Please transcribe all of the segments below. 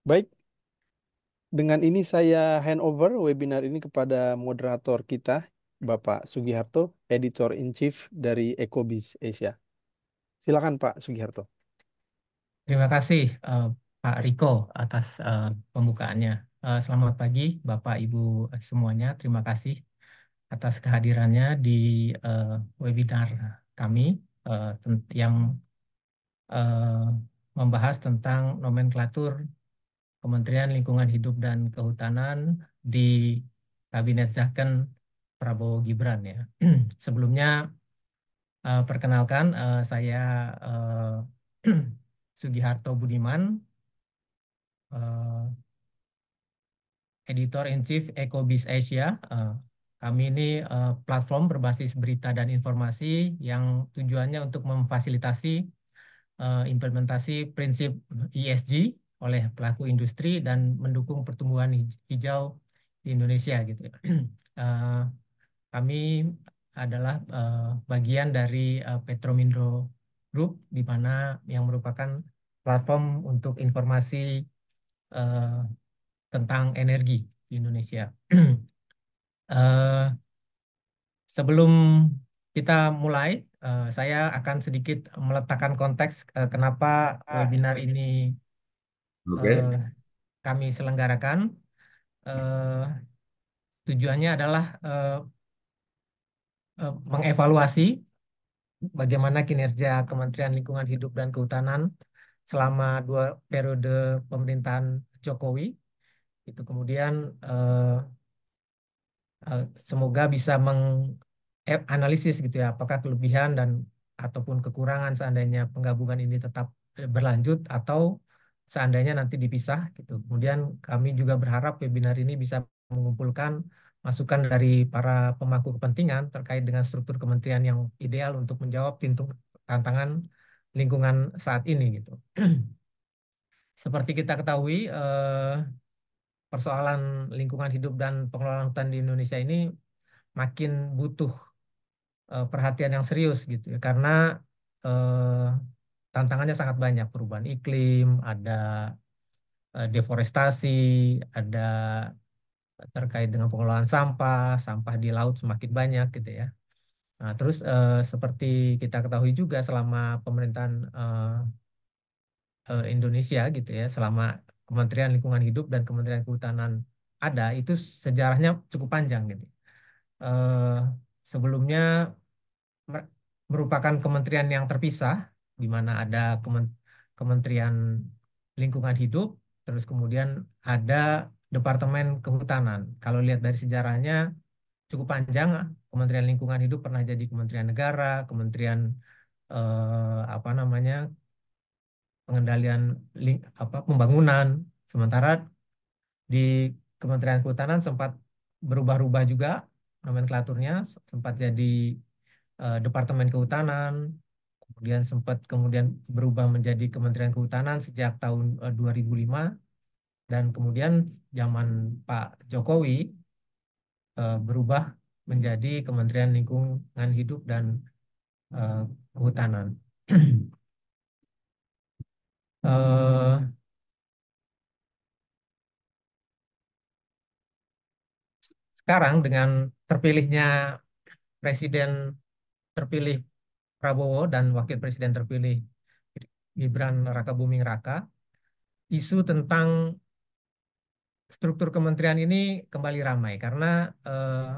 Baik, dengan ini saya hand over webinar ini kepada moderator kita, Bapak Sugiharto, Editor in Chief dari Ecobiz Asia. Silakan Pak Sugiharto. Terima kasih Pak Riko atas pembukaannya. Selamat pagi Bapak Ibu semuanya. Terima kasih atas kehadirannya di eh, webinar kami yang eh, membahas tentang nomenklatur Kementerian Lingkungan Hidup dan Kehutanan di Kabinet Zakon Prabowo Gibran ya. Sebelumnya perkenalkan saya Sugiharto Budiman, eh, Editor in Chief Ecobiz Asia. Kami ini platform berbasis berita dan informasi yang tujuannya untuk memfasilitasi implementasi prinsip ESG oleh pelaku industri dan mendukung pertumbuhan hijau di Indonesia gitu ya. Eh, Kami adalah bagian dari Petromindro Group di mana yang merupakan platform untuk informasi eh, tentang energi di Indonesia. Eh, Sebelum kita mulai, saya akan sedikit meletakkan konteks kenapa webinar ini Oke. eh, kami selenggarakan. Eh, Tujuannya adalah mengevaluasi bagaimana kinerja Kementerian Lingkungan Hidup dan Kehutanan selama 2 periode pemerintahan Jokowi. Itu kemudian semoga bisa menganalisis gitu ya, apakah kelebihan dan ataupun kekurangan seandainya penggabungan ini tetap berlanjut atau seandainya nanti dipisah gitu. Kemudian kami juga berharap webinar ini bisa mengumpulkan masukan dari para pemangku kepentingan terkait dengan struktur kementerian yang ideal untuk menjawab tantangan lingkungan saat ini gitu. Seperti kita ketahui, persoalan lingkungan hidup dan pengelolaan hutan di Indonesia ini makin butuh perhatian yang serius gitu ya karena eh, tantangannya sangat banyak, perubahan iklim, ada deforestasi, ada terkait dengan pengelolaan sampah, sampah di laut semakin banyak gitu ya. Nah, terus seperti kita ketahui juga selama pemerintahan Indonesia gitu ya, selama Kementerian Lingkungan Hidup dan Kementerian Kehutanan ada, itu sejarahnya cukup panjang gitu. Eh, Sebelumnya mer- merupakan kementerian yang terpisah, di mana ada Kementerian Lingkungan Hidup, terus kemudian ada Departemen Kehutanan. Kalau lihat dari sejarahnya cukup panjang, Kementerian Lingkungan Hidup pernah jadi Kementerian Negara, Kementerian apa namanya pengendalian pembangunan, sementara di Kementerian Kehutanan sempat berubah-ubah juga nomenklaturnya, sempat jadi Departemen Kehutanan, kemudian berubah menjadi Kementerian Kehutanan sejak tahun 2005 dan kemudian zaman Pak Jokowi berubah menjadi Kementerian Lingkungan Hidup dan eh, Kehutanan. Eh, Sekarang dengan terpilihnya Presiden terpilih Prabowo dan Wakil Presiden terpilih Gibran Rakabuming Raka, isu tentang struktur kementerian ini kembali ramai karena eh,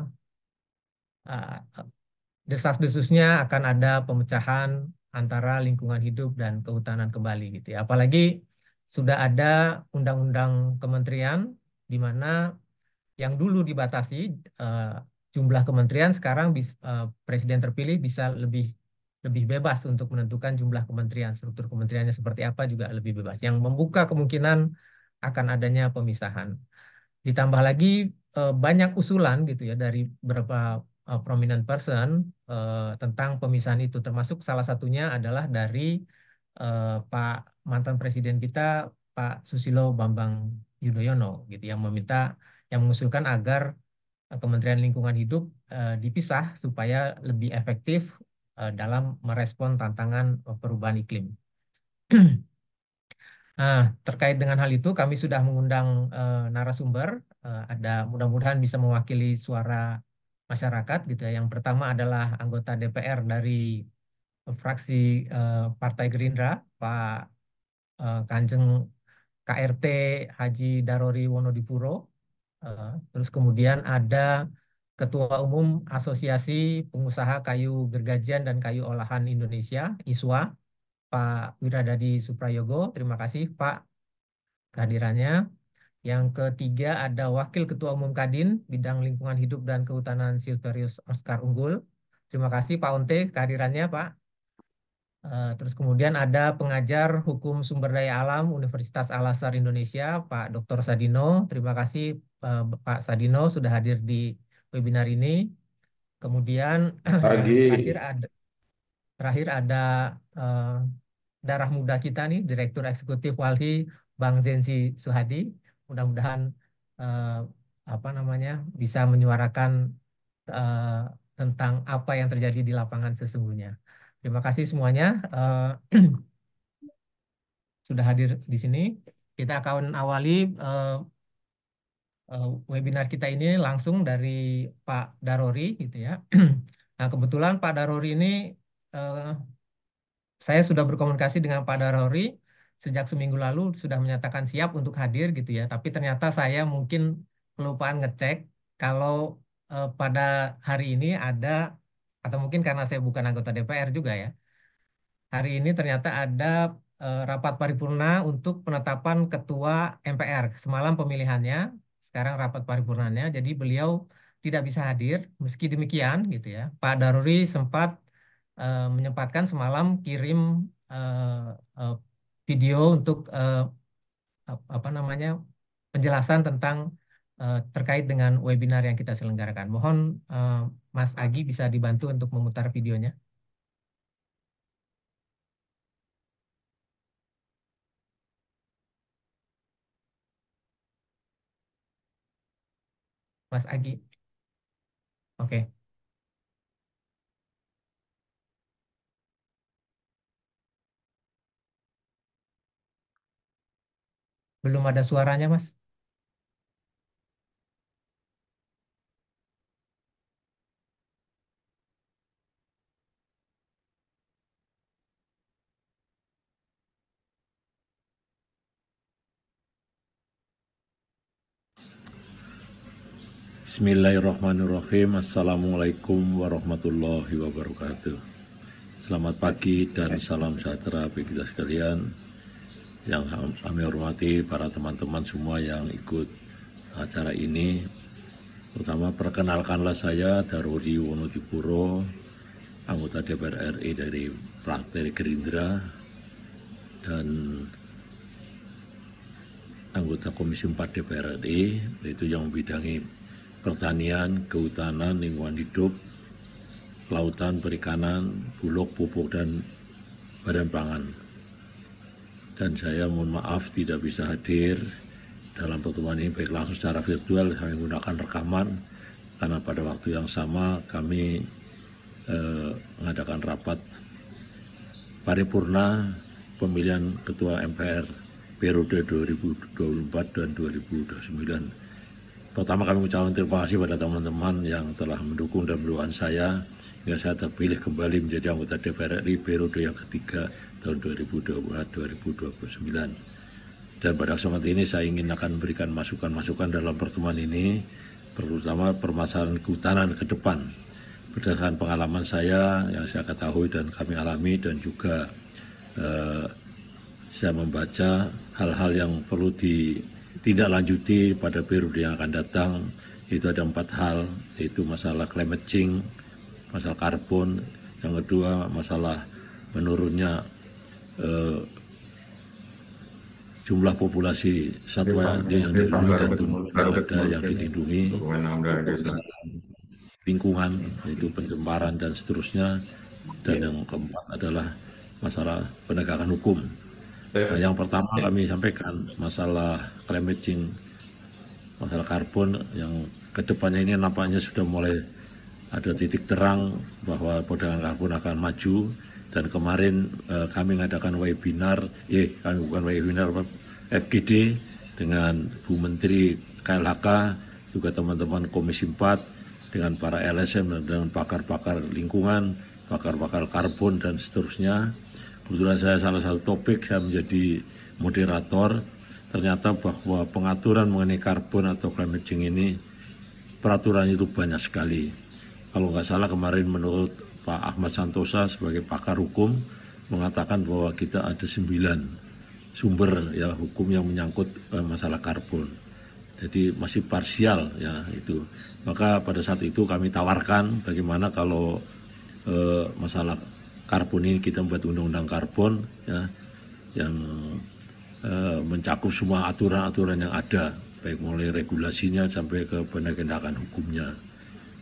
desas-desusnya akan ada pemecahan antara lingkungan hidup dan kehutanan kembali gitu ya. Apalagi sudah ada undang-undang kementerian di mana yang dulu dibatasi eh, jumlah kementerian sekarang presiden terpilih bisa lebih lebih bebas untuk menentukan jumlah kementerian, struktur kementeriannya seperti apa juga lebih bebas, yang membuka kemungkinan akan adanya pemisahan. Ditambah lagi banyak usulan gitu ya dari beberapa prominent person tentang pemisahan itu, termasuk salah satunya adalah dari Pak mantan presiden kita Pak Susilo Bambang Yudhoyono gitu yang mengusulkan agar Kementerian Lingkungan Hidup dipisah supaya lebih efektif dalam merespon tantangan perubahan iklim. Nah, terkait dengan hal itu kami sudah mengundang narasumber, ada mudah-mudahan bisa mewakili suara masyarakat gitu ya. Yang pertama adalah anggota DPR dari fraksi Partai Gerindra, Pak Kanjeng KRT Haji Darori Wonodipuro. Terus kemudian ada Ketua Umum Asosiasi Pengusaha Kayu Gergajian dan Kayu Olahan Indonesia, ISWA, Pak Wiradadi Suprayogo. Terima kasih Pak kehadirannya. Yang ketiga ada Wakil Ketua Umum Kadin Bidang Lingkungan Hidup dan Kehutanan Silverius Oscar Unggul. Terima kasih Pak Onte kehadirannya Pak. Terus kemudian ada pengajar Hukum Sumber Daya Alam Universitas Al-Azhar Indonesia, Pak Dr. Sadino. Terima kasih Pak Sadino sudah hadir di webinar ini. Kemudian yang Pagi. terakhir ada eh, darah muda kita nih, Direktur Eksekutif Walhi Bang Zenzi Suhadi. Mudah-mudahan eh, apa namanya bisa menyuarakan eh, tentang apa yang terjadi di lapangan sesungguhnya. Terima kasih semuanya. Sudah hadir di sini. Kita akan awali webinar kita ini langsung dari Pak Darori gitu ya. Nah, kebetulan Pak Darori ini eh, saya sudah berkomunikasi dengan Pak Darori sejak seminggu lalu sudah menyatakan siap untuk hadir gitu ya. Tapi ternyata saya mungkin kelupaan ngecek kalau pada hari ini ada atau mungkin karena saya bukan anggota DPR juga ya. Hari ini ternyata ada rapat paripurna untuk penetapan ketua MPR. Semalam pemilihannya, sekarang rapat paripurnanya. Jadi beliau tidak bisa hadir. Meski demikian, gitu ya, Pak Daruri sempat menyempatkan semalam kirim eh, eh, video untuk apa namanya penjelasan tentang terkait dengan webinar yang kita selenggarakan. Mohon Mas Agi bisa dibantu untuk memutar videonya, Mas Agi. Oke. Belum ada suaranya, Mas. Bismillahirrahmanirrahim. Assalamualaikum warahmatullahi wabarakatuh. Selamat pagi dan salam sejahtera bagi kita sekalian. Yang kami hormati para teman-teman semua yang ikut acara ini. Terutama perkenalkanlah saya Daruri Wonodipuro, anggota DPR RI dari Partai Gerindra dan anggota Komisi 4 DPR RI, yaitu yang membidangi pertanian, kehutanan, lingkungan hidup, kelautan, perikanan, bulog, pupuk, dan badan pangan. Dan saya mohon maaf tidak bisa hadir dalam pertemuan ini baik langsung secara virtual, kami menggunakan rekaman karena pada waktu yang sama kami mengadakan rapat paripurna pemilihan Ketua MPR periode 2024 dan 2029. Pertama kami mengucapkan terima kasih pada teman-teman yang telah mendukung dan mendoakan saya hingga saya terpilih kembali menjadi anggota DPR RI periode yang ketiga tahun 2024-2029. Dan pada kesempatan ini saya ingin akan memberikan masukan-masukan dalam pertemuan ini, terutama permasalahan kehutanan ke depan. Berdasarkan pengalaman saya yang saya ketahui dan kami alami dan juga saya membaca hal-hal yang perlu ditindaklanjuti pada periode yang akan datang. Itu ada 4 hal, yaitu masalah climate change, masalah karbon, yang kedua masalah menurunnya jumlah populasi satwa yang dilindungi dan tumbuh ada yang dilindungi, lingkungan, yaitu pencemaran dan seterusnya, dan yang keempat adalah masalah penegakan hukum. Nah, yang pertama kami sampaikan masalah climate change, masalah karbon yang kedepannya ini nampaknya sudah mulai ada titik terang bahwa perdagangan karbon akan maju. Dan kemarin kami mengadakan webinar, kami bukan webinar, FGD dengan Bu Menteri KLHK, juga teman-teman Komisi 4, dengan para LSM dan pakar-pakar lingkungan, pakar-pakar karbon dan seterusnya. Kebetulan saya salah satu topik, saya menjadi moderator. Ternyata bahwa pengaturan mengenai karbon atau climate change ini, peraturan itu banyak sekali. Kalau nggak salah kemarin menurut Pak Ahmad Santosa sebagai pakar hukum mengatakan bahwa kita ada 9 sumber ya hukum yang menyangkut masalah karbon. Jadi masih parsial ya itu. Maka pada saat itu kami tawarkan bagaimana kalau masalah karbon ini kita membuat undang-undang karbon ya yang mencakup semua aturan-aturan yang ada, baik mulai regulasinya sampai ke penegakan hukumnya.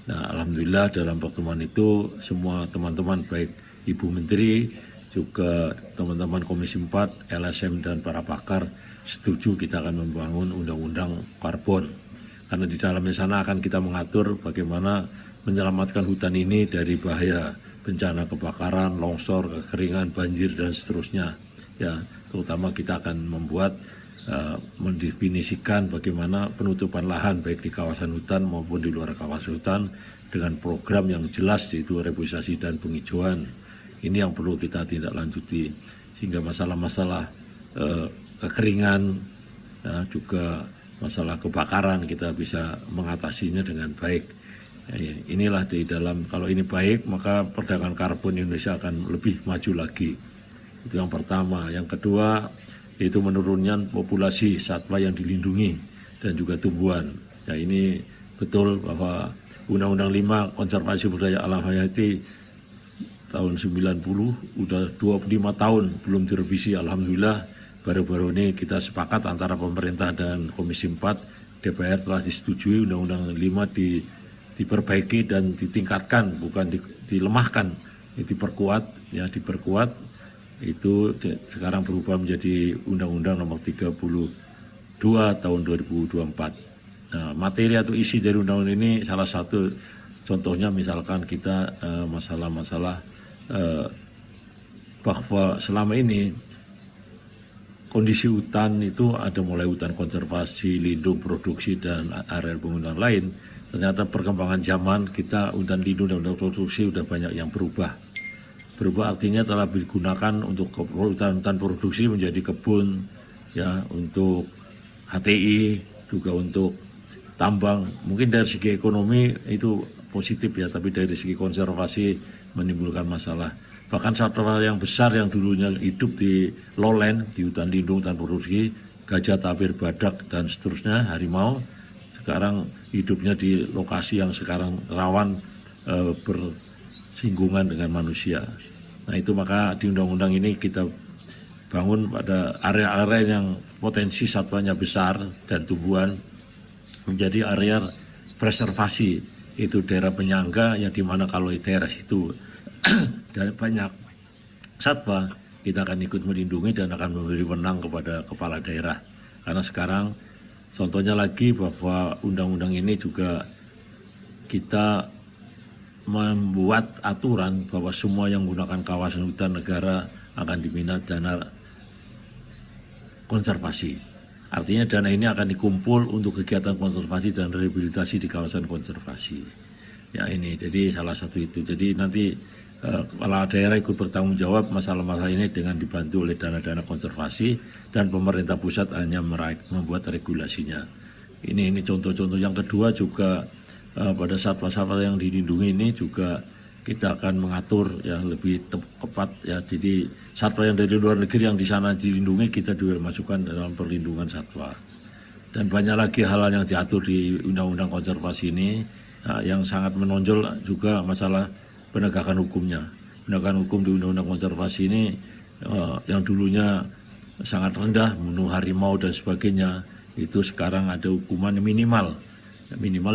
Nah, alhamdulillah dalam pertemuan itu semua teman-teman baik Ibu Menteri, juga teman-teman Komisi 4, LSM dan para pakar setuju kita akan membangun undang-undang karbon. Karena di dalamnya sana akan kita mengatur bagaimana menyelamatkan hutan ini dari bahaya bencana kebakaran, longsor, kekeringan, banjir dan seterusnya. Ya, terutama kita akan membuat mendefinisikan bagaimana penutupan lahan baik di kawasan hutan maupun di luar kawasan hutan dengan program yang jelas, yaitu reboisasi dan penghijauan. Ini yang perlu kita tindak lanjuti sehingga masalah-masalah kekeringan ya, juga masalah kebakaran kita bisa mengatasinya dengan baik. Ya, inilah di dalam, kalau ini baik maka perdagangan karbon Indonesia akan lebih maju lagi. Itu yang pertama. Yang kedua, yaitu menurunnya populasi satwa yang dilindungi dan juga tumbuhan. Ya, ini betul bahwa Undang-Undang 5 Konservasi Budaya Alam Hayati tahun 90 udah 25 tahun belum direvisi. Alhamdulillah baru-baru ini kita sepakat antara pemerintah dan Komisi 4 DPR telah disetujui Undang-Undang 5 diperbaiki dan ditingkatkan, bukan dilemahkan, diperkuat ya, diperkuat. Itu sekarang berubah menjadi Undang-Undang Nomor 32 tahun 2024. Nah, materi atau isi dari undang-undang ini salah satu contohnya misalkan kita masalah-masalah bahwa selama ini kondisi hutan itu ada mulai hutan konservasi, lindung, produksi dan area penggunaan lain. Ternyata perkembangan zaman kita hutan lindung dan hutan produksi sudah banyak yang berubah. Berubah artinya telah digunakan untuk hutan produksi menjadi kebun ya, untuk HTI, juga untuk tambang. Mungkin dari segi ekonomi itu positif ya, tapi dari segi konservasi menimbulkan masalah. Bahkan satwa yang besar yang dulunya hidup di lowland, di hutan lindung, hutan produksi, gajah, tapir, badak dan seterusnya, harimau, sekarang hidupnya di lokasi yang sekarang rawan bersinggungan dengan manusia. Nah itu maka di undang-undang ini kita bangun pada area-area yang potensi satwanya besar dan tumbuhan menjadi area preservasi, itu daerah penyangga yang dimana kalau di daerah situ dan banyak satwa, kita akan ikut melindungi dan akan memberi wewenang kepada kepala daerah. Karena sekarang contohnya lagi bahwa undang-undang ini juga kita membuat aturan bahwa semua yang menggunakan kawasan hutan negara akan dibina dana konservasi. Artinya dana ini akan dikumpul untuk kegiatan konservasi dan rehabilitasi di kawasan konservasi. Ya ini, jadi salah satu itu. Jadi nanti kepala daerah ikut bertanggung jawab masalah-masalah ini dengan dibantu oleh dana-dana konservasi dan pemerintah pusat hanya membuat regulasinya. Ini contoh-contoh. Yang kedua juga pada satwa-satwa yang dilindungi ini juga kita akan mengatur ya lebih tepat ya. Jadi satwa yang dari luar negeri yang di sana dilindungi kita juga masukkan dalam perlindungan satwa. Dan banyak lagi hal-hal yang diatur di Undang-Undang Konservasi ini yang sangat menonjol juga masalah penegakan hukumnya. Penegakan hukum di Undang-Undang Konservasi ini yang dulunya sangat rendah, membunuh harimau dan sebagainya, itu sekarang ada hukuman minimal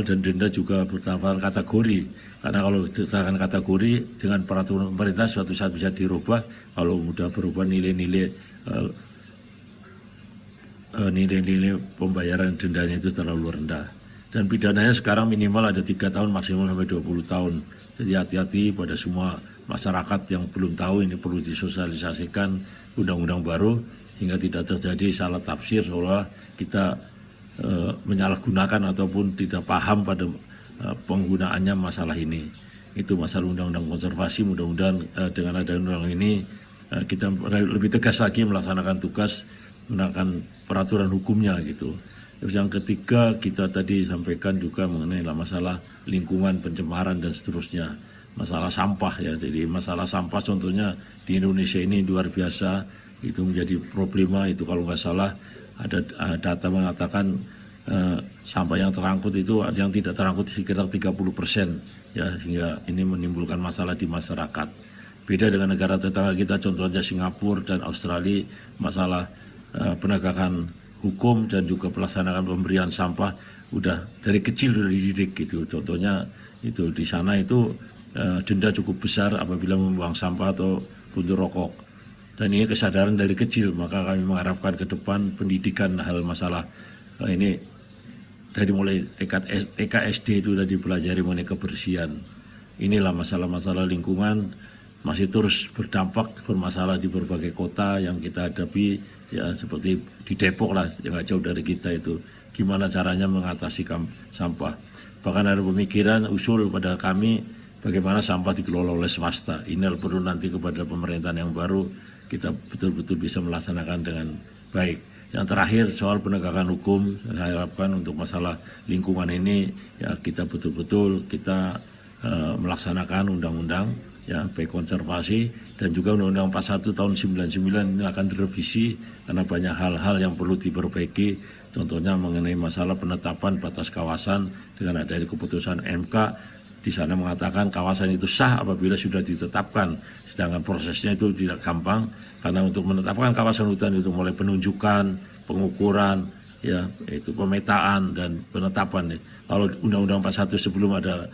dan denda juga berdasarkan kategori. Karena kalau berdasarkan kategori dengan peraturan pemerintah suatu saat bisa dirubah kalau mudah berubah nilai-nilai pembayaran dendanya itu terlalu rendah. Dan pidananya sekarang minimal ada 3 tahun, maksimal sampai 20 tahun. Jadi hati-hati pada semua masyarakat yang belum tahu, ini perlu disosialisasikan undang-undang baru sehingga tidak terjadi salah tafsir seolah kita menyalahgunakan ataupun tidak paham pada penggunaannya masalah ini. Itu masalah undang-undang konservasi. Mudah-mudahan dengan ada undang ini kita lebih tegas lagi melaksanakan tugas menggunakan peraturan hukumnya gitu. Terus yang ketiga kita tadi sampaikan juga mengenai masalah lingkungan, pencemaran dan seterusnya. Masalah sampah ya, jadi masalah sampah contohnya di Indonesia ini luar biasa, itu menjadi problema. Itu kalau nggak salah ada data mengatakan sampah yang terangkut itu ada yang tidak terangkut sekitar 30% ya, sehingga ini menimbulkan masalah di masyarakat. Beda dengan negara tetangga kita contohnya Singapura dan Australia, masalah penegakan hukum dan juga pelaksanaan pemberian sampah udah dari kecil sudah dididik gitu. Contohnya itu di sana itu denda cukup besar apabila membuang sampah atau puntung rokok. Dan ini kesadaran dari kecil, maka kami mengharapkan ke depan pendidikan hal masalah ini dari mulai TK SD itu sudah dipelajari mengenai kebersihan. Inilah masalah-masalah lingkungan masih terus berdampak bermasalah di berbagai kota yang kita hadapi ya, seperti di Depok lah yang nggak jauh dari kita itu gimana caranya mengatasi sampah. Bahkan ada pemikiran usul pada kami bagaimana sampah dikelola oleh swasta. Ini perlu nanti kepada pemerintahan yang baru kita betul-betul bisa melaksanakan dengan baik. Yang terakhir soal penegakan hukum, saya harapkan untuk masalah lingkungan ini ya kita betul-betul kita melaksanakan undang-undang ya baik konservasi dan juga Undang-Undang 41 tahun 99 ini akan direvisi karena banyak hal-hal yang perlu diperbaiki, contohnya mengenai masalah penetapan batas kawasan dengan adanya keputusan MK di sana mengatakan kawasan itu sah apabila sudah ditetapkan, sedangkan prosesnya itu tidak gampang karena untuk menetapkan kawasan hutan itu mulai penunjukan, pengukuran, ya itu pemetaan dan penetapan. Kalau Undang-Undang 41 sebelum ada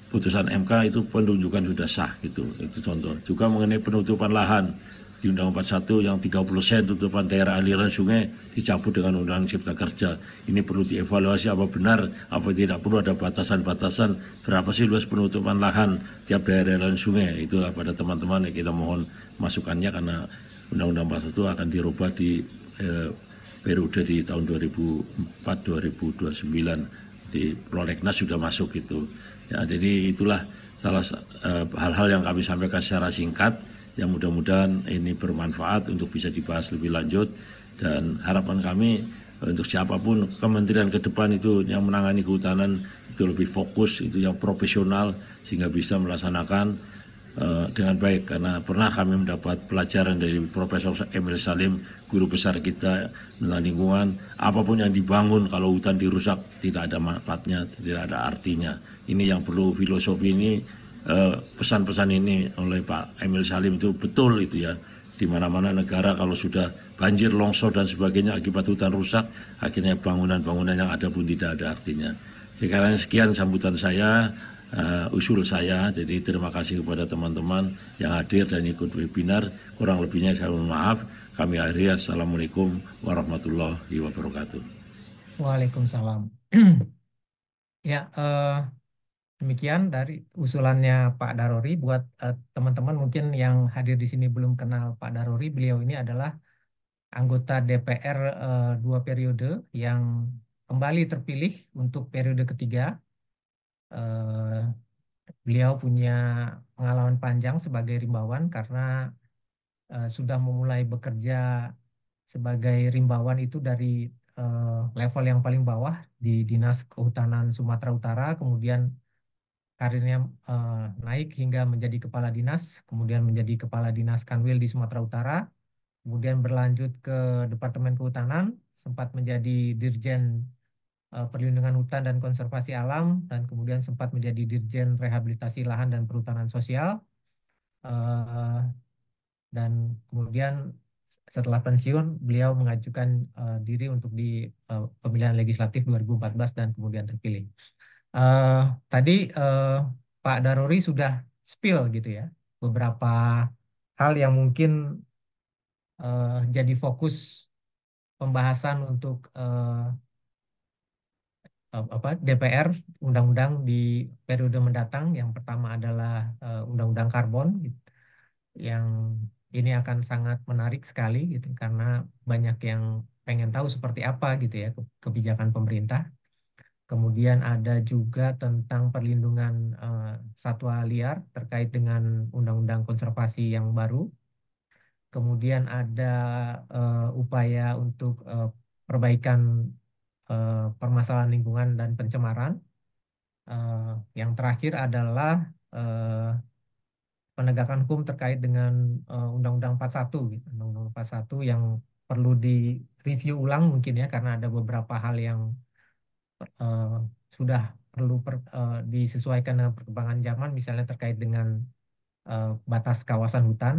putusan MK itu penunjukan sudah sah gitu. Itu contoh. Juga mengenai penutupan lahan di Undang-Undang 41 yang 30% tutupan daerah aliran sungai dicabut dengan Undang-Undang Cipta Kerja. Ini perlu dievaluasi apa benar, apa tidak perlu ada batasan-batasan berapa sih luas penutupan lahan tiap daerah aliran sungai. Itulah pada teman-teman yang kita mohon masukannya karena Undang-Undang 41 akan dirubah di periode di tahun 2004-2029 di Prolegnas sudah masuk gitu. Ya, jadi itulah salah hal-hal yang kami sampaikan secara singkat yang mudah-mudahan ini bermanfaat untuk bisa dibahas lebih lanjut dan harapan kami untuk siapapun kementerian ke depan itu yang menangani kehutanan itu lebih fokus, itu yang profesional sehingga bisa melaksanakan dengan baik karena pernah kami mendapat pelajaran dari Profesor Emil Salim, guru besar kita tentang lingkungan, apapun yang dibangun kalau hutan dirusak tidak ada manfaatnya, tidak ada artinya. Ini yang perlu filosofi ini, pesan-pesan ini oleh Pak Emil Salim itu betul itu ya. Di mana-mana negara kalau sudah banjir, longsor dan sebagainya akibat hutan rusak, akhirnya bangunan-bangunan yang ada pun tidak ada artinya. Sekarang sekian sambutan saya. Usul saya, jadi terima kasih kepada teman-teman yang hadir dan ikut webinar. Kurang lebihnya saya mohon maaf. Kami akhiri, assalamualaikum warahmatullahi wabarakatuh. Waalaikumsalam. Ya, demikian dari usulannya Pak Darori. Buat teman-teman mungkin yang hadir di sini belum kenal Pak Darori, beliau ini adalah anggota DPR 2 periode yang kembali terpilih untuk periode ketiga. Beliau punya pengalaman panjang sebagai rimbawan karena sudah memulai bekerja sebagai rimbawan itu dari level yang paling bawah di Dinas Kehutanan Sumatera Utara, kemudian karirnya naik hingga menjadi kepala dinas, kemudian menjadi kepala dinas Kanwil di Sumatera Utara, kemudian berlanjut ke Departemen Kehutanan, sempat menjadi Dirjen Perlindungan Hutan dan Konservasi Alam, dan kemudian sempat menjadi Dirjen Rehabilitasi Lahan dan Perhutanan Sosial, dan kemudian setelah pensiun beliau mengajukan diri untuk di pemilihan legislatif 2014 dan kemudian terpilih. Tadi Pak Darori sudah spill gitu ya beberapa hal yang mungkin jadi fokus pembahasan untuk DPR undang-undang di periode mendatang. Yang pertama adalah undang-undang karbon gitu, yang ini akan sangat menarik sekali gitu karena banyak yang pengen tahu seperti apa gitu ya kebijakan pemerintah. Kemudian ada juga tentang perlindungan satwa liar terkait dengan undang-undang konservasi yang baru. Kemudian ada upaya untuk perbaikan permasalahan lingkungan dan pencemaran. Eh, yang terakhir adalah eh, penegakan hukum terkait dengan Undang-Undang 41 gitu. Undang-Undang 41 yang perlu direview ulang mungkin ya karena ada beberapa hal yang eh, sudah perlu disesuaikan dengan perkembangan zaman misalnya terkait dengan batas kawasan hutan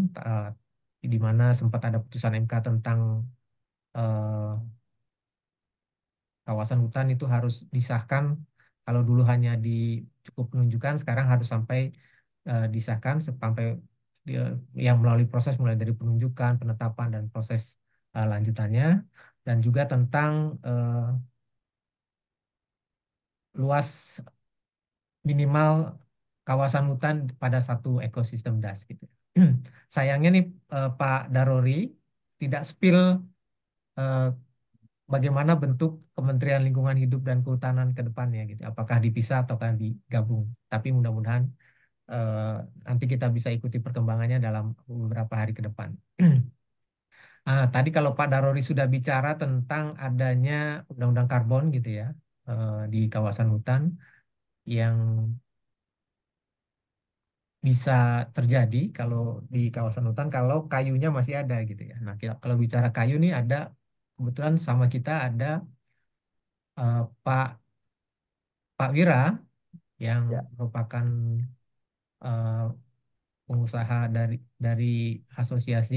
di mana sempat ada putusan MK tentang eh, kawasan hutan itu harus disahkan. Kalau dulu hanya di cukup penunjukan, sekarang harus sampai disahkan sampai yang melalui proses mulai dari penunjukan, penetapan dan proses lanjutannya, dan juga tentang luas minimal kawasan hutan pada satu ekosistem das gitu. Sayangnya nih Pak Darori tidak spill eh, bagaimana bentuk Kementerian Lingkungan Hidup dan Kehutanan ke depannya gitu. Apakah dipisah ataukah digabung. Tapi mudah-mudahan eh, nanti kita bisa ikuti perkembangannya dalam beberapa hari ke depan. Tadi kalau Pak Darori sudah bicara tentang adanya undang-undang karbon gitu ya di kawasan hutan yang bisa terjadi kalau di kawasan hutan kalau kayunya masih ada gitu ya. Nah, kalau bicara kayu nih ada kebetulan sama kita ada Pak Wira yang Ya. merupakan eh, pengusaha dari Asosiasi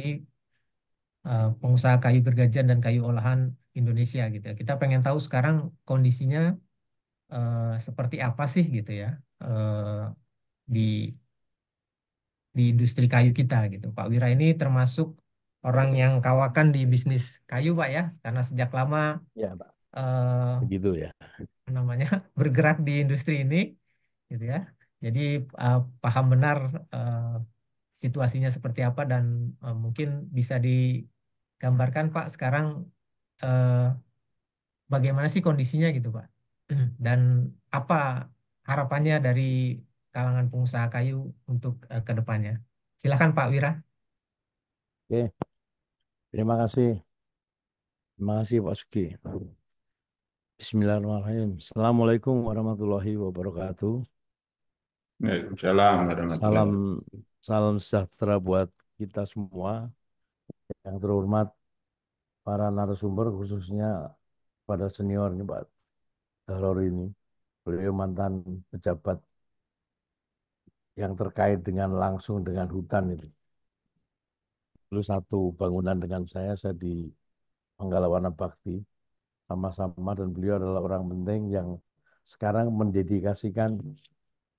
Pengusaha Kayu Gergajian dan Kayu Olahan Indonesia gitu ya. Kita pengen tahu sekarang kondisinya seperti apa sih gitu ya di industri kayu kita gitu. Pak Wira ini termasuk orang yang kawakan di bisnis kayu Pak ya, karena sejak lama Ya, Pak. eh, Begitu ya. namanya bergerak di industri ini gitu ya. Jadi paham benar eh, situasinya seperti apa dan mungkin bisa digambarkan Pak sekarang eh, bagaimana sih kondisinya gitu Pak. Dan apa harapannya dari kalangan pengusaha kayu untuk ke depannya. Silakan Pak Wira. Oke, terima kasih. Terima kasih Pak Sugi. Bismillahirrahmanirrahim. Assalamualaikum warahmatullahi wabarakatuh. Waalaikumsalam warahmatullahi Salam wabarakatuh. salam sejahtera buat kita semua. Yang terhormat para narasumber khususnya pada senior ini Pak Daror ini. Beliau mantan pejabat yang terkait dengan langsung dengan hutan itu. Dulu satu bangunan dengan saya di Manggalawana Bakti sama-sama dan beliau adalah orang penting yang sekarang mendedikasikan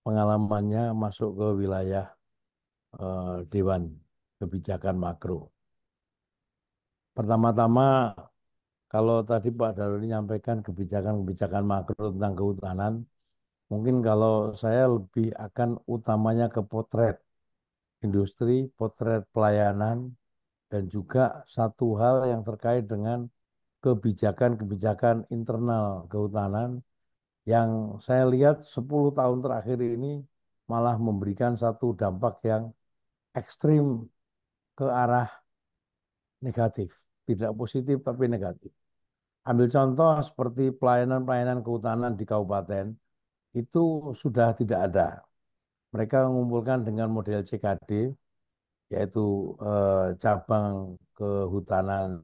pengalamannya masuk ke wilayah Dewan Kebijakan Makro. Pertama-tama kalau tadi Pak Darul menyampaikan kebijakan-kebijakan makro tentang kehutanan, mungkin kalau saya lebih akan utamanya ke potret industri, potret pelayanan, dan juga satu hal yang terkait dengan kebijakan-kebijakan internal kehutanan yang saya lihat 10 tahun terakhir ini malah memberikan satu dampak yang ekstrim ke arah negatif, tidak positif tapi negatif. Ambil contoh seperti pelayanan-pelayanan kehutanan di kabupaten itu sudah tidak ada. Mereka mengumpulkan dengan model CKD, yaitu cabang kehutanan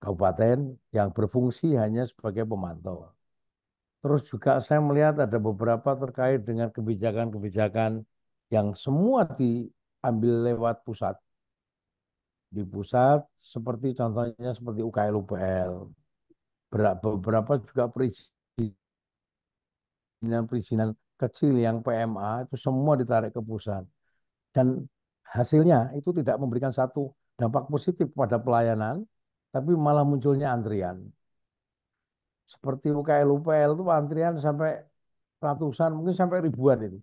kabupaten yang berfungsi hanya sebagai pemantau. Terus juga saya melihat ada beberapa terkait dengan kebijakan-kebijakan yang semua diambil lewat pusat. Di pusat seperti contohnya seperti UKL-UPL. Beberapa juga perizinan kecil yang PMA itu semua ditarik ke pusat. Dan hasilnya itu tidak memberikan satu dampak positif pada pelayanan, tapi malah munculnya antrian. seperti UKL-UPL itu antrian sampai ratusan, mungkin sampai ribuan itu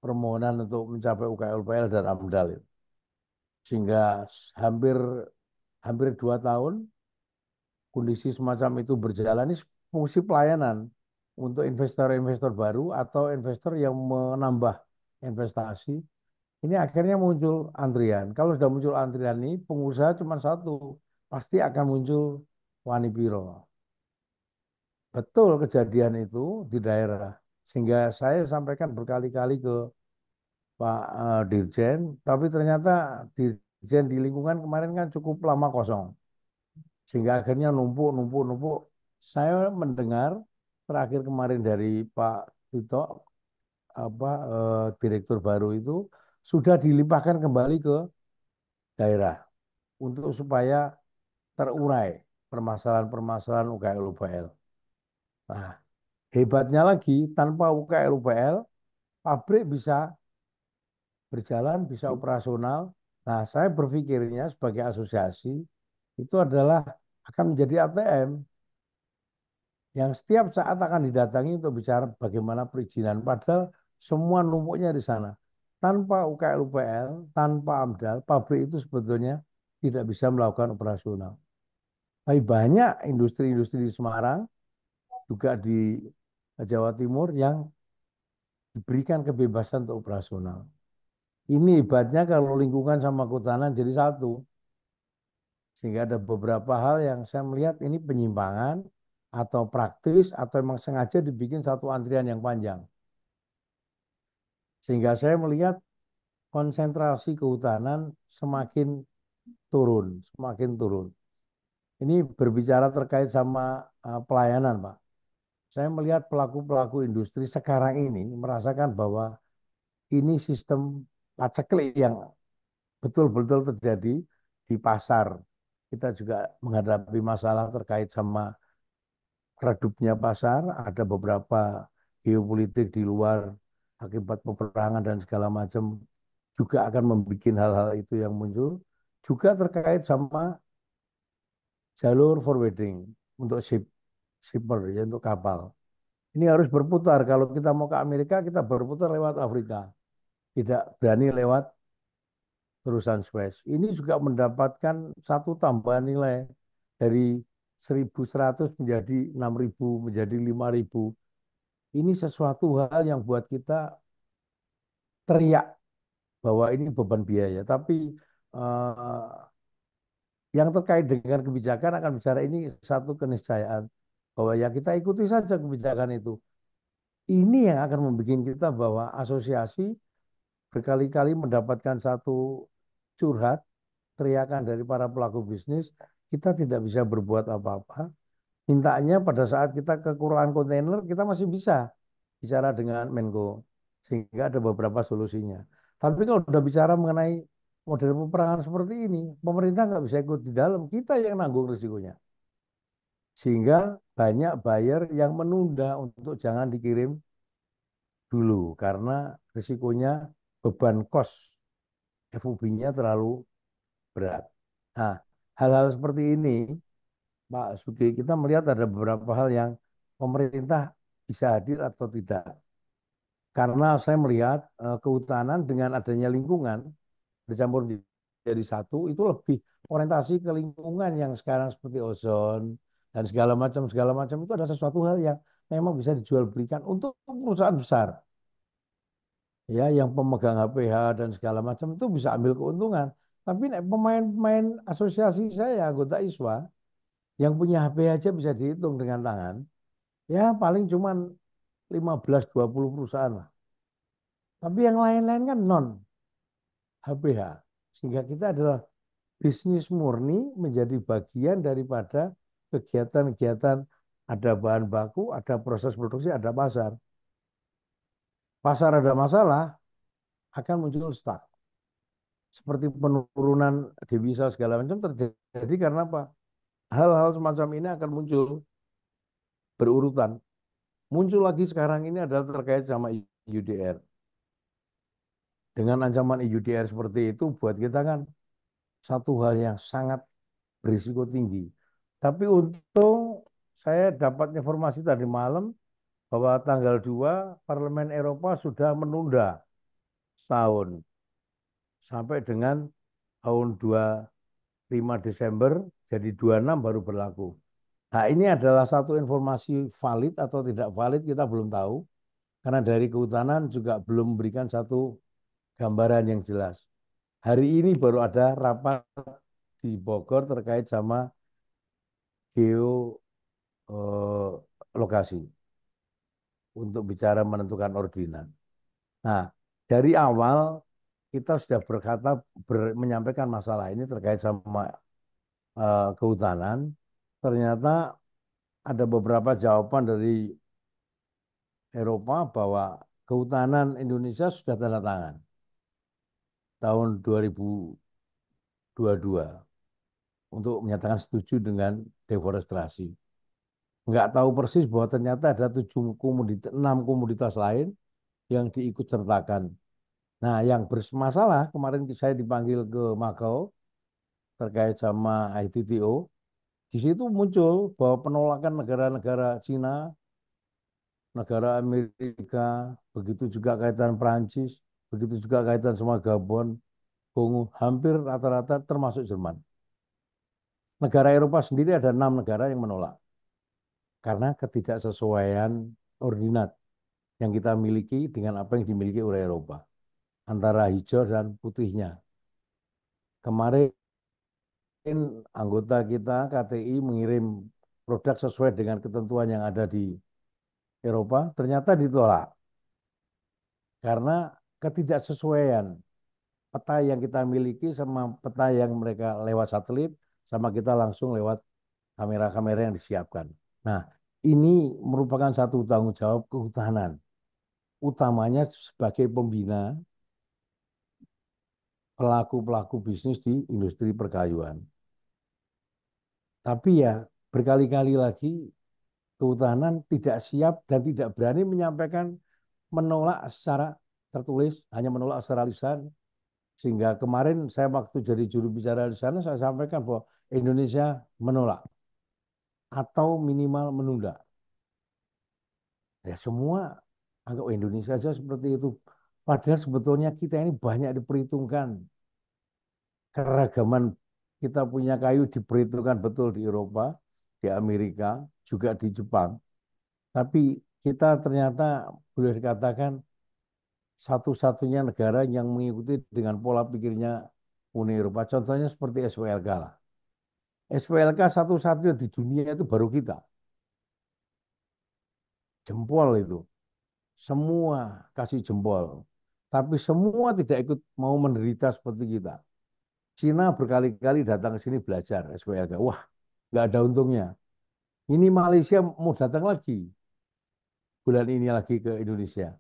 permohonan untuk mencapai UKL-UPL dan AMDAL itu. Sehingga hampir hampir 2 tahun kondisi semacam itu berjalan, ini fungsi pelayanan untuk investor-investor baru atau investor yang menambah investasi. Ini akhirnya muncul antrian. Kalau sudah muncul antrian ini, pengusaha cuma satu, pasti akan muncul wani piro. Betul kejadian itu di daerah. Sehingga saya sampaikan berkali-kali ke Pak Dirjen, tapi ternyata Dirjen di lingkungan kemarin kan cukup lama kosong. Sehingga akhirnya numpuk, numpuk, numpuk. Saya mendengar terakhir kemarin dari Pak Tito, direktur baru itu sudah dilimpahkan kembali ke daerah untuk supaya terurai permasalahan-permasalahan UKL-UPL. Nah, hebatnya lagi, tanpa UKL-UPL, pabrik bisa berjalan, bisa operasional. Nah, saya berpikirnya sebagai asosiasi itu adalah akan menjadi ATM yang setiap saat akan didatangi untuk bicara bagaimana perizinan. Padahal semua numpuknya di sana. Tanpa UKL-UPL, tanpa AMDAL, pabrik itu sebetulnya tidak bisa melakukan operasional. Tapi banyak industri-industri di Semarang, juga di Jawa Timur yang diberikan kebebasan untuk operasional. Ini hebatnya kalau lingkungan sama kehutanan jadi satu. Sehingga ada beberapa hal yang saya melihat ini penyimpangan atau praktis atau memang sengaja dibikin satu antrian yang panjang. Sehingga saya melihat konsentrasi kehutanan semakin turun, semakin turun. Ini berbicara terkait sama pelayanan, Pak. Saya melihat pelaku-pelaku industri sekarang ini merasakan bahwa ini sistem paceklik yang betul-betul terjadi di pasar. Kita juga menghadapi masalah terkait sama redupnya pasar, ada beberapa geopolitik di luar akibat peperangan dan segala macam juga akan membuat hal-hal itu yang muncul. Juga terkait sama jalur forwarding untuk shipper, ya, untuk kapal. Ini harus berputar. Kalau kita mau ke Amerika, kita berputar lewat Afrika. Tidak berani lewat terusan Suez. Ini juga mendapatkan satu tambahan nilai dari 1.100 menjadi 6.000, menjadi 5.000. Ini sesuatu hal yang buat kita teriak bahwa ini beban biaya. Tapi eh, yang terkait dengan kebijakan akan bicara ini satu keniscayaan bahwa ya kita ikuti saja kebijakan itu. Ini yang akan membuat kita bahwa asosiasi berkali-kali mendapatkan satu curhat, teriakan dari para pelaku bisnis, kita tidak bisa berbuat apa-apa. Mintanya pada saat kita kekurangan kontainer, kita masih bisa bicara dengan Menko. Sehingga ada beberapa solusinya. Tapi kalau sudah bicara mengenai model peperangan seperti ini, pemerintah nggak bisa ikut di dalam, kita yang nanggung risikonya. Sehingga banyak buyer yang menunda untuk jangan dikirim dulu, karena risikonya beban kos FOB-nya terlalu berat. Nah, hal-hal seperti ini, Pak Sugi, kita melihat ada beberapa hal yang pemerintah bisa hadir atau tidak. Karena saya melihat kehutanan dengan adanya lingkungan bercampur jadi satu, itu lebih orientasi ke lingkungan yang sekarang seperti ozon dan segala macam itu ada sesuatu hal yang memang bisa dijual belikan untuk perusahaan besar. Ya, yang pemegang HPH dan segala macam itu bisa ambil keuntungan. Tapi pemain-pemain asosiasi saya, anggota ISWA, yang punya HPH aja bisa dihitung dengan tangan, ya paling cuma 15-20 perusahaan lah. Tapi yang lain-lain kan non HPH. Sehingga kita adalah bisnis murni menjadi bagian daripada kegiatan-kegiatan, ada bahan baku, ada proses produksi, ada pasar. Pasar ada masalah, akan muncul stuck. Seperti penurunan devisa segala macam terjadi karena apa? Hal-hal semacam ini akan muncul berurutan. Muncul lagi sekarang ini adalah terkait sama EUDR. Dengan ancaman EUDR seperti itu buat kita kan satu hal yang sangat berisiko tinggi. Tapi untung saya dapat informasi tadi malam bahwa tanggal 2 Parlemen Eropa sudah menunda setahun sampai dengan tahun 25 Desember jadi 26 baru berlaku. Nah, ini adalah satu informasi valid atau tidak valid kita belum tahu karena dari kehutanan juga belum memberikan satu gambaran yang jelas. Hari ini baru ada rapat di Bogor terkait sama geolokasi untuk bicara menentukan ordinan. Nah, dari awal kita sudah berkata menyampaikan masalah ini terkait sama kehutanan. Ternyata ada beberapa jawaban dari Eropa bahwa kehutanan Indonesia sudah tanda tangan tahun 2022 untuk menyatakan setuju dengan deforestasi. Nggak tahu persis bahwa ternyata ada 6 komoditas lain yang diikut sertakan. Nah, yang bermasalah kemarin saya dipanggil ke Makau terkait sama ITTO. Di situ muncul bahwa penolakan negara-negara Cina, negara Amerika, begitu juga kaitan Perancis, begitu juga kaitan sama Gabon, Kongo, hampir rata-rata termasuk Jerman. Negara Eropa sendiri ada 6 negara yang menolak karena ketidaksesuaian ordinat yang kita miliki dengan apa yang dimiliki oleh Eropa antara hijau dan putihnya. Kemarin anggota kita KTI mengirim produk sesuai dengan ketentuan yang ada di Eropa, ternyata ditolak karena ketidaksesuaian peta yang kita miliki sama peta yang mereka lewat satelit, sama kita langsung lewat kamera-kamera yang disiapkan. Nah, ini merupakan satu tanggung jawab kehutanan, utamanya sebagai pembina pelaku-pelaku bisnis di industri perkayuan. Tapi ya berkali-kali lagi kehutanan tidak siap dan tidak berani menyampaikan menolak secara tertulis, hanya menolak secara lisan. Sehingga kemarin saya waktu jadi juru bicara di sana saya sampaikan bahwa Indonesia menolak atau minimal menunda. Ya semua anggap Indonesia saja seperti itu. Padahal sebetulnya kita ini banyak diperhitungkan. Keragaman kita punya kayu diperhitungkan betul di Eropa, di Amerika, juga di Jepang. Tapi kita ternyata boleh dikatakan satu-satunya negara yang mengikuti dengan pola pikirnya Uni Eropa. Contohnya seperti SPLK lah. SPLK satu-satunya di dunia itu baru kita. Jempol itu. Semua kasih jempol. Tapi semua tidak ikut mau menderita seperti kita. Cina berkali-kali datang ke sini belajar SPLK. Wah, nggak ada untungnya. Ini Malaysia mau datang lagi. Bulan ini lagi ke Indonesia.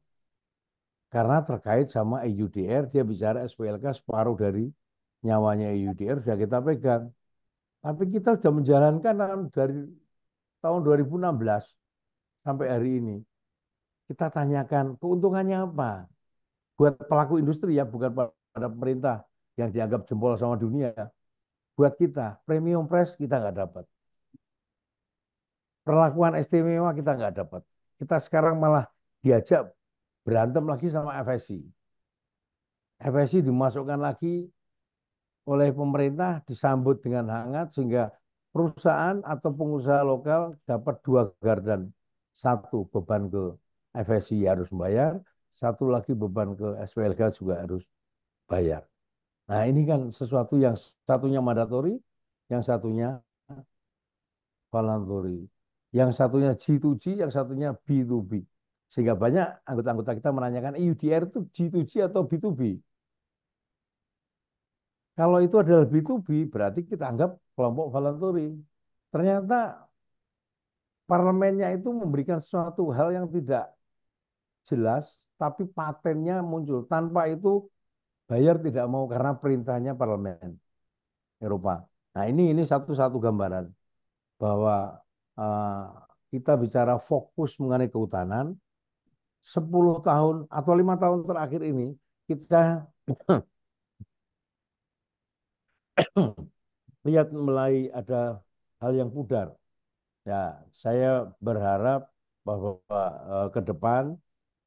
Karena terkait sama EUDR, dia bicara SPLK separuh dari nyawanya EUDR sudah kita pegang. Tapi kita sudah menjalankan dari tahun 2016 sampai hari ini. Kita tanyakan keuntungannya apa? Buat pelaku industri ya, bukan pada pemerintah yang dianggap jempol sama dunia. Buat kita, premium price kita nggak dapat. Perlakuan istimewa kita nggak dapat. Kita sekarang malah diajak berantem lagi sama FSI. FSI dimasukkan lagi oleh pemerintah, disambut dengan hangat sehingga perusahaan atau pengusaha lokal dapat 2 gardan. Satu beban ke FSI harus membayar, satu lagi beban ke SPLK juga harus bayar. Nah ini kan sesuatu yang satunya mandatori, yang satunya voluntary. Yang satunya G2G, yang satunya B2B. Sehingga banyak anggota-anggota kita menanyakan EUDR itu G2G atau B2B. Kalau itu adalah B2B, berarti kita anggap kelompok voluntary. Ternyata parlemennya itu memberikan suatu hal yang tidak jelas, tapi patennya muncul. Tanpa itu bayar tidak mau karena perintahnya parlemen Eropa. Nah ini satu-satu gambaran bahwa uh, kita bicara fokus mengenai kehutanan, 10 tahun atau 5 tahun terakhir ini kita lihat mulai ada hal yang pudar Ya, saya berharap bahwa ke depan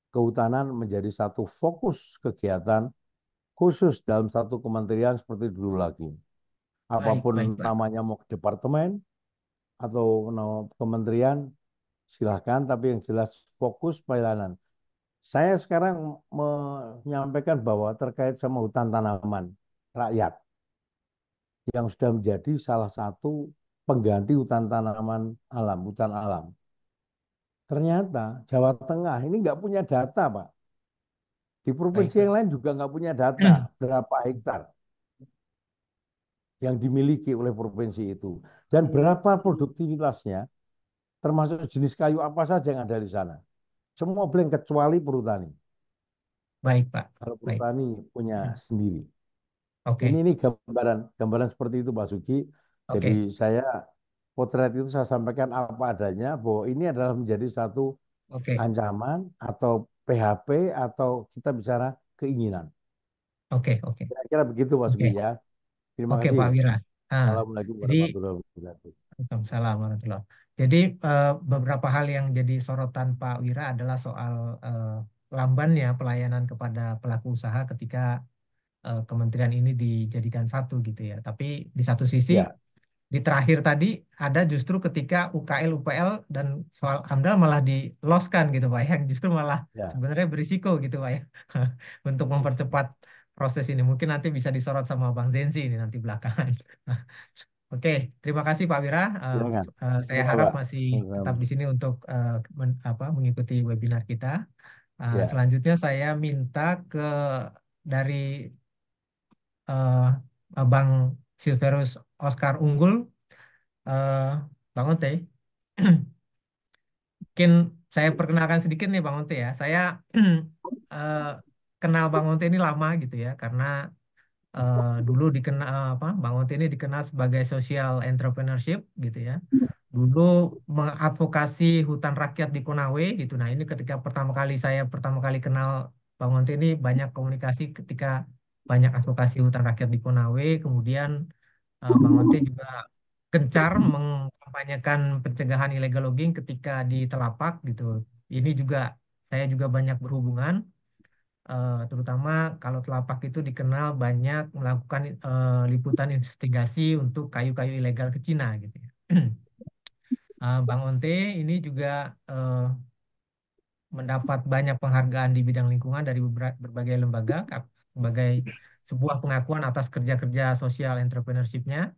kehutanan menjadi satu fokus kegiatan khusus dalam satu kementerian seperti dulu lagi. Baik, Apapun baik, Pak. namanya, mau departemen atau kementerian, silahkan, tapi yang jelas fokus pelayanan. Saya sekarang menyampaikan bahwa terkait sama hutan tanaman rakyat yang sudah menjadi salah satu pengganti hutan tanaman alam, hutan alam. Ternyata Jawa Tengah ini nggak punya data, Pak. Di Baik, provinsi Pak. yang lain juga nggak punya data berapa hektar yang dimiliki oleh provinsi itu dan berapa produktivitasnya, termasuk jenis kayu apa saja yang ada di sana. Semua blank kecuali perhutani. Baik, Pak. Kalau Baik. perhutani punya sendiri. Oke, Ini gambaran gambaran seperti itu, Pak Sugi. Jadi oke, saya potret itu saya sampaikan apa adanya bahwa ini adalah menjadi satu oke, ancaman atau PHP atau kita bicara keinginan. oke, oke, Kira-kira begitu, Pak oke, Sugi ya. Terima oke, kasih. Pak Wira. Ah, Assalamualaikum jadi warahmatullahi wabarakatuh. Waalaikumsalam warahmatullahi. Jadi beberapa hal yang jadi sorotan Pak Wira adalah soal lambannya pelayanan kepada pelaku usaha ketika kementerian ini dijadikan satu gitu ya. Tapi di satu sisi Ya, di terakhir tadi ada justru ketika UKL UPL dan soal AMDAL malah diloskan gitu Pak, yang justru malah ya. sebenarnya berisiko gitu Pak ya, untuk mempercepat proses ini. Mungkin nanti bisa disorot sama Bang Zenzi ini nanti belakangan. Oke, terima kasih Pak Wira. Silakan. Saya Ya, harap Pak. masih tetap Sama-sama. di sini untuk mengikuti webinar kita. Ya, Selanjutnya saya minta ke dari Bang Silverus Oscar Unggul, eh, Bang Onte. Mungkin saya perkenalkan sedikit nih Bang Onte ya. Saya eh, kenal Bang Onte ini lama gitu ya, karena dulu dikenal apa Bang Onte ini dikenal sebagai social entrepreneurship gitu ya. Dulu mengadvokasi hutan rakyat di Konawe gitu. Nah ini ketika saya pertama kali kenal Bang Onte ini banyak komunikasi ketika banyak advokasi hutan rakyat di Konawe. Kemudian Bang Onte juga gencar mengkampanyekan pencegahan illegal logging ketika di Telapak gitu. Ini juga saya juga banyak berhubungan, terutama kalau Telapak itu dikenal banyak melakukan liputan investigasi untuk kayu-kayu ilegal ke Cina gitu ya. Bang Onte ini juga mendapat banyak penghargaan di bidang lingkungan dari berbagai lembaga sebagai sebuah pengakuan atas kerja-kerja sosial entrepreneurship-nya.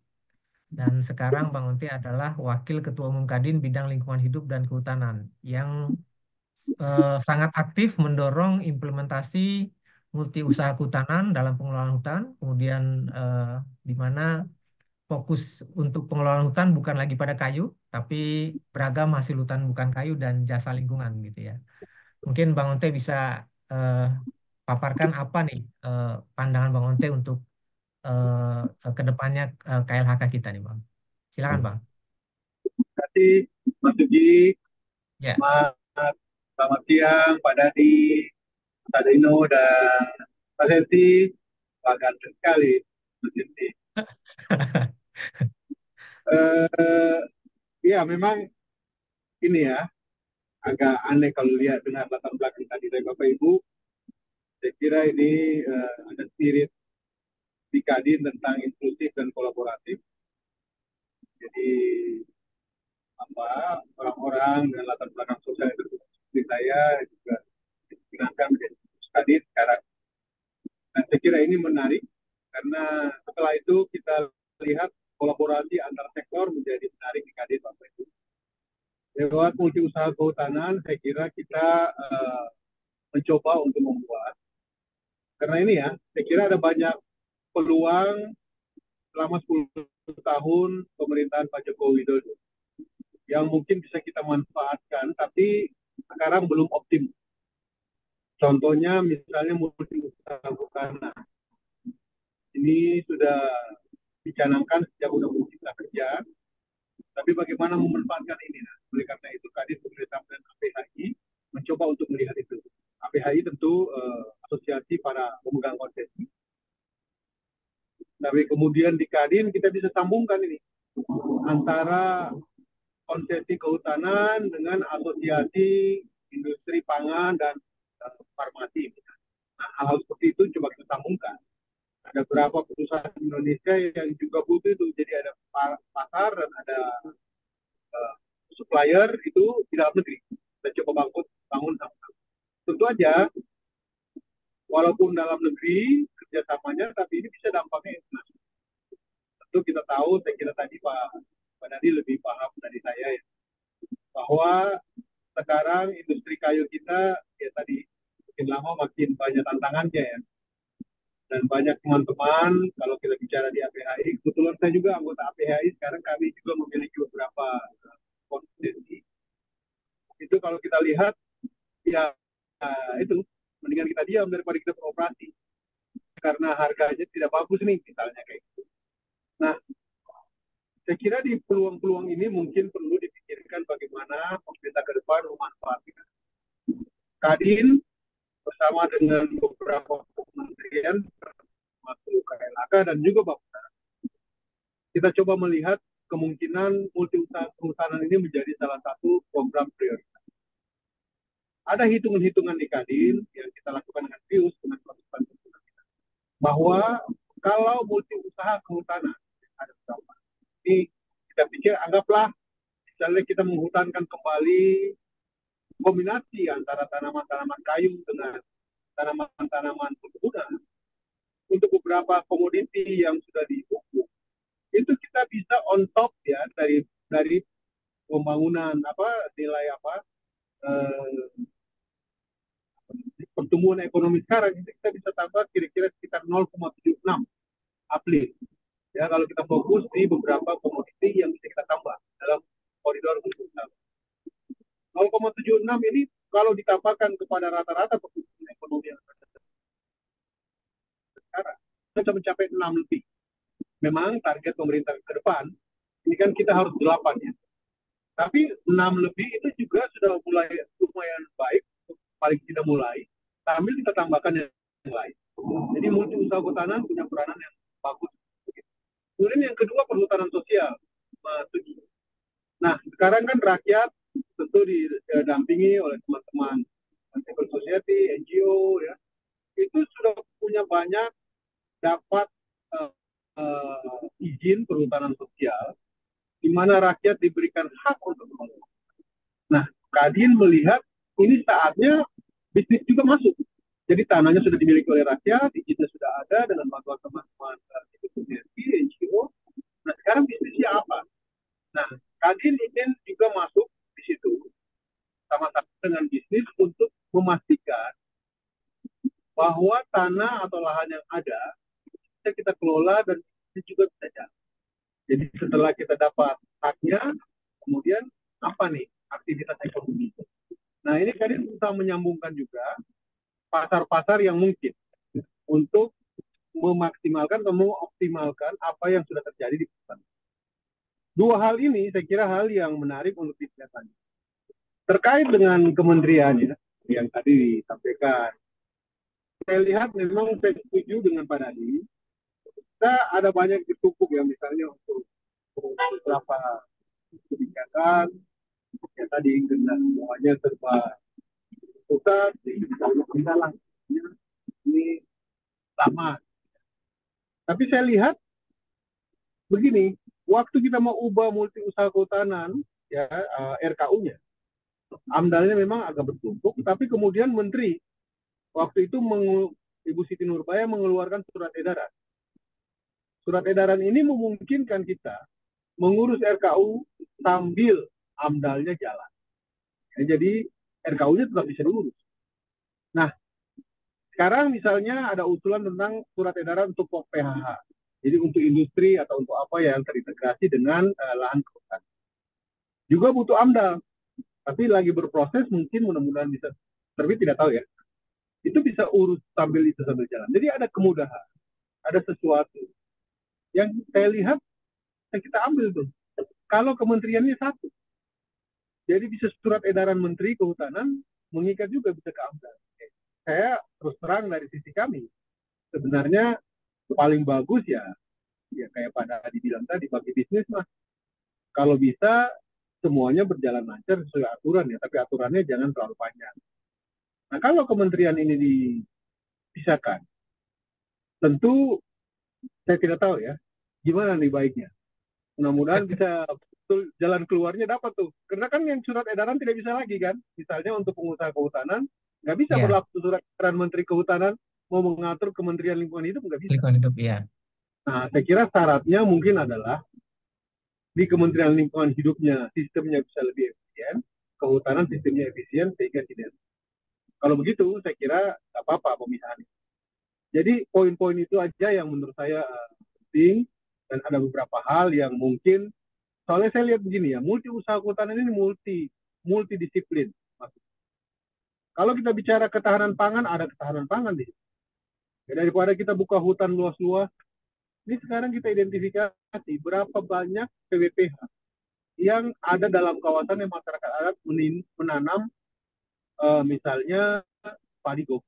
Dan sekarang Bang Onte adalah Wakil Ketua Umum Kadin Bidang Lingkungan Hidup dan Kehutanan yang sangat aktif mendorong implementasi multi usaha kehutanan dalam pengelolaan hutan, kemudian di mana fokus untuk pengelolaan hutan bukan lagi pada kayu, tapi beragam hasil hutan bukan kayu dan jasa lingkungan gitu ya. Mungkin Bang Onte bisa eh, paparkan apa nih pandangan Bang Onte untuk ke depannya KLHK kita nih Bang. Silakan Bang. Terima kasih Mas Sugi, Ya. selamat siang Pak Dadi, Pak Dino, dan Pak Senti. Wah, ganteng sekali Mas Senti. Eh, ya memang ini ya agak aneh kalau lihat dengan latar belakang tadi dari Bapak Ibu. Saya kira ini ada spirit di Kadin tentang inklusif dan kolaboratif. Jadi apa orang-orang dengan latar belakang sosial itu seperti saya juga digunakan menjadi Kadin sekarang. Dan saya kira ini menarik karena setelah itu kita lihat kolaborasi antar sektor menjadi menarik di Kadin Bapak Ibu. Lewat multi usaha kehutanan, saya kira kita mencoba untuk membuat. Karena ini ya, saya kira ada banyak peluang selama 10 tahun pemerintahan Pak Joko Widodo yang mungkin bisa kita manfaatkan, tapi sekarang belum optimal. Contohnya misalnya multi usaha kehutanan. Ini sudah dicanangkan sejak Undang-Undang Cipta Kerja, tapi bagaimana memanfaatkan ini? Nah, oleh karena itu Kadin bekerja dengan APHI mencoba untuk melihat itu. APHI tentu asosiasi para pemegang konsesi. Tapi kemudian di Kadin kita bisa sambungkan ini antara konsesi Asosiasi Kehutanan dengan Asosiasi Industri Pangan dan Farmasi. Nah, hal seperti itu coba kita sambungkan. Ada beberapa perusahaan Indonesia yang juga butuh itu. Jadi ada pasar dan ada supplier itu di dalam negeri. Kita coba bangun sama-sama. Tentu aja, walaupun dalam negeri kerjasamanya, tapi ini bisa dampaknya internasional. Tentu kita tahu, saya kira tadi Pak Nadi lebih paham dari saya ya, bahwa sekarang industri kayu kita ya tadi makin lama makin banyak tantangannya ya. Dan banyak teman-teman, kalau kita bicara di APHI, kebetulan saya juga anggota APHI, sekarang kami juga memiliki beberapa konstitusi. Itu kalau kita lihat, ya itu, mendingan kita diam daripada kita beroperasi. Karena harganya tidak bagus nih, misalnya kayak gitu. Nah, saya kira di peluang-peluang ini mungkin perlu dipikirkan bagaimana pemerintah ke depan memanfaatkan. Kadin bersama dengan beberapa kementerian termasuk KLHK dan juga Bappenas, kita coba melihat kemungkinan multi usaha kehutanan ini menjadi salah satu program prioritas. Ada hitungan-hitungan di Kadin yang kita lakukan dengan Pius dengan konsultan kita, bahwa kalau multi usaha kehutanan ada berapa? Ini kita pikir anggaplah misalnya kita menghutankan kembali kombinasi antara tanaman-tanaman kayu dengan tanaman-tanaman perkebunan untuk beberapa komoditi yang sudah dipupuk, itu kita bisa on top ya dari pembangunan nilai pertumbuhan ekonomi sekarang itu kita bisa tambah kira-kira sekitar 0,76 uplift ya kalau kita fokus di beberapa komoditi yang bisa kita tambah dalam koridor 0,76 ini kalau ditambahkan kepada rata-rata pertumbuhan ekonomi yang ada sekarang bisa mencapai 6 lebih. Memang target pemerintah ke depan ini kan kita harus 8 ya. Tapi 6 lebih itu juga sudah mulai lumayan baik, paling tidak mulai, sambil kita tambahkan yang lain. Jadi multi usaha kehutanan punya peranan yang bagus. Kemudian yang kedua perhutanan sosial. Nah, sekarang kan rakyat tentu didampingi oleh teman-teman civil society, NGO, ya, itu sudah punya banyak dapat izin perhutanan sosial, di mana rakyat diberikan hak untuk mengelola. Nah, Kadin melihat ini saatnya bisnis juga masuk. Jadi tanahnya sudah dimiliki oleh rakyat, izinnya sudah ada dengan bantuan teman-teman civil society, NGO. Nah, sekarang bisnisnya apa? Nah, Kadin ingin juga masuk di situ sama-sama dengan bisnis untuk memastikan bahwa tanah atau lahan yang ada bisa kita kelola dan itu juga bisa jalan. Jadi setelah kita dapat haknya, kemudian apa nih aktivitas ekonomi? Nah ini Kadin berusaha menyambungkan juga pasar-pasar yang mungkin untuk memaksimalkan atau mengoptimalkan apa yang sudah terjadi di pasar. Dua hal ini saya kira hal yang menarik untuk dilihat. Terkait dengan kementeriannya yang tadi disampaikan, saya lihat memang saya setuju dengan Pak Nadi. Kita ada banyak ditumpuk ya misalnya untuk beberapa kebijakan ya tadi dengan semuanya serba pusat kita langsungnya ini lama. Tapi saya lihat begini, waktu kita mau ubah multi usaha kehutanan ya RKU-nya, AMDAL-nya memang agak bertumpuk, tapi kemudian Menteri waktu itu Ibu Siti Nurbaya mengeluarkan surat edaran. Surat edaran ini memungkinkan kita mengurus RKU sambil AMDAL-nya jalan. Ya, jadi RKU-nya tetap bisa diurus. Nah, sekarang misalnya ada usulan tentang surat edaran untuk PHH. Jadi untuk industri atau untuk apa yang terintegrasi dengan lahan kehutanan. Juga butuh AMDAL. Tapi lagi berproses mungkin mudah-mudahan bisa terbit, tidak tahu ya. Itu bisa urus sambil jalan. Jadi ada kemudahan. Ada sesuatu. Yang saya lihat, kita ambil tuh. Kalau kementeriannya satu. Jadi bisa surat edaran Menteri Kehutanan mengikat juga bisa ke AMDAL. Saya terus terang dari sisi kami. Sebenarnya paling bagus ya kayak Pak Nadi bilang tadi, bagi bisnis mah. Kalau bisa semuanya berjalan lancar sesuai aturan ya, tapi aturannya jangan terlalu panjang. Nah, kalau kementerian ini dipisahkan, tentu saya tidak tahu ya, gimana nih baiknya. Mudah-mudahan bisa betul jalan keluarnya dapat tuh. Karena kan yang surat edaran tidak bisa lagi kan. Misalnya untuk pengusaha kehutanan, nggak bisa Ya, berlaku surat edaran Menteri Kehutanan mau mengatur Kementerian Lingkungan Hidup, nggak bisa. lingkungan hidup ya. Nah, saya kira syaratnya mungkin adalah di Kementerian Lingkungan Hidupnya sistemnya bisa lebih efisien, kehutanan sistemnya efisien sehingga tidak. Kalau begitu, saya kira nggak apa-apa pemisahan. Jadi poin-poin itu aja yang menurut saya penting, dan ada beberapa hal yang mungkin, soalnya saya lihat begini ya, multi usaha kehutanan ini multidisiplin. Kalau kita bicara ketahanan pangan, ada ketahanan pangan di situ. Ya, daripada kita buka hutan luas-luas, ini sekarang kita identifikasi berapa banyak PWPH yang ada dalam kawasan yang masyarakat adat menanam misalnya padi gok.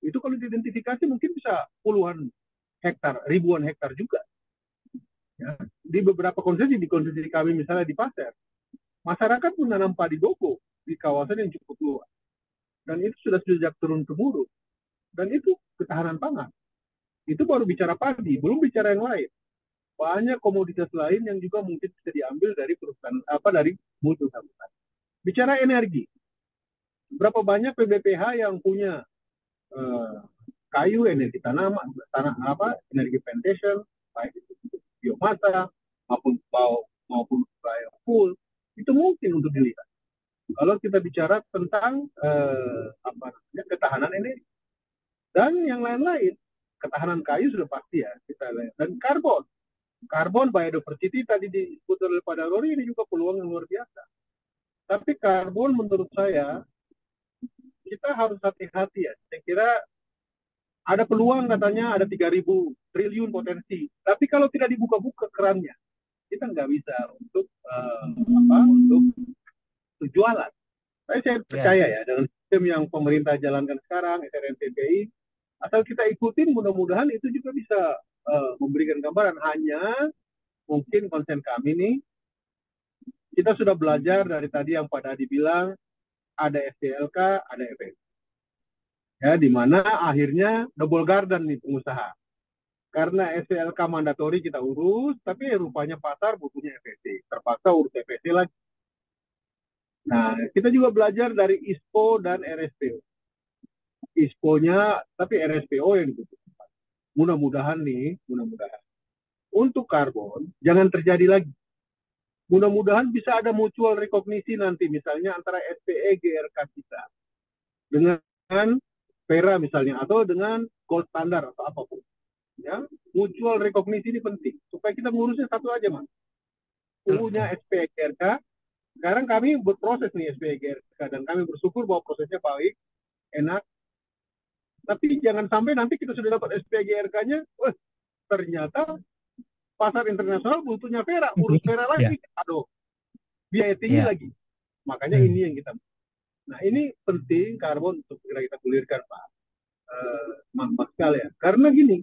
Itu kalau diidentifikasi mungkin bisa puluhan hektar, ribuan hektar juga. Ya. Di beberapa konsesi, di konsesi kami misalnya di Pasir, masyarakat menanam padi goko di kawasan yang cukup luas. Dan itu sudah sejak turun-temurun. Dan itu ketahanan pangan. Itu baru bicara padi, belum bicara yang lain. Banyak komoditas lain yang juga mungkin bisa diambil dari perusahaan dari mutu sambutan. Bicara energi, berapa banyak PBPH yang punya kayu, energi tanah energi plantation, baik itu biomasa maupun biofuel, itu mungkin untuk dilihat. Kalau kita bicara tentang ketahanan energi dan yang lain-lain, ketahanan kayu sudah pasti ya kita lihat. Dan karbon biodiversity tadi disebut oleh Pak Darori, ini juga peluang yang luar biasa. Tapi karbon menurut saya kita harus hati-hati ya. Saya kira ada peluang, katanya ada 3.000 triliun potensi. Tapi kalau tidak dibuka-buka kerannya, kita nggak bisa untuk jualan. Tapi saya percaya ya dengan sistem yang pemerintah jalankan sekarang, SRNTPI, asal kita ikutin, mudah-mudahan itu juga bisa memberikan gambaran. Hanya mungkin konsen kami nih, kita sudah belajar dari tadi yang Pak Dadi bilang, ada SDLK, ada FSC. Ya, di mana akhirnya double garden nih pengusaha. Karena SDLK mandatori kita urus, tapi rupanya pasar butuhnya FSC. Terpaksa urus FSC lagi. Nah, kita juga belajar dari ISPO dan RSPO. ISPO-nya, tapi RSPO yang dibutuhkan. Mudah-mudahan untuk karbon jangan terjadi lagi. Mudah-mudahan bisa ada mutual recognition nanti, misalnya antara SPE GRK kita dengan PERA misalnya, atau dengan gold standard atau apapun. Ya, mutual recognition ini penting supaya kita ngurusnya satu aja, Mas. Punya SPE GRK. Sekarang kami berproses nih SPE GRK, dan kami bersyukur bahwa prosesnya baik, enak. Tapi jangan sampai nanti kita sudah dapat SPE GRK-nya, ternyata pasar internasional butuhnya PERA, urus PERA lagi, aduh, biaya tinggi lagi. Makanya ini yang kita. Nah, ini penting karbon untuk segera kita gulirkan, Pak Mas Pascal ya. Karena gini,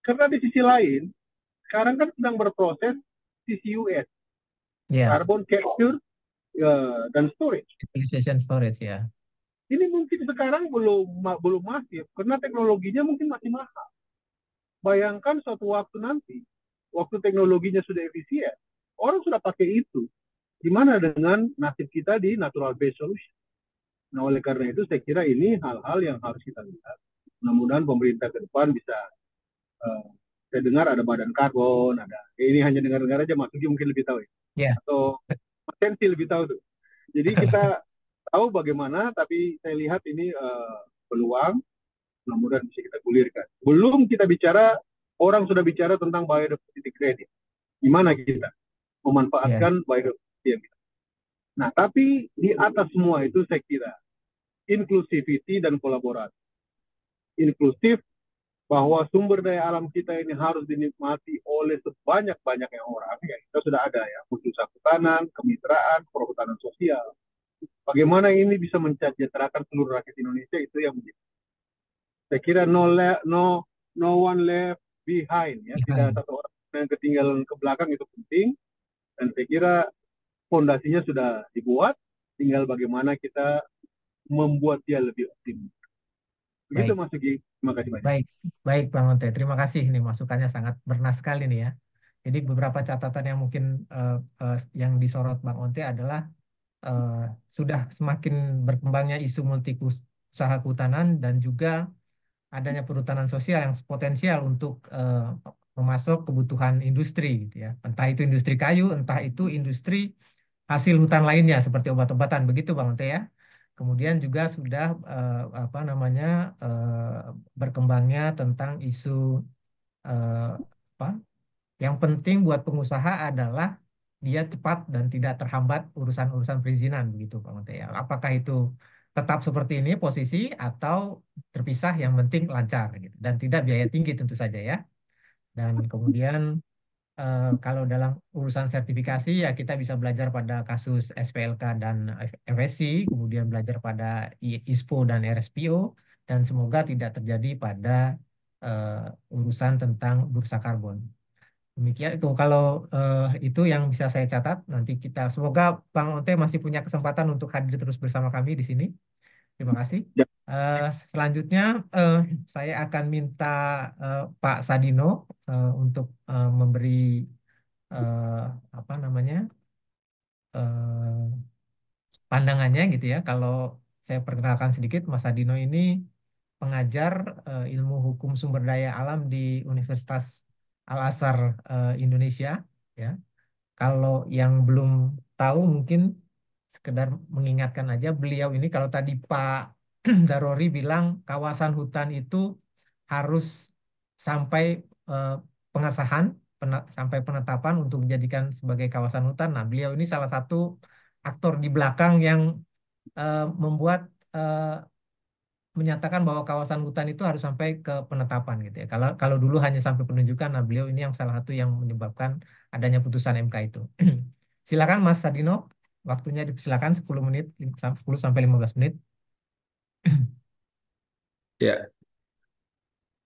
karena di sisi lain, sekarang kan sedang berproses CCUS, carbon capture dan storage. Utilization storage ya. Ini mungkin sekarang belum masif, karena teknologinya mungkin masih mahal. Bayangkan suatu waktu nanti, waktu teknologinya sudah efisien, orang sudah pakai itu. Gimana dengan nasib kita di natural based solution? Nah, oleh karena itu saya kira ini hal-hal yang harus kita lihat. Mudah-mudahan pemerintah ke depan bisa, saya dengar ada badan karbon, ini hanya dengar-dengar aja, Mas Sugi mungkin lebih tahu ya. Atau Mas Sensi lebih tahu tuh. Jadi kita tahu bagaimana, tapi saya lihat ini peluang, mudah-mudahan bisa kita gulirkan. Belum kita bicara, orang sudah bicara tentang biodiversity credit. Gimana kita memanfaatkan biodiversity yang kita. Nah, tapi di atas semua itu saya kira inclusivity dan kolaborasi. Inklusif bahwa sumber daya alam kita ini harus dinikmati oleh sebanyak-banyaknya orang. Ya, kita sudah ada ya, usaha kehutanan, kemitraan, perhutanan sosial. Bagaimana ini bisa mensejahterakan seluruh rakyat Indonesia, itu yang menjadi. Saya kira no one left behind ya, tidak satu orang yang ketinggalan ke belakang, itu penting. Dan saya kira fondasinya sudah dibuat, tinggal bagaimana kita membuat dia lebih optimal. Begitu Baik, Mas Sugi, terima kasih banyak. baik, baik Bang Onte. Terima kasih. Ini masukannya sangat bernas sekali nih ya. Jadi beberapa catatan yang mungkin yang disorot Bang Onte adalah eh, sudah semakin berkembangnya isu multi usaha kehutanan dan juga adanya perhutanan sosial yang potensial untuk memasok kebutuhan industri gitu ya. Entah itu industri kayu, entah itu industri hasil hutan lainnya seperti obat-obatan begitu Bang Onte ya. Kemudian juga sudah apa namanya berkembangnya tentang isu eh, apa yang penting buat pengusaha adalah dia cepat dan tidak terhambat urusan-urusan perizinan begitu Pak Monte ya. Apakah itu tetap seperti ini posisi atau terpisah yang penting lancar gitu dan tidak biaya tinggi tentu saja ya. Dan kemudian kalau dalam urusan sertifikasi ya kita bisa belajar pada kasus SPLK dan FSC, kemudian belajar pada ISPO dan RSPO dan semoga tidak terjadi pada urusan tentang bursa karbon. Demikian itu kalau itu yang bisa saya catat. Nanti kita semoga Bang Onte masih punya kesempatan untuk hadir terus bersama kami di sini. Terima kasih. Ya, Selanjutnya eh, saya akan minta Pak Sadino untuk memberi eh, apa namanya eh, pandangannya gitu ya. Kalau saya perkenalkan sedikit, Mas Sadino ini pengajar ilmu hukum sumber daya alam di Universitas Al-Azhar Indonesia ya. Kalau yang belum tahu mungkin sekedar mengingatkan aja beliau ini kalau tadi Pak Darori bilang kawasan hutan itu harus sampai eh, pengesahan sampai penetapan untuk dijadikan sebagai kawasan hutan. Nah, beliau ini salah satu aktor di belakang yang membuat menyatakan bahwa kawasan hutan itu harus sampai ke penetapan gitu ya. Kalau kalau dulu hanya sampai penunjukan, nah beliau ini yang salah satu yang menyebabkan adanya putusan MK itu. Silakan Mas Sadino, waktunya dipersilakan 10 menit, 10 sampai 15 menit. Ya,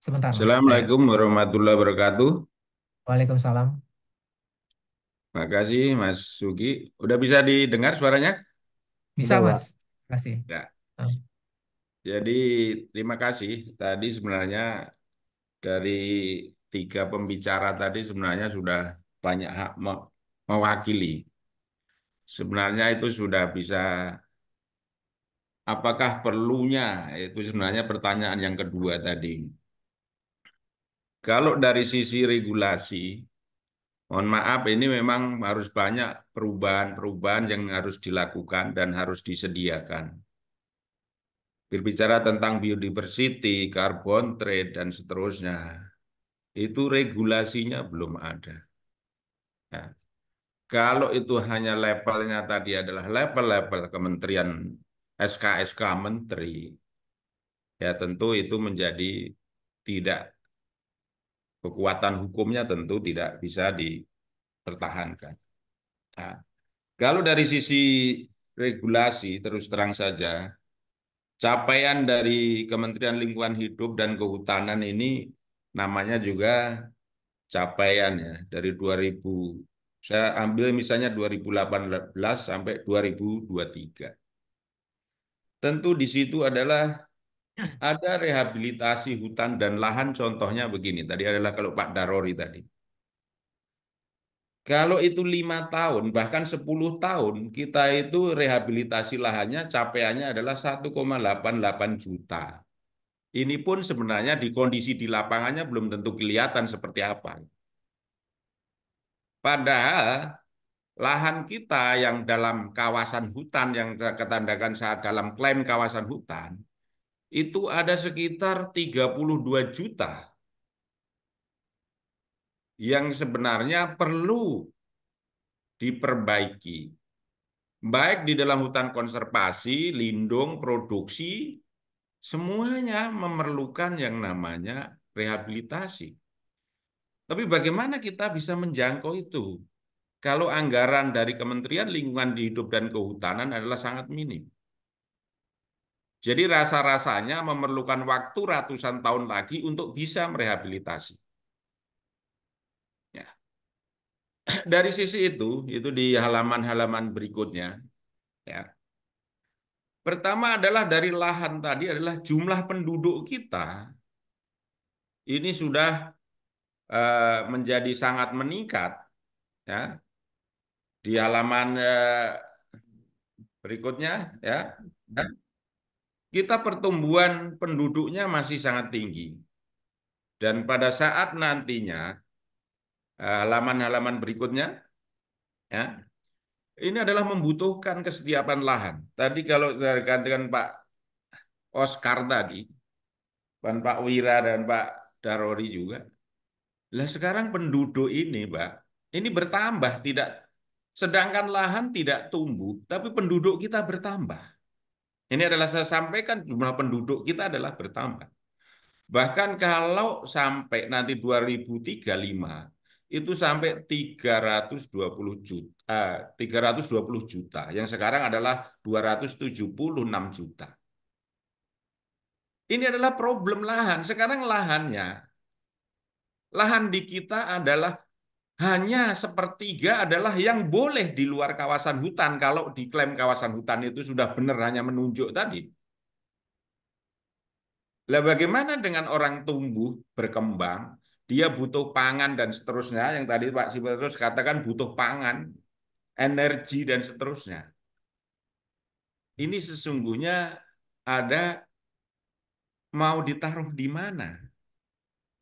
Sebentar Mas, saya. Assalamualaikum warahmatullahi wabarakatuh. Waalaikumsalam. Makasih Mas Sugi. Udah bisa didengar suaranya? Bisa Udah, Pak. Mas. Terima kasih. Ya. Eh, Jadi terima kasih. Tadi sebenarnya dari tiga pembicara tadi sebenarnya sudah banyak hak mewakili. Sebenarnya itu sudah bisa, apakah perlunya? Itu sebenarnya pertanyaan yang kedua tadi. Kalau dari sisi regulasi, mohon maaf ini memang harus banyak perubahan-perubahan yang harus dilakukan dan harus disediakan. Berbicara tentang biodiversity, carbon trade, dan seterusnya, itu regulasinya belum ada. Ya. Kalau itu hanya levelnya tadi adalah level-level kementerian SK-SK menteri, ya tentu itu menjadi tidak, kekuatan hukumnya tentu tidak bisa dipertahankan. Nah, kalau dari sisi regulasi, terus terang saja, capaian dari Kementerian Lingkungan Hidup dan Kehutanan ini namanya juga capaian ya dari 2000, saya ambil misalnya 2018 sampai 2023. Tentu di situ adalah ada rehabilitasi hutan dan lahan, contohnya begini, tadi adalah kalau Pak Darori tadi. Kalau itu 5 tahun, bahkan 10 tahun, kita itu rehabilitasi lahannya capaiannya adalah 1,88 juta. Ini pun sebenarnya di kondisi di lapangannya belum tentu kelihatan seperti apa. Padahal lahan kita yang dalam kawasan hutan, yang ketandakan saat dalam klaim kawasan hutan, itu ada sekitar 32 juta yang sebenarnya perlu diperbaiki. Baik di dalam hutan konservasi, lindung, produksi, semuanya memerlukan yang namanya rehabilitasi. Tapi bagaimana kita bisa menjangkau itu? Kalau anggaran dari Kementerian Lingkungan Hidup dan Kehutanan adalah sangat minim. Jadi rasa-rasanya memerlukan waktu ratusan tahun lagi untuk bisa merehabilitasi. Ya. dari sisi itu di halaman-halaman berikutnya, ya. Pertama adalah dari lahan tadi adalah jumlah penduduk kita ini sudah menjadi sangat meningkat, ya. Di halaman berikutnya, ya. Dan kita pertumbuhan penduduknya masih sangat tinggi. Dan pada saat nantinya halaman-halaman berikutnya, ya, ini adalah membutuhkan kesetiaan lahan. Tadi kalau dengan Pak Oscar tadi, dan Pak Wira dan Pak Darori juga. Lah sekarang penduduk ini, Pak, ini bertambah tidak, sedangkan lahan tidak tumbuh, tapi penduduk kita bertambah. Ini adalah saya sampaikan jumlah penduduk kita adalah bertambah. Bahkan kalau sampai nanti 2035 itu sampai 320 juta, 320 juta, yang sekarang adalah 276 juta. Ini adalah problem lahan. Sekarang lahan di kita adalah hanya sepertiga adalah yang boleh di luar kawasan hutan. Kalau diklaim kawasan hutan itu sudah benar hanya menunjuk tadi. Lah bagaimana dengan orang tumbuh, berkembang, dia butuh pangan dan seterusnya, yang tadi Pak Sipatrus katakan butuh pangan, energi dan seterusnya. Ini sesungguhnya ada mau ditaruh di mana?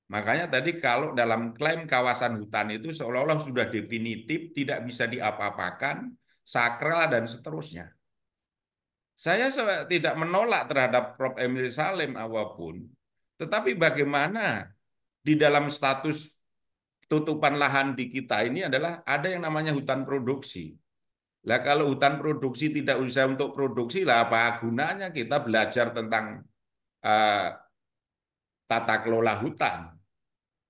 Makanya tadi kalau dalam klaim kawasan hutan itu seolah-olah sudah definitif, tidak bisa diapa-apakan, sakral dan seterusnya. Saya tidak menolak terhadap Prof. Emil Salim apapun, tetapi bagaimana di dalam status tutupan lahan di kita ini adalah ada yang namanya hutan produksi. Lah kalau hutan produksi tidak usah untuk produksi, lah apa gunanya kita belajar tentang uh, tata kelola hutan?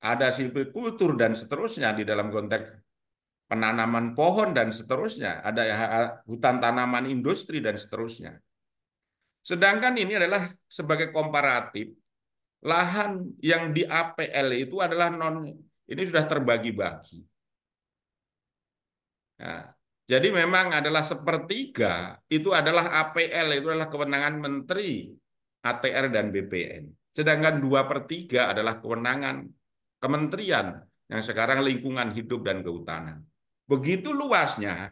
Ada silvikultur dan seterusnya di dalam konteks penanaman pohon dan seterusnya, ada hutan tanaman industri dan seterusnya. Sedangkan ini adalah sebagai komparatif, lahan yang di APL itu adalah ini sudah terbagi-bagi. Nah, jadi memang adalah sepertiga itu adalah APL, itu adalah kewenangan Menteri ATR dan BPN. Sedangkan 2/3 adalah kewenangan kementerian yang sekarang lingkungan hidup dan kehutanan. Begitu luasnya,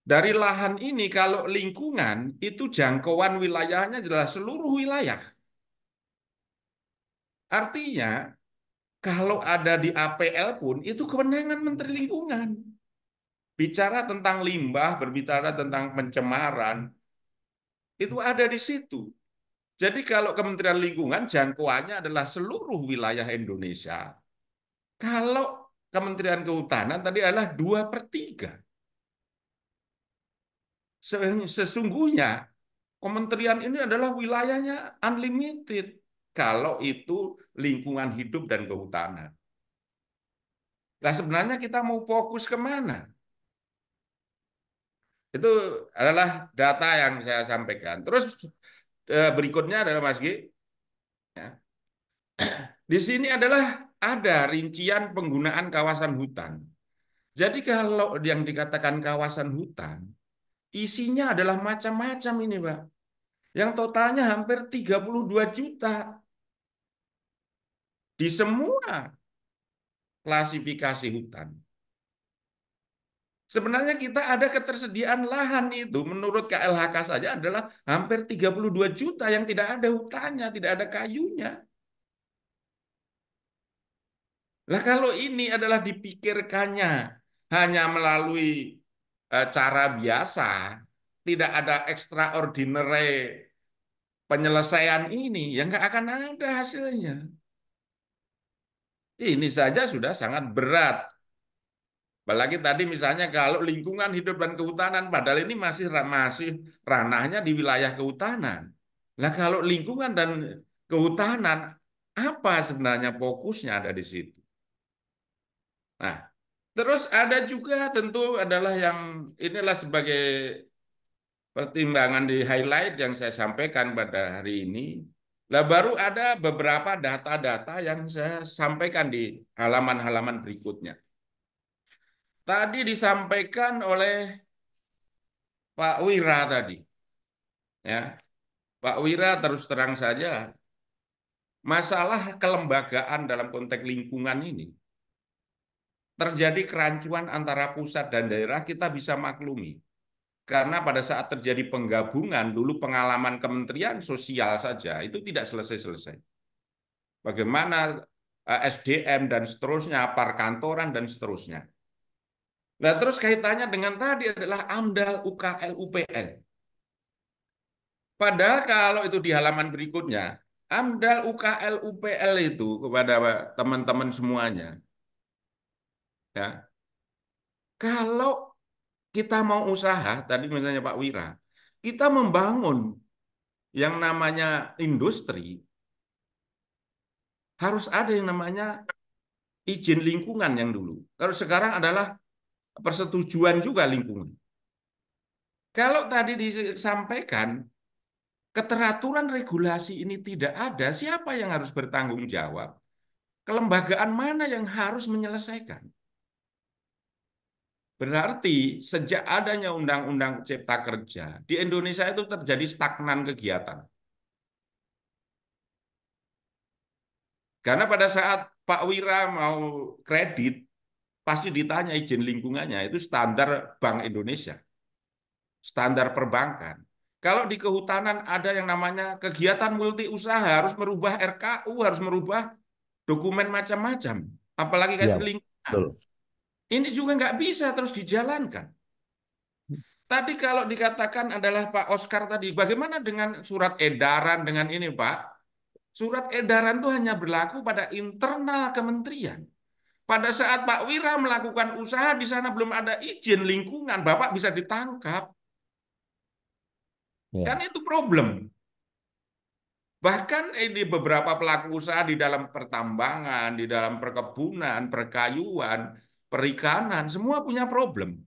dari lahan ini kalau lingkungan itu jangkauan wilayahnya adalah seluruh wilayah. Artinya kalau ada di APL pun itu kewenangan Menteri Lingkungan. Bicara tentang limbah, berbicara tentang pencemaran, itu ada di situ. Jadi kalau Kementerian Lingkungan jangkauannya adalah seluruh wilayah Indonesia. Kalau Kementerian Kehutanan tadi adalah 2/3. Sesungguhnya kementerian ini adalah wilayahnya unlimited kalau itu lingkungan hidup dan kehutanan. Nah sebenarnya kita mau fokus kemana? Itu adalah data yang saya sampaikan. Terus berikutnya adalah Mas G, ya. Di sini adalah ada rincian penggunaan kawasan hutan. Jadi kalau yang dikatakan kawasan hutan, isinya adalah macam-macam ini, Pak. Yang totalnya hampir 32 juta di semua klasifikasi hutan. Sebenarnya kita ada ketersediaan lahan itu menurut KLHK saja adalah hampir 32 juta yang tidak ada hutannya, tidak ada kayunya. Lah kalau ini adalah dipikirkannya hanya melalui cara biasa, tidak ada extraordinary penyelesaian ini, ya nggak akan ada hasilnya. Ini saja sudah sangat berat. Apalagi tadi misalnya kalau lingkungan hidup dan kehutanan, padahal ini masih ranahnya di wilayah kehutanan. Nah kalau lingkungan dan kehutanan, apa sebenarnya fokusnya ada di situ? Nah, terus ada juga tentu adalah yang inilah sebagai pertimbangan di highlight yang saya sampaikan pada hari ini. Lah baru ada beberapa data-data yang saya sampaikan di halaman-halaman berikutnya. tadi disampaikan oleh Pak Wira tadi, ya. Pak Wira terus terang saja, masalah kelembagaan dalam konteks lingkungan ini terjadi kerancuan antara pusat dan daerah kita bisa maklumi. Karena pada saat terjadi penggabungan, dulu pengalaman Kementerian Sosial saja itu tidak selesai-selesai. Bagaimana SDM dan seterusnya, perkantoran dan seterusnya. Nah, terus kaitannya dengan tadi adalah AMDAL, UKL, UPL. Padahal kalau itu di halaman berikutnya, AMDAL, UKL, UPL itu kepada teman-teman semuanya, ya, kalau kita mau usaha, tadi misalnya Pak Wira, kita membangun yang namanya industri, harus ada yang namanya izin lingkungan yang dulu. Kalau sekarang adalah persetujuan juga lingkungan. Kalau tadi disampaikan, keteraturan regulasi ini tidak ada, siapa yang harus bertanggung jawab? Kelembagaan mana yang harus menyelesaikan? Berarti sejak adanya Undang-Undang Cipta Kerja, di Indonesia itu terjadi stagnan kegiatan. Karena pada saat Pak Wira mau kredit, pasti ditanya izin lingkungannya, itu standar Bank Indonesia, standar perbankan. Kalau di kehutanan ada yang namanya kegiatan multi usaha, harus merubah RKU, harus merubah dokumen macam-macam, apalagi Ya, kaitan lingkungan. betul. Ini juga nggak bisa terus dijalankan. Tadi kalau dikatakan adalah Pak Oscar tadi, bagaimana dengan surat edaran dengan ini Pak? Surat edaran itu hanya berlaku pada internal kementerian. Pada saat Pak Wira melakukan usaha di sana belum ada izin lingkungan, Bapak bisa ditangkap. Kan Ya. itu problem. Bahkan ini beberapa pelaku usaha di dalam pertambangan, di dalam perkebunan, perkayuan, perikanan, semua punya problem.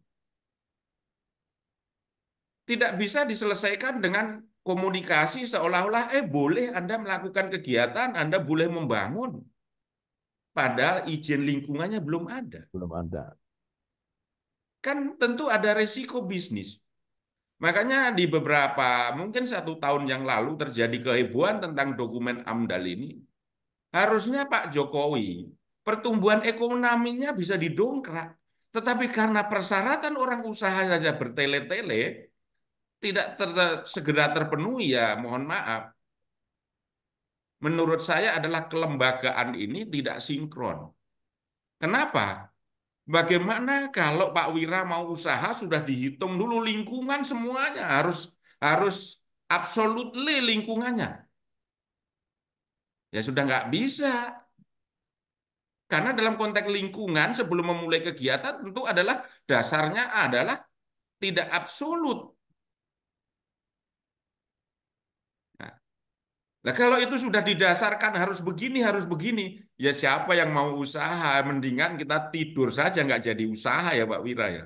Tidak bisa diselesaikan dengan komunikasi seolah-olah boleh Anda melakukan kegiatan, Anda boleh membangun. Padahal izin lingkungannya belum ada. Belum ada. Kan tentu ada resiko bisnis. Makanya di beberapa, mungkin 1 tahun yang lalu terjadi kehebohan tentang dokumen AMDAL ini. Harusnya Pak Jokowi, pertumbuhan ekonominya bisa didongkrak. Tetapi karena persyaratan orang usaha saja bertele-tele, tidak segera terpenuhi ya, mohon maaf. Menurut saya adalah kelembagaan ini tidak sinkron. Kenapa? Bagaimana kalau Pak Wira mau usaha sudah dihitung dulu lingkungan semuanya harus absolutely lingkungannya. Ya sudah nggak bisa. Karena dalam konteks lingkungan sebelum memulai kegiatan tentu adalah dasarnya adalah tidak absolut. Nah, kalau itu sudah didasarkan harus begini, ya siapa yang mau usaha? Mendingan kita tidur saja nggak jadi usaha ya Pak Wira ya.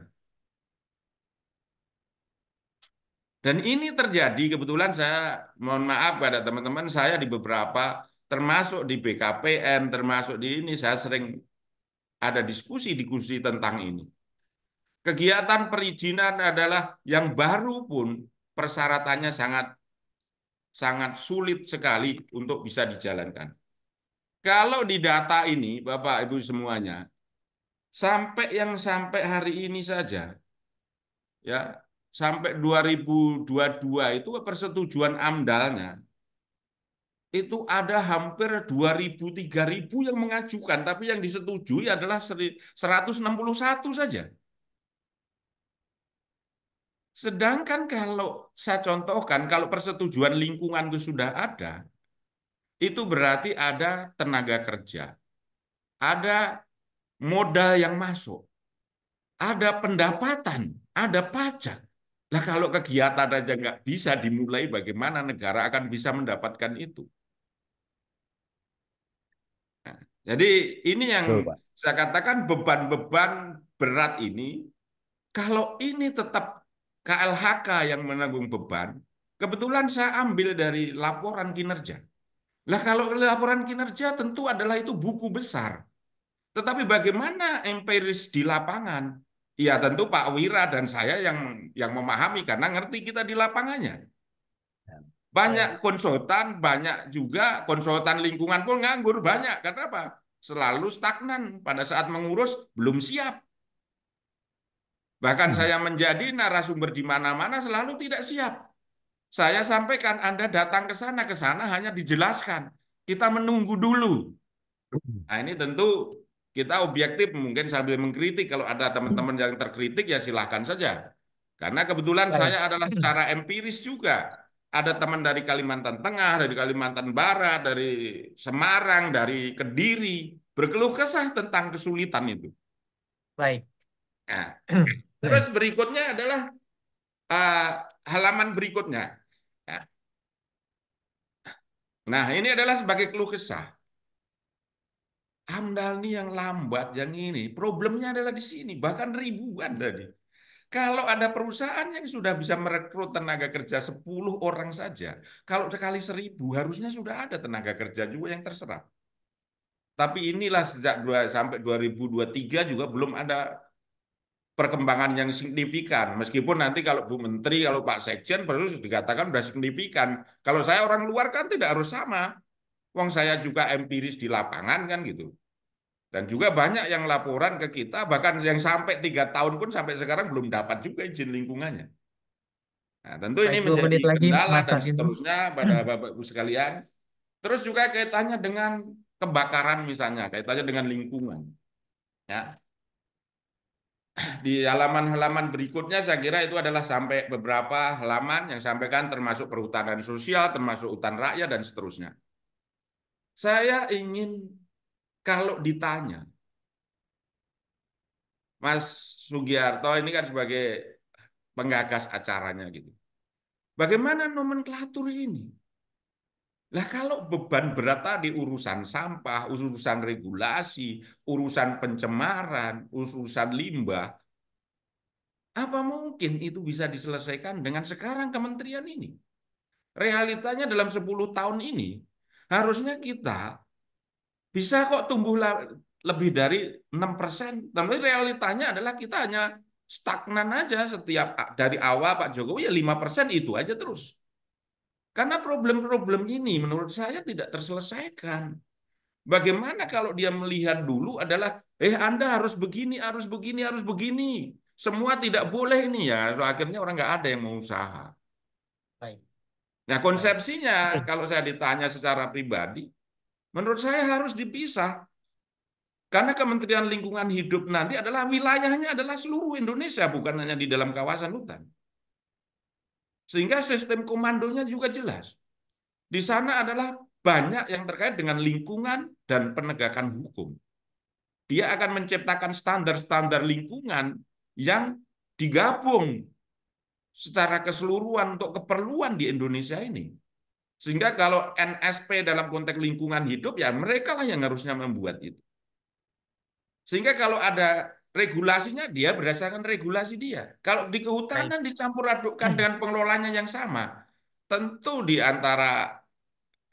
Dan ini terjadi kebetulan saya mohon maaf pada teman-teman saya di beberapa termasuk di BKPM termasuk di ini saya sering ada diskusi-diskusi tentang ini. Kegiatan perizinan adalah yang baru pun persyaratannya sangat sangat sulit sekali untuk bisa dijalankan. Kalau di data ini Bapak Ibu semuanya sampai hari ini saja ya sampai 2022 itu persetujuan AMDALnya itu ada hampir 2.000-3.000 yang mengajukan, tapi yang disetujui adalah 161 saja. Sedangkan kalau saya contohkan, kalau persetujuan lingkungan itu sudah ada, itu berarti ada tenaga kerja, ada modal yang masuk, ada pendapatan, ada pajak. Nah kalau kegiatan aja nggak bisa dimulai, bagaimana negara akan bisa mendapatkan itu? Nah, jadi ini yang Betul, Pak. saya katakan beban-beban berat ini, kalau ini tetap KLHK yang menanggung beban, kebetulan saya ambil dari laporan kinerja. Lah kalau laporan kinerja tentu adalah itu buku besar. Tetapi bagaimana empiris di lapangan? Ya tentu Pak Wira dan saya yang memahami karena ngerti kita di lapangannya. Banyak Baik. konsultan, banyak juga konsultan lingkungan pun nganggur banyak. Karena apa? Selalu stagnan pada saat mengurus belum siap. Bahkan saya menjadi narasumber di mana-mana selalu tidak siap. Saya sampaikan Anda datang ke sana hanya dijelaskan. Kita menunggu dulu. Nah ini tentu kita objektif mungkin sambil mengkritik. Kalau ada teman-teman yang terkritik ya silahkan saja. Karena kebetulan Baik. saya adalah secara empiris juga. Ada teman dari Kalimantan Tengah, dari Kalimantan Barat, dari Semarang, dari Kediri. Berkeluh kesah tentang kesulitan itu. Baik. Nah, terus berikutnya adalah uh, halaman berikutnya. Nah, ini adalah sebagai keluh kesah. AMDAL ini yang lambat, yang ini. Problemnya adalah di sini, bahkan ribuan tadi. Kalau ada perusahaan yang sudah bisa merekrut tenaga kerja 10 orang saja, kalau kali 1000 harusnya sudah ada tenaga kerja juga yang terserap. Tapi inilah sejak sampai 2023 juga belum ada perkembangan yang signifikan. Meskipun nanti kalau Bu Menteri, kalau Pak Sekjen baru dikatakan sudah signifikan. Kalau saya orang luar kan tidak harus sama. Wong saya juga empiris di lapangan kan gitu. Dan juga banyak yang laporan ke kita, bahkan yang sampai 3 tahun pun sampai sekarang belum dapat juga izin lingkungannya. Nah, tentu ini Baik, 2 menit menjadi lagi kendala Mas dan Adino. seterusnya pada Bapak Ibu sekalian. Terus juga kaitannya dengan kebakaran misalnya, kaitannya dengan lingkungan. Ya, di halaman-halaman berikutnya saya kira itu adalah sampai beberapa halaman yang sampaikan termasuk perhutanan sosial, termasuk hutan rakyat dan seterusnya. Saya ingin kalau ditanya, Mas Sugiharto ini kan sebagai penggagas acaranya gitu. Bagaimana nomenklatur ini? Lah kalau beban berat tadi urusan sampah, urusan regulasi, urusan pencemaran, urusan limbah, apa mungkin itu bisa diselesaikan dengan sekarang kementerian ini? Realitanya dalam 10 tahun ini, harusnya kita bisa kok tumbuh lebih dari 6%. Tapi realitanya adalah kita hanya stagnan aja setiap dari awal Pak Jokowi ya 5% itu aja terus. Karena problem-problem ini menurut saya tidak terselesaikan. Bagaimana kalau dia melihat dulu adalah, Anda harus begini, harus begini, harus begini. Semua tidak boleh ini ya. So, akhirnya orang nggak ada yang mau usaha. Baik. Nah, Baik. konsepsinya kalau saya ditanya secara pribadi, menurut saya harus dipisah. Karena Kementerian Lingkungan Hidup nanti adalah wilayahnya adalah seluruh Indonesia, bukan hanya di dalam kawasan hutan. Sehingga sistem komandonya juga jelas. Di sana adalah banyak yang terkait dengan lingkungan dan penegakan hukum. Dia akan menciptakan standar-standar lingkungan yang digabung secara keseluruhan untuk keperluan di Indonesia ini. Sehingga kalau NSP dalam konteks lingkungan hidup, ya mereka lah yang harusnya membuat itu. Sehingga kalau ada regulasinya, dia berdasarkan regulasi dia. Kalau di kehutanan dicampur adukkan dengan pengelolanya yang sama, tentu di antara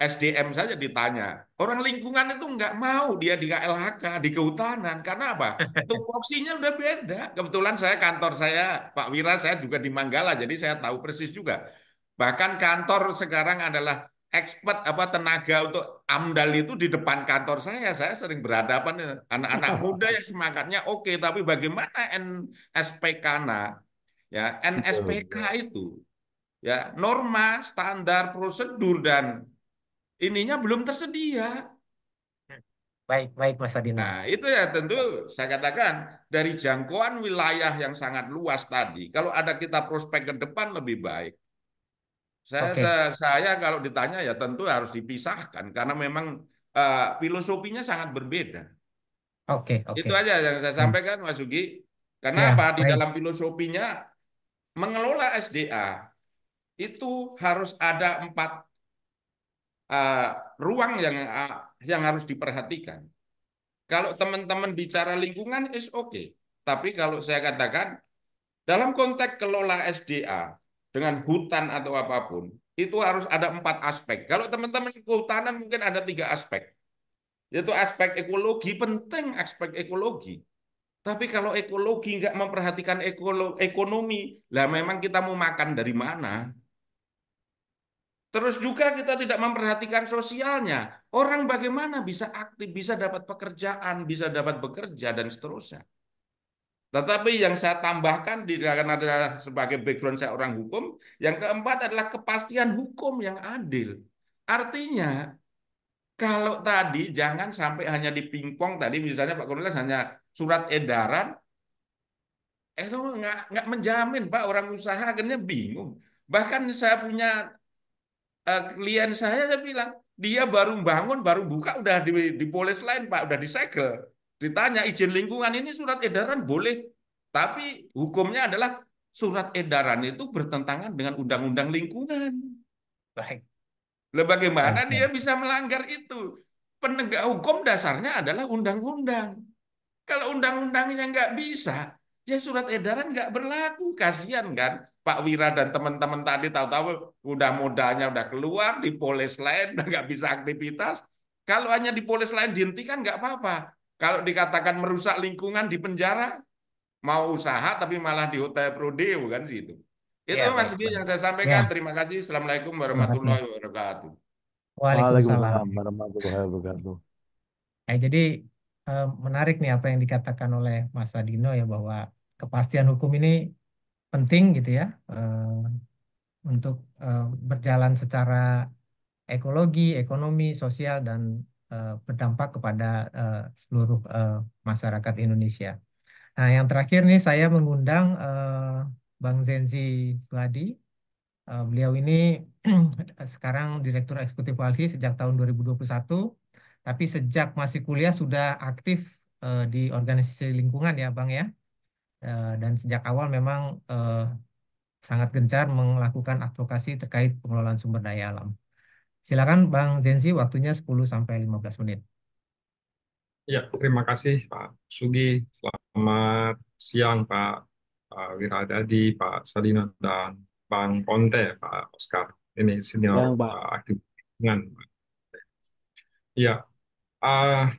SDM saja ditanya. Orang lingkungan itu nggak mau dia di KLHK, di kehutanan. Karena apa? Tupoksinya udah beda. Kebetulan kantor saya, Pak Wira, saya juga di Manggala, jadi saya tahu persis juga. Bahkan kantor sekarang adalah expert tenaga untuk AMDAL itu di depan kantor saya. Saya sering berhadapan dengan anak-anak muda yang semangatnya oke, tapi bagaimana NSPK-na? Ya, NSPK itu ya norma, standar, prosedur dan ininya belum tersedia. Baik, baik Mas Adino. Nah, itu ya tentu saya katakan dari jangkauan wilayah yang sangat luas tadi, kalau ada kita prospek ke depan lebih baik. Oke, Saya kalau ditanya ya tentu harus dipisahkan karena memang filosofinya sangat berbeda. oke, oke. Itu aja yang saya sampaikan, Mas Sugi. Karena Ya, apa? Di baik. dalam filosofinya mengelola SDA itu harus ada 4 uh, ruang yang harus diperhatikan. Kalau teman-teman bicara lingkungan, is okay. Tapi kalau saya katakan, dalam konteks kelola SDA, dengan hutan atau apapun, itu harus ada 4 aspek. Kalau teman-teman kehutanan mungkin ada 3 aspek. Yaitu aspek ekologi, penting aspek ekologi. Tapi kalau ekologi nggak memperhatikan ekonomi, lah memang kita mau makan dari mana? Terus juga kita tidak memperhatikan sosialnya. Orang bagaimana bisa aktif, bisa dapat pekerjaan, bisa dapat bekerja, dan seterusnya. Tetapi yang saya tambahkan karena adalah sebagai background saya orang hukum, yang keempat adalah kepastian hukum yang adil. Artinya, kalau tadi jangan sampai hanya di pingpong tadi, misalnya Pak Cornelis hanya surat edaran, itu nggak menjamin Pak, orang usaha akhirnya bingung. Bahkan saya punya klien saya bilang, dia baru bangun, baru buka, udah di polis lain Pak, udah disegel. Ditanya izin lingkungan ini surat edaran boleh, tapi hukumnya adalah surat edaran itu bertentangan dengan undang-undang lingkungan. Baik. Lah bagaimana Baik, dia baik. bisa melanggar itu? Penegak hukum dasarnya adalah undang-undang. Kalau undang-undangnya nggak bisa, ya surat edaran nggak berlaku. Kasihan kan Pak Wira dan teman-teman tadi tahu-tahu udah modalnya udah keluar di polis lain, udah nggak bisa aktivitas. Kalau hanya di polis lain dihentikan nggak apa-apa. Kalau dikatakan merusak lingkungan di penjara, mau usaha tapi malah di hotel Prodeo kan situ. Itu Ya, Mas baik, Bi baik. yang saya Ya, sampaikan. Terima kasih. Assalamualaikum terima kasih. warahmatullahi wabarakatuh. Waalaikumsalam. Waalaikumsalam warahmatullahi wabarakatuh. Jadi menarik nih apa yang dikatakan oleh Mas Adino ya, bahwa kepastian hukum ini penting gitu ya, untuk berjalan secara ekologi, ekonomi, sosial, dan berdampak kepada seluruh masyarakat Indonesia. Nah, yang terakhir nih saya mengundang Bang Zenzi Suhadi. Beliau ini sekarang Direktur Eksekutif Walhi sejak tahun 2021, tapi sejak masih kuliah sudah aktif di organisasi lingkungan ya, Bang ya. Dan sejak awal memang sangat gencar melakukan advokasi terkait pengelolaan sumber daya alam. Silakan Bang Zenzi, waktunya 10 sampai 15 menit. Ya, terima kasih Pak Sugi. Selamat siang Pak Wiradadi, Pak Sadino, dan Bang Ponte, Pak Oscar. Ini senior Yang Pak, aktif lingkungan. Ya, uh,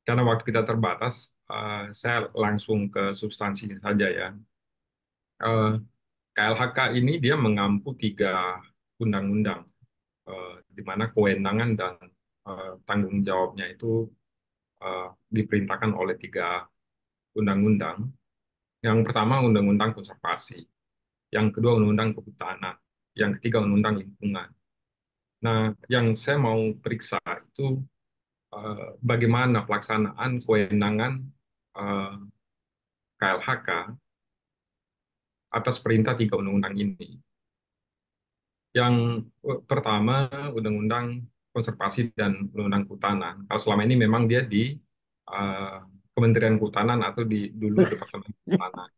karena waktu kita terbatas, saya langsung ke substansi saja ya. KLHK ini dia mengampu 3 undang-undang, di mana kewenangan dan tanggung jawabnya itu diperintahkan oleh 3 undang-undang. Yang pertama Undang-Undang Konservasi, yang kedua Undang-Undang Kehutanan, yang ketiga Undang-Undang Lingkungan. Nah, yang saya mau periksa itu bagaimana pelaksanaan kewenangan KLHK atas perintah 3 undang-undang ini. Yang pertama Undang-Undang Konservasi dan Undang-Undang Kehutanan. Kalau selama ini memang dia di Kementerian Kehutanan atau dulu Departemen Kehutanan.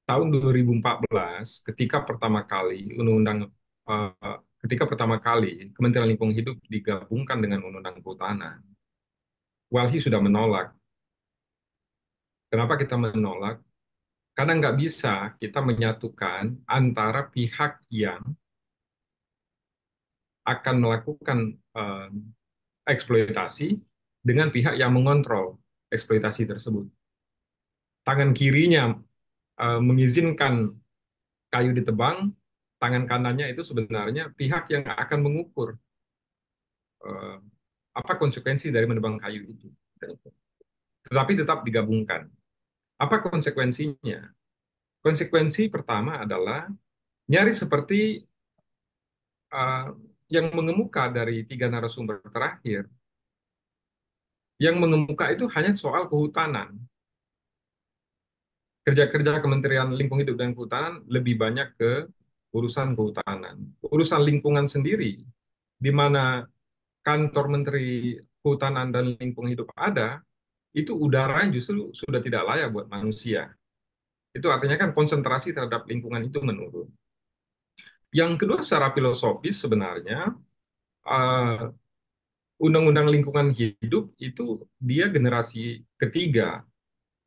Tahun 2014 ketika pertama kali Kementerian Lingkungan Hidup digabungkan dengan Undang-Undang Kehutanan, Walhi sudah menolak. Kenapa kita menolak? Karena nggak bisa kita menyatukan antara pihak yang akan melakukan eksploitasi dengan pihak yang mengontrol eksploitasi tersebut. Tangan kirinya mengizinkan kayu ditebang, tangan kanannya itu sebenarnya pihak yang akan mengukur apa konsekuensi dari menebang kayu itu. Tetapi tetap digabungkan. Apa konsekuensinya? Konsekuensi pertama adalah nyaris seperti yang mengemuka dari 3 narasumber terakhir. Yang mengemuka itu hanya soal kehutanan. Kerja-kerja Kementerian Lingkungan Hidup dan Kehutanan lebih banyak ke urusan kehutanan. Urusan lingkungan sendiri, di mana kantor Menteri Kehutanan dan Lingkungan Hidup ada, itu udaranya justru sudah tidak layak buat manusia. Itu artinya kan konsentrasi terhadap lingkungan itu menurun. Yang kedua, secara filosofis sebenarnya, Undang-Undang Lingkungan Hidup itu dia generasi ketiga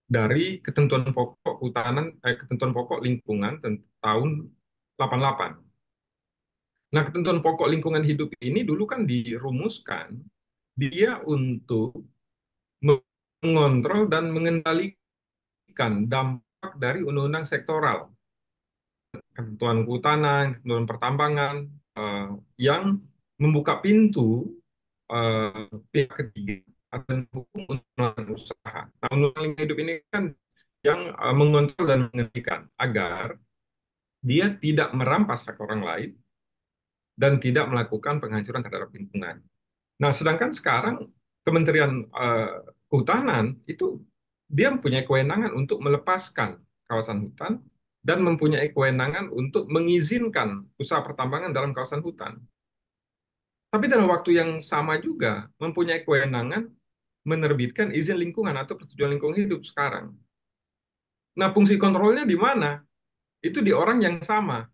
dari ketentuan pokok ketentuan pokok lingkungan tahun 88. Nah, ketentuan pokok lingkungan hidup ini dulu kan dirumuskan dia untuk mengontrol dan mengendalikan dampak dari undang-undang sektoral, ketentuan kehutanan, ketentuan pertambangan, yang membuka pintu pihak ketiga atau hukum undang usaha. Nah, undang lingkungan hidup ini kan yang mengontrol dan mengendalikan agar dia tidak merampas hak orang lain dan tidak melakukan penghancuran terhadap lingkungan. Nah, sedangkan sekarang Kementerian Kehutanan itu dia mempunyai kewenangan untuk melepaskan kawasan hutan dan mempunyai kewenangan untuk mengizinkan usaha pertambangan dalam kawasan hutan. Tapi dalam waktu yang sama juga mempunyai kewenangan menerbitkan izin lingkungan atau persetujuan lingkungan hidup sekarang. Nah, fungsi kontrolnya di mana? Itu di orang yang sama.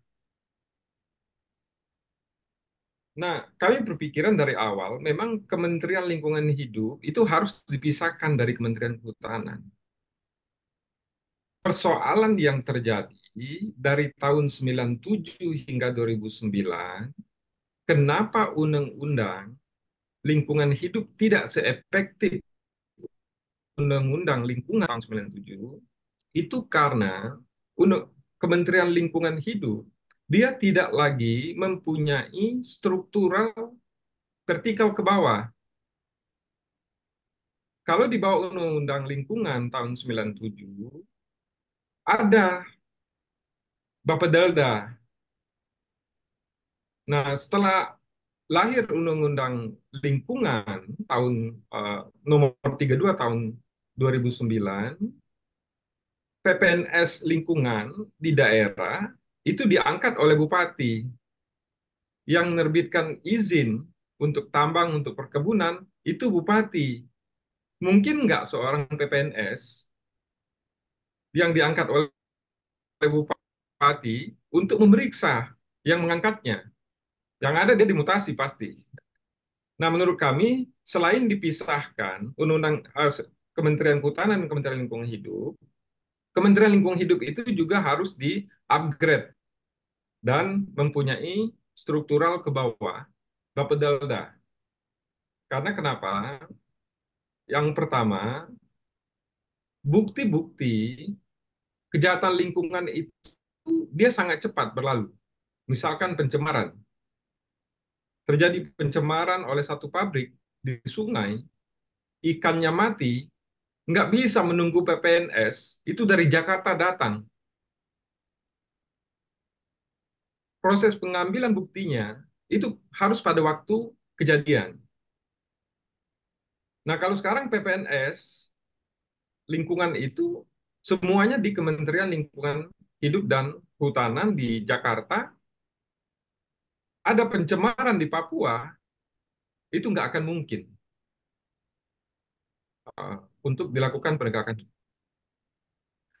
Nah, kami berpikiran dari awal, memang Kementerian Lingkungan Hidup itu harus dipisahkan dari Kementerian Kehutanan. Persoalan yang terjadi dari tahun 97 hingga 2009, kenapa Undang-Undang Lingkungan Hidup tidak seefektif Undang-Undang Lingkungan tahun 97, itu karena Kementerian Lingkungan Hidup dia tidak lagi mempunyai struktural vertikal ke bawah. Kalau di bawah Undang-Undang Lingkungan tahun 97, ada Bapedalda. Nah, setelah lahir Undang-Undang Lingkungan tahun nomor 32 tahun 2009, PPNS lingkungan di daerah itu diangkat oleh bupati yang menerbitkan izin untuk tambang, untuk perkebunan, itu bupati. Mungkin nggak seorang PPNS yang diangkat oleh bupati untuk memeriksa yang mengangkatnya. Yang ada dia dimutasi pasti. Nah, menurut kami, selain dipisahkan Undang-Undang Kementerian Kehutanan dan Kementerian Lingkungan Hidup, Kementerian Lingkungan Hidup itu juga harus di-upgrade dan mempunyai struktural ke bawah, Bapedalda. Karena kenapa? Yang pertama, bukti-bukti kejahatan lingkungan itu dia sangat cepat berlalu. Misalkan pencemaran. Terjadi pencemaran oleh satu pabrik di sungai, ikannya mati, nggak bisa menunggu PPNS, itu dari Jakarta datang. Proses pengambilan buktinya itu harus pada waktu kejadian. Nah, kalau sekarang PPNS, lingkungan itu semuanya di Kementerian Lingkungan Hidup dan Kehutanan di Jakarta, ada pencemaran di Papua, itu nggak akan mungkin untuk dilakukan penegakan.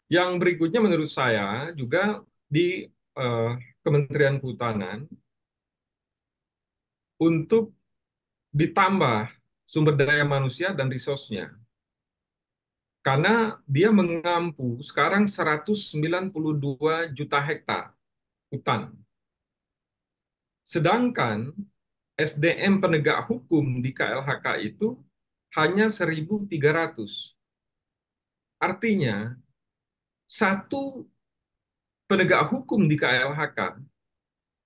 Yang berikutnya menurut saya juga di Kementerian Kehutanan untuk ditambah sumber daya manusia dan resource-nya. Karena dia mengampu sekarang 192 juta hektar hutan. Sedangkan SDM penegak hukum di KLHK itu hanya 1.300. Artinya, satu penegak hukum di KLHK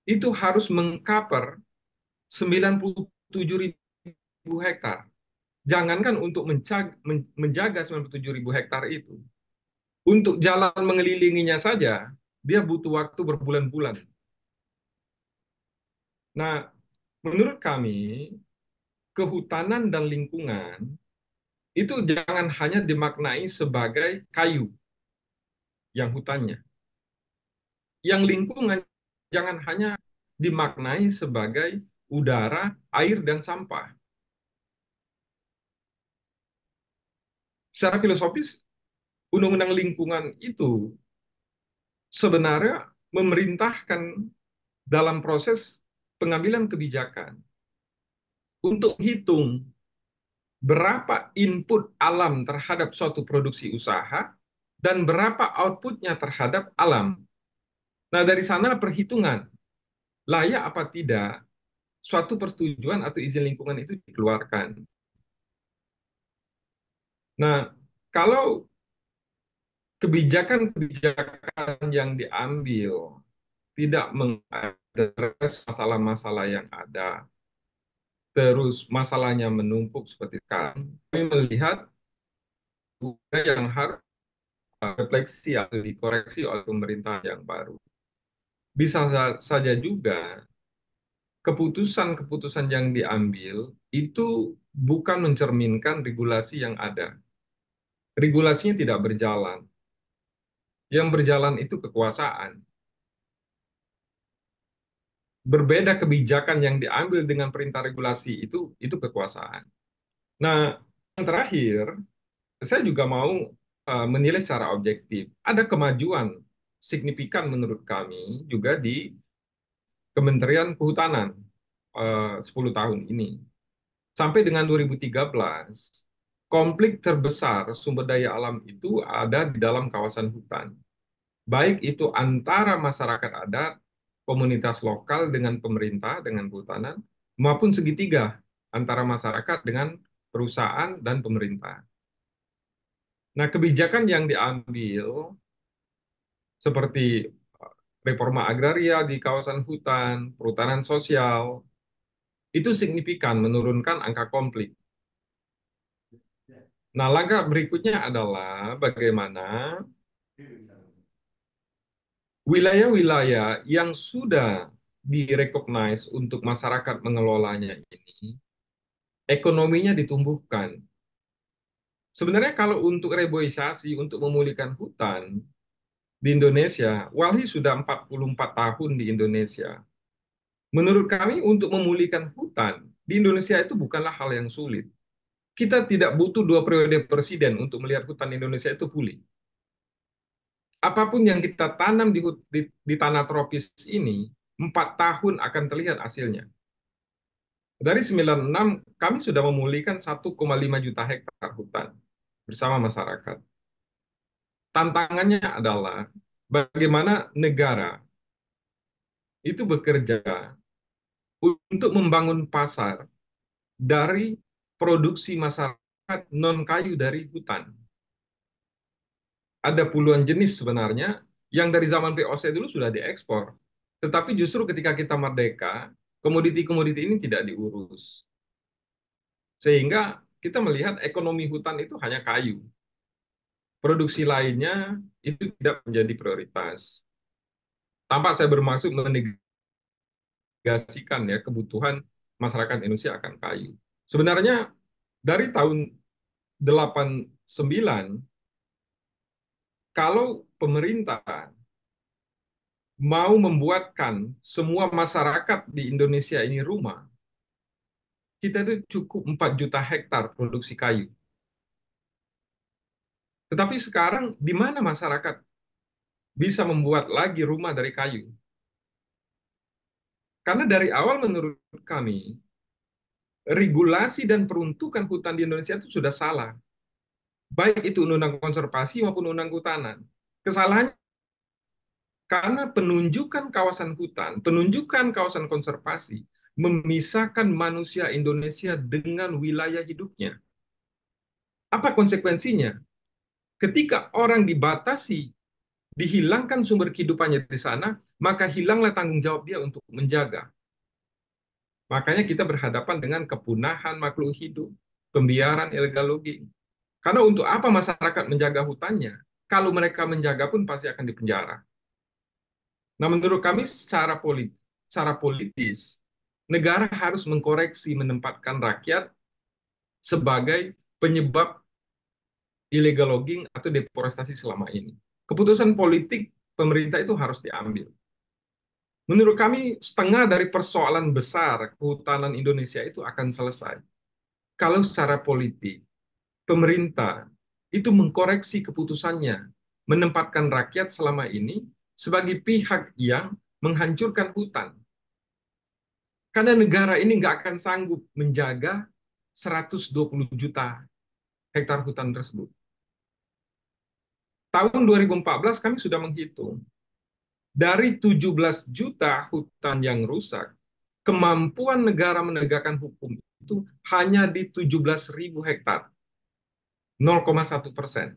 itu harus mengcover 97.000 hektar. Jangankan untuk menjaga 97.000 hektar itu. Untuk jalan mengelilinginya saja, dia butuh waktu berbulan-bulan. Nah, menurut kami, kehutanan dan lingkungan itu jangan hanya dimaknai sebagai kayu yang hutannya. Yang lingkungan jangan hanya dimaknai sebagai udara, air, dan sampah. Secara filosofis, undang-undang lingkungan itu sebenarnya memerintahkan dalam proses pengambilan kebijakan untuk hitung berapa input alam terhadap suatu produksi usaha dan berapa outputnya terhadap alam. Nah, dari sana perhitungan layak apa tidak suatu persetujuan atau izin lingkungan itu dikeluarkan. Nah, kalau kebijakan-kebijakan yang diambil tidak mengadres masalah-masalah yang ada, terus masalahnya menumpuk seperti sekarang, kami melihat yang harus refleksi atau dikoreksi oleh pemerintah yang baru. Bisa saja juga keputusan-keputusan yang diambil itu bukan mencerminkan regulasi yang ada. Regulasinya tidak berjalan. Yang berjalan itu kekuasaan. Berbeda kebijakan yang diambil dengan perintah regulasi itu kekuasaan. Nah, yang terakhir, saya juga mau menilai secara objektif. Ada kemajuan signifikan menurut kami juga di Kementerian Kehutanan 10 tahun ini. Sampai dengan 2013, konflik terbesar sumber daya alam itu ada di dalam kawasan hutan. Baik itu antara masyarakat adat, komunitas lokal dengan pemerintah, dengan kehutanan, maupun segitiga antara masyarakat dengan perusahaan dan pemerintah. Nah, kebijakan yang diambil seperti reforma agraria di kawasan hutan, perhutanan sosial, itu signifikan menurunkan angka konflik. Nah, langkah berikutnya adalah bagaimana wilayah-wilayah yang sudah direcognize untuk masyarakat mengelolanya ini, ekonominya ditumbuhkan. Sebenarnya kalau untuk reboisasi, untuk memulihkan hutan di Indonesia, Walhi sudah 44 tahun di Indonesia. Menurut kami untuk memulihkan hutan di Indonesia itu bukanlah hal yang sulit. Kita tidak butuh 2 periode presiden untuk melihat hutan Indonesia itu pulih. Apapun yang kita tanam di tanah tropis ini, 4 tahun akan terlihat hasilnya. Dari 96, kami sudah memulihkan 1,5 juta hektar hutan bersama masyarakat. Tantangannya adalah bagaimana negara itu bekerja untuk membangun pasar dari produksi masyarakat non-kayu dari hutan. Ada puluhan jenis sebenarnya yang dari zaman VOC dulu sudah diekspor. Tetapi justru ketika kita merdeka, komoditi-komoditi ini tidak diurus. Sehingga kita melihat ekonomi hutan itu hanya kayu. Produksi lainnya itu tidak menjadi prioritas. Tanpa saya bermaksud menegasikan ya kebutuhan masyarakat Indonesia akan kayu. Sebenarnya dari tahun 89, kalau pemerintah mau membuatkan semua masyarakat di Indonesia ini rumah, kita itu cukup 4 juta hektar produksi kayu. Tetapi sekarang di mana masyarakat bisa membuat lagi rumah dari kayu? Karena dari awal menurut kami, regulasi dan peruntukan hutan di Indonesia itu sudah salah. Baik itu undang-undang konservasi maupun undang-undang kehutanan. Kesalahannya karena penunjukan kawasan hutan, penunjukan kawasan konservasi, memisahkan manusia Indonesia dengan wilayah hidupnya. Apa konsekuensinya? Ketika orang dibatasi, dihilangkan sumber kehidupannya di sana, maka hilanglah tanggung jawab dia untuk menjaga. Makanya kita berhadapan dengan kepunahan makhluk hidup, pembiaran illegal logging. Karena untuk apa masyarakat menjaga hutannya? Kalau mereka menjaga pun pasti akan dipenjara. Nah, menurut kami secara politis, negara harus mengkoreksi menempatkan rakyat sebagai penyebab illegal logging atau deforestasi selama ini. Keputusan politik pemerintah itu harus diambil. Menurut kami, setengah dari persoalan besar kehutanan Indonesia itu akan selesai kalau secara politik pemerintah itu mengkoreksi keputusannya, menempatkan rakyat selama ini sebagai pihak yang menghancurkan hutan. Karena negara ini nggak akan sanggup menjaga 120 juta hektar hutan tersebut. Tahun 2014 kami sudah menghitung, dari 17 juta hutan yang rusak, kemampuan negara menegakkan hukum itu hanya di 17.000 hektar. 0,1%.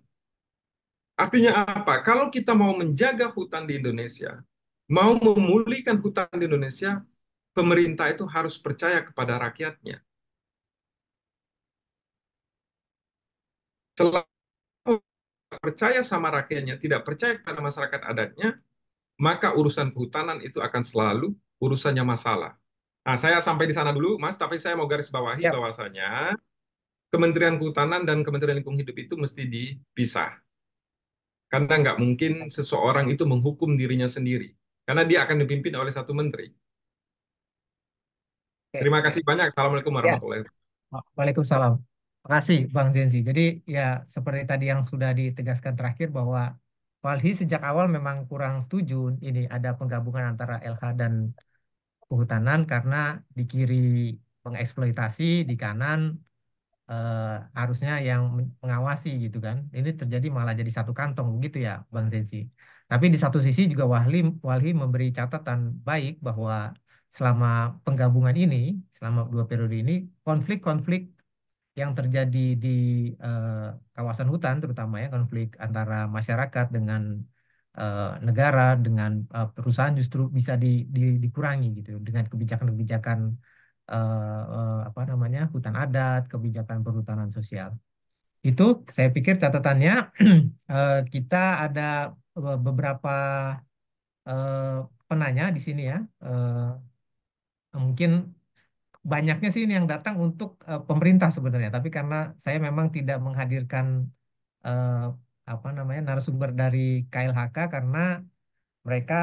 Artinya apa? Kalau kita mau menjaga hutan di Indonesia, mau memulihkan hutan di Indonesia, pemerintah itu harus percaya kepada rakyatnya. Selama percaya sama rakyatnya, tidak percaya kepada masyarakat adatnya, maka urusan kehutanan itu akan selalu urusannya masalah. Nah, saya sampai di sana dulu, Mas, tapi saya mau garis bawahi Ya, bahwasanya Kementerian Kehutanan dan Kementerian Lingkungan Hidup itu mesti dipisah. Karena nggak mungkin seseorang itu menghukum dirinya sendiri. Karena dia akan dipimpin oleh satu menteri. oke, Terima oke. kasih banyak. Assalamualaikum Ya, warahmatullahi wabarakatuh. Waalaikumsalam. Makasih Bang Zenzi. Jadi ya seperti tadi yang sudah ditegaskan terakhir bahwa Walhi sejak awal memang kurang setuju ini ada penggabungan antara LH dan kehutanan karena di kiri mengeksploitasi, di kanan eh, harusnya yang mengawasi gitu kan. Ini terjadi malah jadi satu kantong begitu ya Bang Zenzi. Tapi di satu sisi juga Walhi memberi catatan baik bahwa selama penggabungan ini, selama 2 periode ini, konflik-konflik yang terjadi di eh, kawasan hutan terutama ya konflik antara masyarakat dengan negara dengan perusahaan justru bisa dikurangi gitu dengan kebijakan-kebijakan apa namanya hutan adat, kebijakan perhutanan sosial. Itu saya pikir catatannya kita ada beberapa eh, penanya di sini ya. Mungkin banyaknya sih ini yang datang untuk pemerintah sebenarnya, tapi karena saya memang tidak menghadirkan eh, apa namanya narasumber dari KLHK karena mereka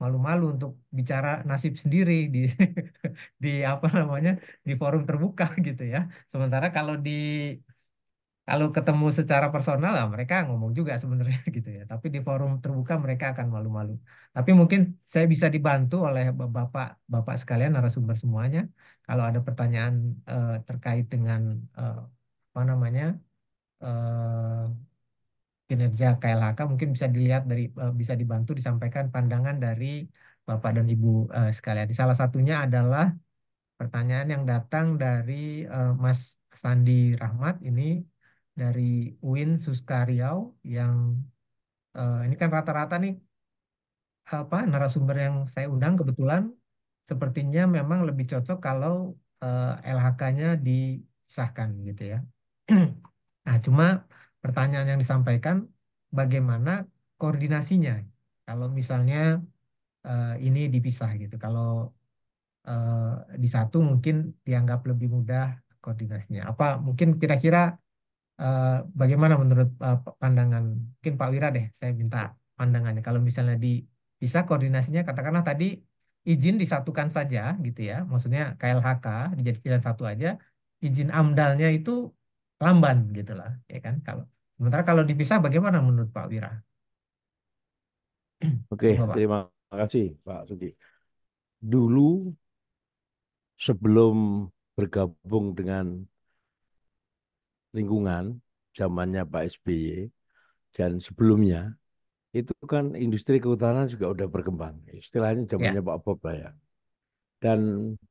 malu-malu untuk bicara nasib sendiri di di apa namanya di forum terbuka gitu ya. Sementara kalau ketemu secara personal lah mereka ngomong juga sebenarnya gitu ya. Tapi di forum terbuka mereka akan malu-malu. Tapi mungkin saya bisa dibantu oleh bapak sekalian narasumber semuanya. Kalau ada pertanyaan terkait dengan apa namanya eh, kinerja KLHK mungkin bisa dilihat dari bisa dibantu disampaikan pandangan dari bapak dan ibu sekalian. Salah satunya adalah pertanyaan yang datang dari Mas Sandi Rahmat ini dari UIN Suskariau yang ini kan rata-rata nih apa narasumber yang saya undang kebetulan sepertinya memang lebih cocok kalau LHK-nya disahkan gitu ya. Nah, cuma pertanyaan yang disampaikan bagaimana koordinasinya kalau misalnya ini dipisah gitu. Kalau di satu mungkin dianggap lebih mudah koordinasinya. Apa mungkin kira-kira eh, bagaimana menurut pandangan mungkin Pak Wira deh, saya minta pandangannya. Kalau misalnya dipisah koordinasinya, katakanlah tadi izin disatukan saja gitu ya, maksudnya KLHK dijadikan satu aja, izin AMDALnya itu lamban gitu lah, ya kan? Kalau sementara kalau dipisah, bagaimana menurut Pak Wira? Oke, Monggo, Pak. terima kasih Pak Sugi. Dulu sebelum bergabung dengan lingkungan, zamannya Pak SBY dan sebelumnya, itu kan industri kehutanan juga udah berkembang. Istilahnya Ya, zamannya Pak Bob lah ya. Dan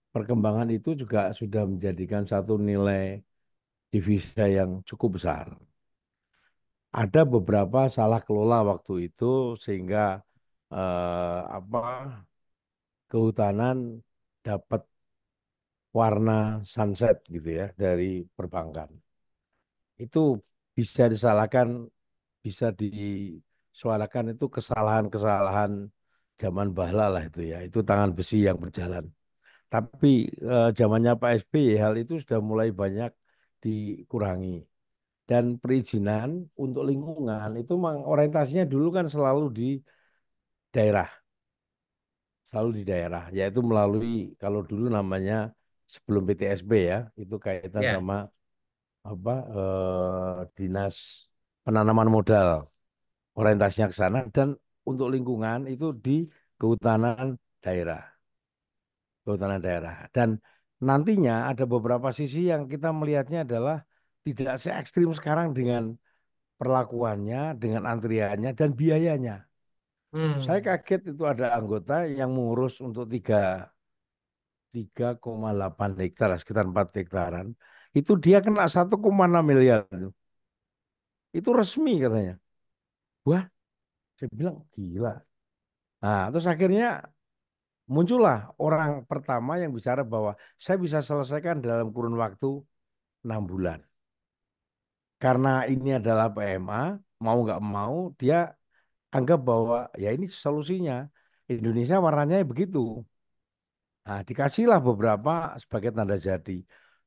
perkembangan itu juga sudah menjadikan satu nilai devisa yang cukup besar. Ada beberapa salah kelola waktu itu sehingga apa kehutanan dapat warna sunset gitu ya dari perbankan. Itu bisa disalahkan, bisa disuarakan itu kesalahan-kesalahan zaman bahla lah itu ya. Itu tangan besi yang berjalan. Tapi zamannya Pak SBY hal itu sudah mulai banyak dikurangi. Dan perizinan untuk lingkungan itu memang orientasinya dulu kan daerah, selalu di daerah, yaitu melalui kalau dulu namanya sebelum PTSB ya, itu kaitan ya, sama apa dinas penanaman modal, orientasinya ke sana dan untuk lingkungan itu di kehutanan daerah, kehutanan daerah. Dan nantinya ada beberapa sisi yang kita melihatnya adalah tidak se ekstrim sekarang dengan perlakuannya, dengan antriannya dan biayanya. Saya hmm, kaget itu ada anggota yang mengurus untuk 3,8 hektar, sekitar 4 hektaran. Itu dia kena 1,6 miliar. Itu resmi katanya. Wah, saya bilang gila. Nah, terus akhirnya muncullah orang pertama yang bicara bahwa saya bisa selesaikan dalam kurun waktu 6 bulan. Karena ini adalah PMA, mau nggak mau dia anggap bahwa ya ini solusinya. Indonesia warnanya begitu. Nah, dikasihlah beberapa sebagai tanda jadi.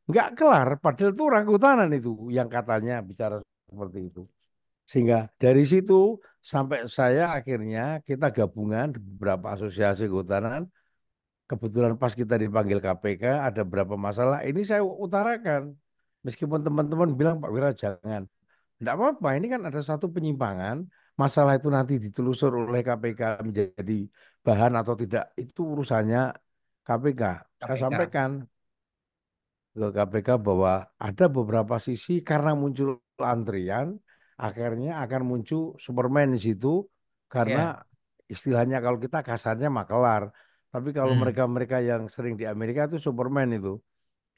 Nggak kelar, padahal itu orang kehutanan itu yang katanya bicara seperti itu. Sehingga dari situ sampai saya akhirnya kita gabungan di beberapa asosiasi kehutanan. Kebetulan pas kita dipanggil KPK ada beberapa masalah. Ini saya utarakan. Meskipun teman-teman bilang Pak Wira jangan. Tidak apa-apa, ini kan ada satu penyimpangan. Masalah itu nanti ditelusur oleh KPK menjadi bahan atau tidak. Itu urusannya KPK. Saya KPK. sampaikan ke KPK bahwa ada beberapa sisi karena muncul antrian, akhirnya akan muncul Superman di situ karena Ya. istilahnya kalau kita kasarnya makelar. Tapi kalau Hmm. mereka-mereka yang sering di Amerika itu Superman itu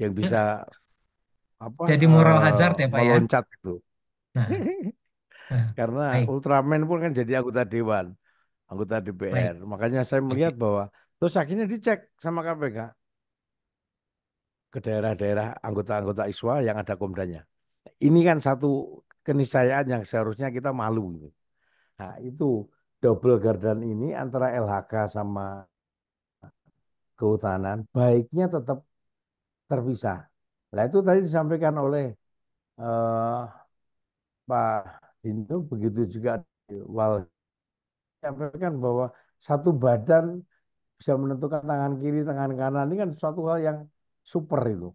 yang bisa apa Jadi moral hazard ya Pak ya. meloncat itu. Nah, nah, Karena baik, Ultraman pun kan jadi anggota dewan, anggota baik. DPR. Makanya saya Oke, melihat bahwa terus akhirnya dicek sama KPK ke daerah-daerah anggota-anggota ISWA yang ada komdanya. Ini kan satu keniscayaan yang seharusnya kita malu. Gitu. Nah, itu double garden ini antara LHK sama kehutanan baiknya tetap terpisah. Nah, itu tadi disampaikan oleh eh, Pak Dino, begitu juga Wal sampaikan bahwa satu badan bisa menentukan tangan kiri, tangan kanan. Ini kan suatu hal yang super itu.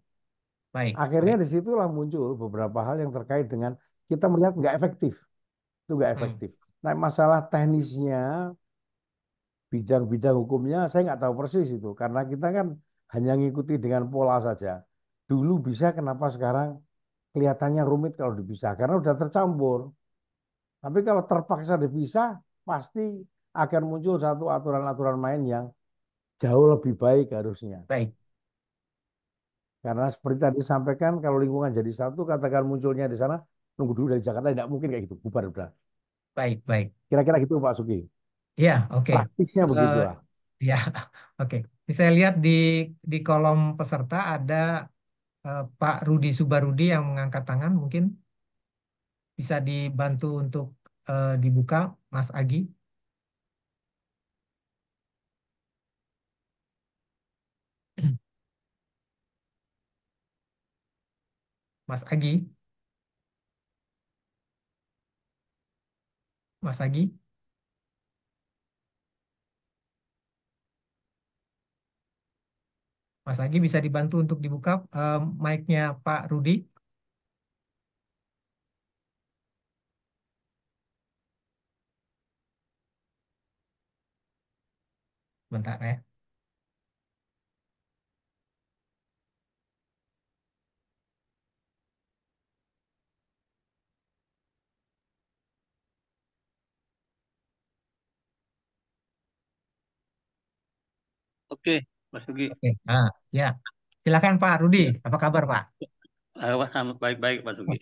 baik, Akhirnya baik. disitulah muncul beberapa hal yang terkait dengan kita melihat nggak efektif. Itu nggak Hmm, efektif. Nah, masalah teknisnya, bidang-bidang hukumnya, saya nggak tahu persis itu. Karena kita kan hanya ngikuti dengan pola saja. Dulu bisa, kenapa sekarang kelihatannya rumit kalau dipisah? Karena udah tercampur. Tapi kalau terpaksa dipisah, pasti akan muncul satu aturan-aturan main yang jauh lebih baik harusnya. baik, Karena seperti tadi disampaikan, kalau lingkungan jadi satu, katakan munculnya di sana, nunggu dulu dari Jakarta, tidak mungkin kayak gitu, bubar udah. baik, baik. Kira-kira gitu Pak Suki. Ya, oke. Praktisnya Eh, begitulah. ya, oke. Ini saya lihat di kolom peserta ada Pak Rudi Subarudi yang mengangkat tangan. Mungkin bisa dibantu untuk dibuka, Mas Agi. Mas Agi, Mas Agi, Mas Agi bisa dibantu untuk dibuka mic-nya Pak Rudi. Bentar ya. Oke, Mas Nugi. Oke. Ah, ya. Silakan Pak Rudi. Ya, Apa kabar Pak? baik-baik Mas Nugi.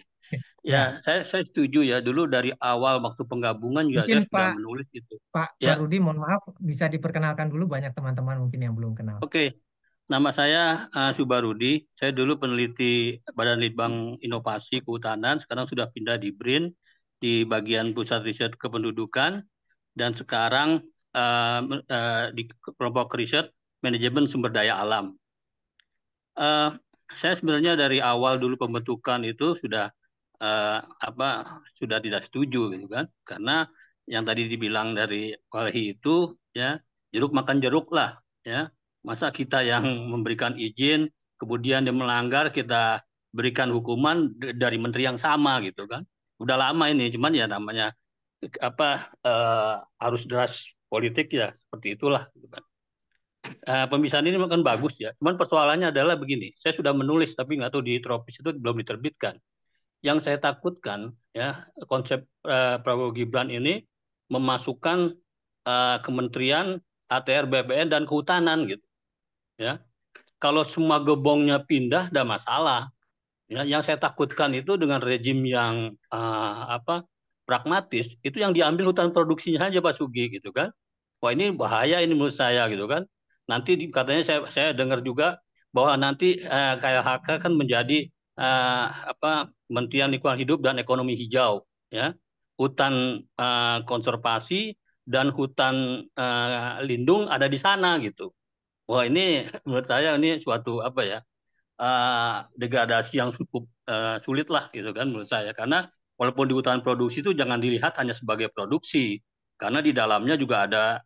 Ya, Ya. saya setuju ya. Dulu dari awal waktu penggabungan juga Mungkin saya sudah Pak menulis itu. Pak Ya, Rudi, mohon maaf, bisa diperkenalkan dulu banyak teman-teman mungkin yang belum kenal. oke. Nama saya Subarudi. Saya dulu peneliti Badan Litbang Inovasi Kehutanan. Sekarang sudah pindah di BRIN di bagian Pusat Riset Kependudukan dan sekarang di kelompok riset manajemen sumber daya alam. Eh, saya sebenarnya dari awal dulu pembentukan itu sudah apa sudah tidak setuju gitu kan, karena yang tadi dibilang dari Walhi itu ya jeruk makan jeruk lah ya, masa kita yang memberikan izin kemudian dia melanggar kita berikan hukuman dari menteri yang sama gitu kan, udah lama ini cuman ya namanya apa arus deras politik ya seperti itulah gitu kan. Pemisahan ini kan bagus ya. Cuman persoalannya adalah begini, saya sudah menulis tapi nggak tahu di Tropis itu belum diterbitkan. Yang saya takutkan ya konsep Prabowo Gibran ini memasukkan Kementerian ATR, BPN dan Kehutanan gitu ya. Kalau semua gebongnya pindah, ada masalah. Ya, yang saya takutkan itu dengan rejim yang pragmatis, itu yang diambil hutan produksinya aja Pak Sugi gitu kan. Wah ini bahaya ini menurut saya gitu kan. Nanti katanya saya dengar juga bahwa nanti KLHK kan menjadi Kementerian Lingkungan Hidup dan Ekonomi Hijau, ya. Hutan konservasi dan hutan lindung ada di sana gitu. Wah ini menurut saya ini suatu degradasi yang cukup sulit lah gitu kan menurut saya, karena walaupun di hutan produksi itu jangan dilihat hanya sebagai produksi, karena di dalamnya juga ada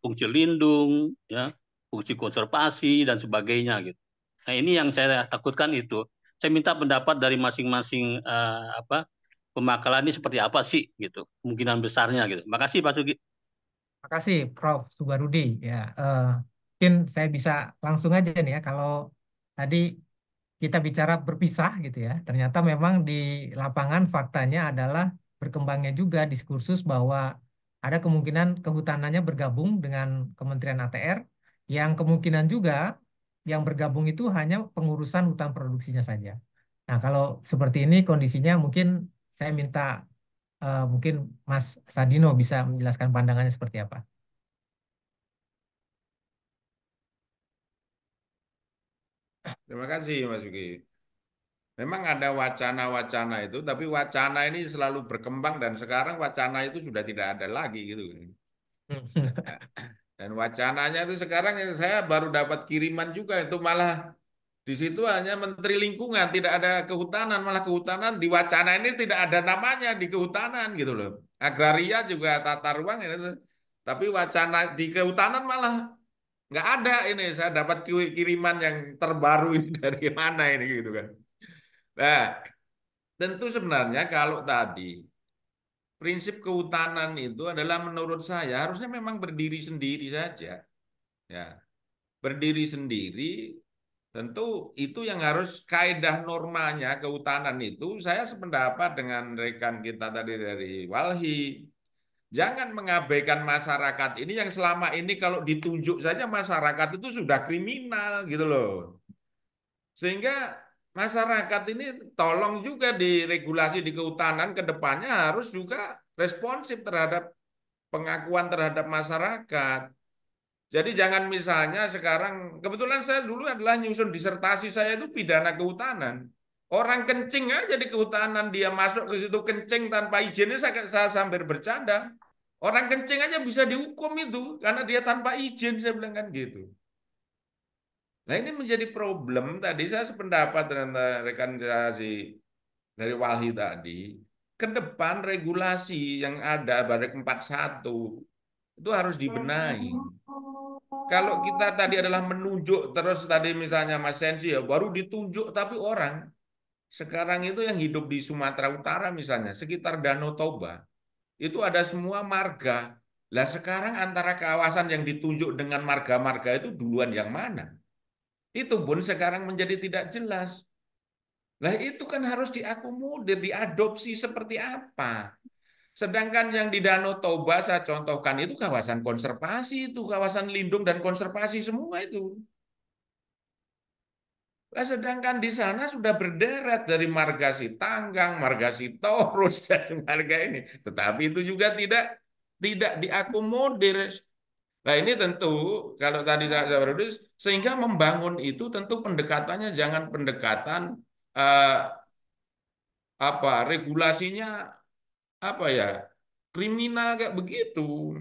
fungsi lindung, ya, fungsi konservasi dan sebagainya gitu. Nah ini yang saya takutkan itu. Saya minta pendapat dari masing-masing pemakalan ini seperti apa sih gitu, kemungkinan besarnya gitu. Makasih Pak Sugi. Terima kasih Prof. Subarudi. Ya, mungkin saya bisa langsung aja nih ya. Kalau tadi kita bicara berpisah gitu ya, ternyata memang di lapangan faktanya adalah berkembangnya juga diskursus bahwa ada kemungkinan kehutanannya bergabung dengan Kementerian ATR, yang kemungkinan juga yang bergabung itu hanya pengurusan hutan produksinya saja. Nah, kalau seperti ini kondisinya mungkin saya minta mungkin Mas Sadino bisa menjelaskan pandangannya seperti apa. Terima kasih Mas Yuki. Memang ada wacana-wacana itu, tapi wacana ini selalu berkembang dan sekarang wacana itu sudah tidak ada lagi gitu. Dan wacananya itu sekarang yang saya baru dapat kiriman juga itu malah di situ hanya Menteri Lingkungan, tidak ada kehutanan, malah kehutanan di wacana ini tidak ada namanya di kehutanan gitu loh. Agraria juga tata ruang ini, tapi wacana di kehutanan malah nggak ada ini. Saya dapat kiriman yang terbaru ini dari mana ini gitu kan. Nah, tentu sebenarnya kalau tadi prinsip kehutanan itu adalah menurut saya harusnya memang berdiri sendiri saja. Ya, berdiri sendiri. Tentu itu yang harus kaedah normanya kehutanan itu. Saya sependapat dengan rekan kita tadi dari Walhi. Jangan mengabaikan masyarakat ini yang selama ini kalau ditunjuk saja masyarakat itu sudah kriminal gitu loh. Sehingga masyarakat ini tolong juga diregulasi di kehutanan ke depannya harus juga responsif terhadap pengakuan terhadap masyarakat. Jadi jangan misalnya sekarang, kebetulan saya dulu adalah nyusun disertasi saya itu pidana kehutanan. Orang kencing aja di kehutanan, dia masuk ke situ kencing tanpa izin, ini saya sambil bercanda. Orang kencing aja bisa dihukum itu, karena dia tanpa izin, saya bilang kan gitu. Nah ini menjadi problem tadi, saya sependapat dengan rekan saya dari Walhi tadi. Ke depan regulasi yang ada, Badak 41, itu harus dibenahi. Kalau kita tadi adalah menunjuk terus tadi misalnya Mas Sensi ya baru ditunjuk tapi orang sekarang itu yang hidup di Sumatera Utara misalnya sekitar Danau Toba itu ada semua marga. Lah sekarang antara kawasan yang ditunjuk dengan marga-marga itu duluan yang mana? Itu pun sekarang menjadi tidak jelas. Lah itu kan harus diakomodir, diadopsi seperti apa? Sedangkan yang di Danau Toba saya contohkan itu kawasan konservasi, itu kawasan lindung dan konservasi semua itu. Nah, sedangkan di sana sudah berderet dari marga Sitanggang, marga Sitorus dan marga ini, tetapi itu juga tidak diakomodir. Nah ini tentu kalau tadi saya berarti sehingga membangun itu tentu pendekatannya jangan pendekatan eh, regulasinya ya kriminal kayak begitu.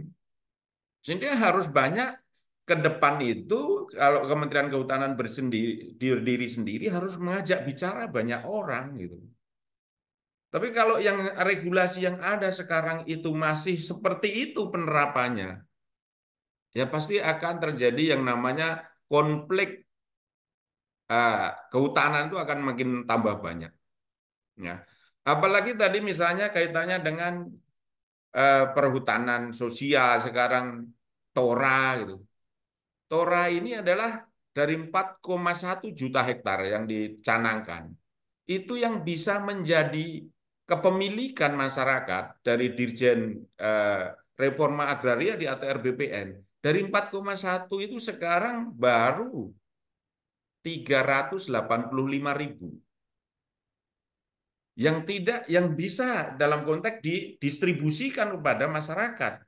Sehingga harus banyak ke depan itu kalau Kementerian Kehutanan berdiri sendiri harus mengajak bicara banyak orang gitu. Tapi kalau yang regulasi yang ada sekarang itu masih seperti itu penerapannya, ya pasti akan terjadi yang namanya konflik kehutanan itu akan makin tambah banyak. Ya. Apalagi tadi misalnya kaitannya dengan perhutanan sosial sekarang Tora gitu. Tora ini adalah dari 4,1 juta hektar yang dicanangkan. Itu yang bisa menjadi kepemilikan masyarakat dari Dirjen Reforma Agraria di ATR BPN. Dari 4,1 itu sekarang baru 385.000. yang bisa dalam konteks didistribusikan kepada masyarakat.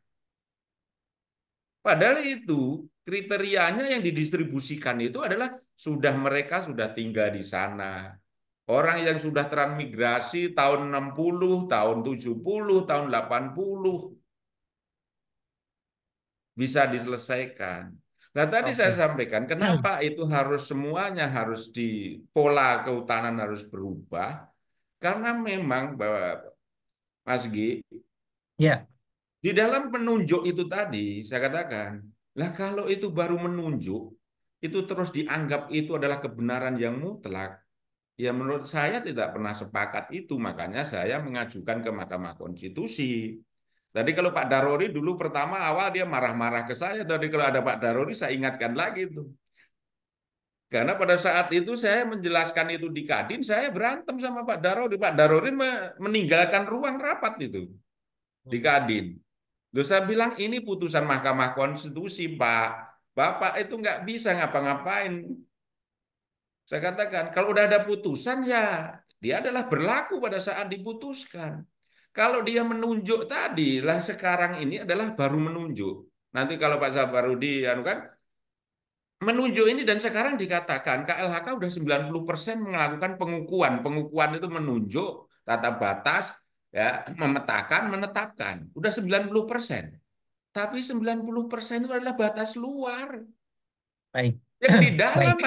Padahal itu kriterianya yang didistribusikan itu adalah mereka sudah tinggal di sana. Orang yang sudah transmigrasi tahun 60, tahun 70, tahun 80 bisa diselesaikan. Nah, tadi saya Oke. sampaikan kenapa itu semuanya harus di pola kehutanan harus berubah, karena memang bahwa Mas Gi, Ya, di dalam penunjuk itu tadi saya katakan, lah kalau itu baru menunjuk, itu terus dianggap itu adalah kebenaran yang mutlak. Ya menurut saya tidak pernah sepakat itu, makanya saya mengajukan ke Mahkamah Konstitusi. Tadi kalau Pak Darori dulu pertama awal dia marah-marah ke saya, tadi kalau ada Pak Darori saya ingatkan lagi itu. Karena pada saat itu saya menjelaskan itu di Kadin, saya berantem sama Pak Darori. Pak Darori meninggalkan ruang rapat itu di Kadin. Terus saya bilang ini putusan Mahkamah Konstitusi, Pak. Bapak itu nggak bisa ngapa-ngapain. Saya katakan, kalau udah ada putusan ya dia adalah berlaku pada saat diputuskan. Kalau dia menunjuk tadi, lah sekarang ini adalah baru menunjuk. Nanti kalau Pak Sabarudi anu kan menunjuk ini dan sekarang dikatakan KLHK udah 90% melakukan pengukuhan. Pengukuhan itu menunjuk tata batas, ya, memetakan, menetapkan. Udah 90%. Tapi 90% itu adalah batas luar. baik. Yang di dalam Baik.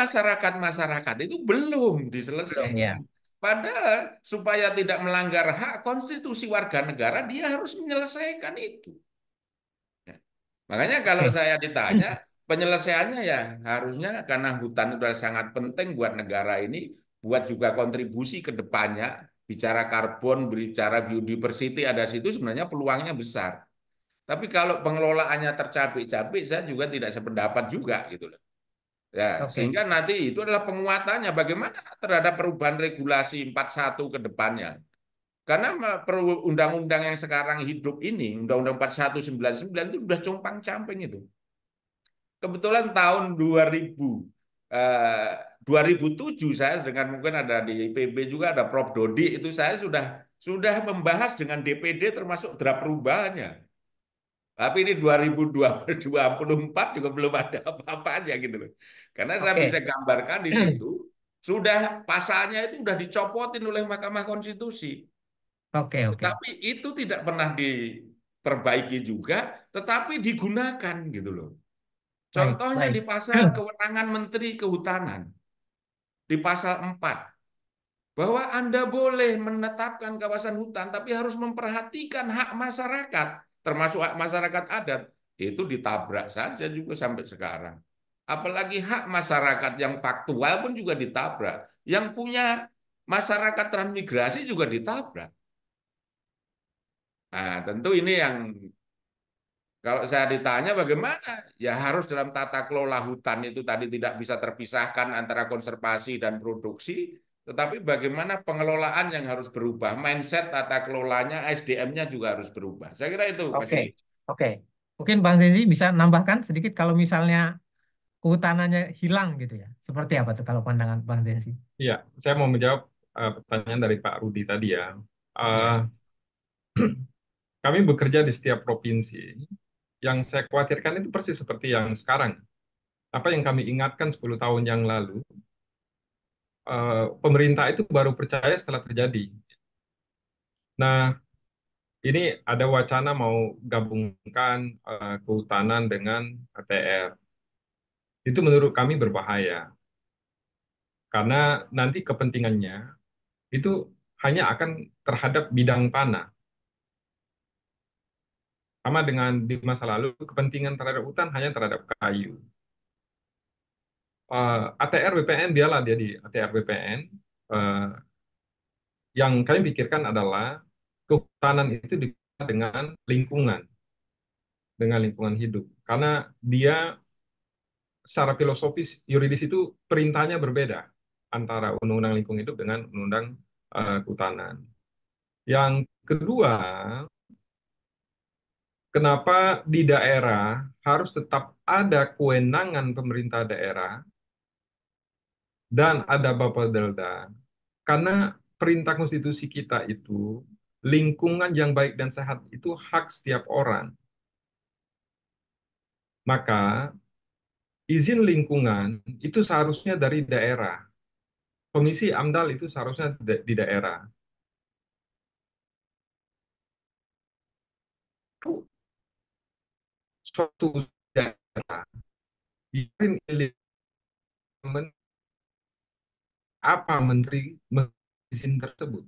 masyarakat itu belum Belum ya. diselesaikan. Padahal supaya tidak melanggar hak konstitusi warga negara, dia harus menyelesaikan itu. Ya. Makanya kalau Oke. saya ditanya, penyelesaiannya ya harusnya karena hutan itu sangat penting buat negara ini, buat juga kontribusi ke depannya, bicara karbon, bicara biodiversity, ada situ sebenarnya peluangnya besar. Tapi kalau pengelolaannya tercapek-capek, saya juga tidak sependapat juga gitu loh. Ya, Oke. sehingga nanti itu adalah penguatannya bagaimana terhadap perubahan regulasi 41 ke depannya. Karena undang-undang yang sekarang hidup ini, Undang-Undang 4199 itu sudah compang-camping itu. Kebetulan tahun 2007 saya dengan mungkin ada di IPB juga ada Prof Dodi itu saya sudah membahas dengan DPD termasuk draft perubahannya. Tapi ini 2024 juga belum ada apa-apanya gitu loh. Karena saya bisa Oke. gambarkan di situ, sudah pasalnya itu sudah dicopotin oleh Mahkamah Konstitusi. Oke. Oke. Tetapi itu tidak pernah diperbaiki juga, tetapi digunakan gitu loh. Baik. Contohnya Baik. di pasal kewenangan Menteri Kehutanan, di pasal 4, bahwa Anda boleh menetapkan kawasan hutan, tapi harus memperhatikan hak masyarakat, termasuk hak masyarakat adat. Itu ditabrak saja juga sampai sekarang. Apalagi hak masyarakat yang faktual pun juga ditabrak. Yang punya masyarakat transmigrasi juga ditabrak. Nah, tentu ini yang kalau saya ditanya bagaimana, ya harus dalam tata kelola hutan itu tadi tidak bisa terpisahkan antara konservasi dan produksi, tetapi bagaimana pengelolaan yang harus berubah, mindset tata kelolanya, SDM-nya juga harus berubah. Saya kira itu, Mas Oke. Igi. Oke. Mungkin Bang Zenzi bisa nambahkan sedikit kalau misalnya kehutanannya hilang gitu ya. Seperti apa tuh kalau pandangan Bang Zenzi? Iya, saya mau menjawab pertanyaan dari Pak Rudi tadi ya. Ya. Eh, Kami bekerja di setiap provinsi. Yang saya khawatirkan itu persis seperti yang sekarang. Apa yang kami ingatkan 10 tahun yang lalu, pemerintah itu baru percaya setelah terjadi. Nah, ini ada wacana mau gabungkan kehutanan dengan ATR. Itu menurut kami berbahaya. Karena nanti kepentingannya itu hanya akan terhadap bidang tanah. Sama dengan di masa lalu, kepentingan terhadap hutan hanya terhadap kayu. ATR BPN, dialah dia di ATR BPN. Yang kami pikirkan adalah kehutanan itu dikaitkan dengan lingkungan hidup. Karena dia secara filosofis yuridis itu perintahnya berbeda antara undang-undang lingkungan hidup dengan undang-undang kehutanan. Yang kedua, kenapa di daerah harus tetap ada kewenangan pemerintah daerah dan ada Bapelda? Karena perintah konstitusi kita itu lingkungan yang baik dan sehat itu hak setiap orang. Maka izin lingkungan itu seharusnya dari daerah. Komisi AMDAL itu seharusnya di daerah. Suatu daerah apa menteri izin tersebut?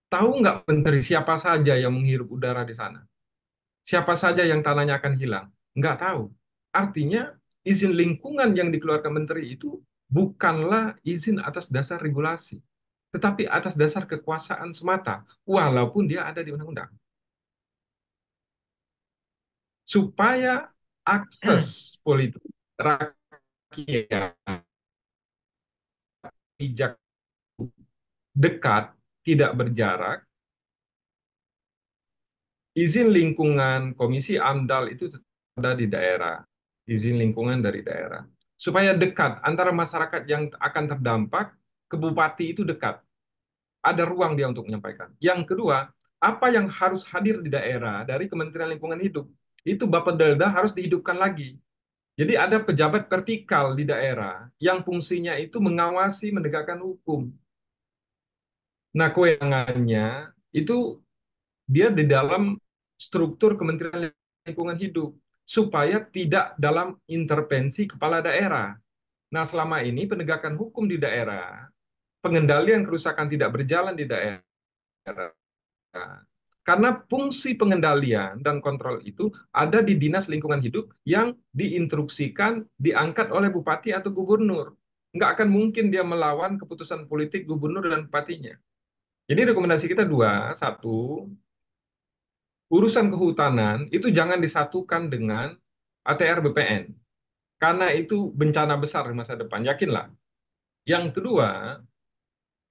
Tahu nggak menteri siapa saja yang menghirup udara di sana? Siapa saja yang tanahnya akan hilang? Nggak tahu. Artinya izin lingkungan yang dikeluarkan menteri itu bukanlah izin atas dasar regulasi, tetapi atas dasar kekuasaan semata, walaupun dia ada di undang-undang. Supaya akses politik rakyat bijak dekat, tidak berjarak, izin lingkungan Komisi AMDAL itu ada di daerah, izin lingkungan dari daerah. Supaya dekat antara masyarakat yang akan terdampak ke bupati itu dekat. Ada ruang dia untuk menyampaikan. Yang kedua, apa yang harus hadir di daerah dari Kementerian Lingkungan Hidup, itu Bappedelda harus dihidupkan lagi. Jadi ada pejabat vertikal di daerah yang fungsinya itu mengawasi, menegakkan hukum. Nah, kewenangannya itu dia di dalam struktur Kementerian Lingkungan Hidup supaya tidak dalam intervensi kepala daerah. Nah, selama ini penegakan hukum di daerah, pengendalian kerusakan tidak berjalan di daerah. Karena fungsi pengendalian dan kontrol itu ada di Dinas Lingkungan Hidup yang diinstruksikan, diangkat oleh bupati atau gubernur. Nggak akan mungkin dia melawan keputusan politik gubernur dan bupatinya. Jadi rekomendasi kita dua, satu, urusan kehutanan itu jangan disatukan dengan ATR BPN. Karena itu bencana besar di masa depan, yakinlah. Yang kedua,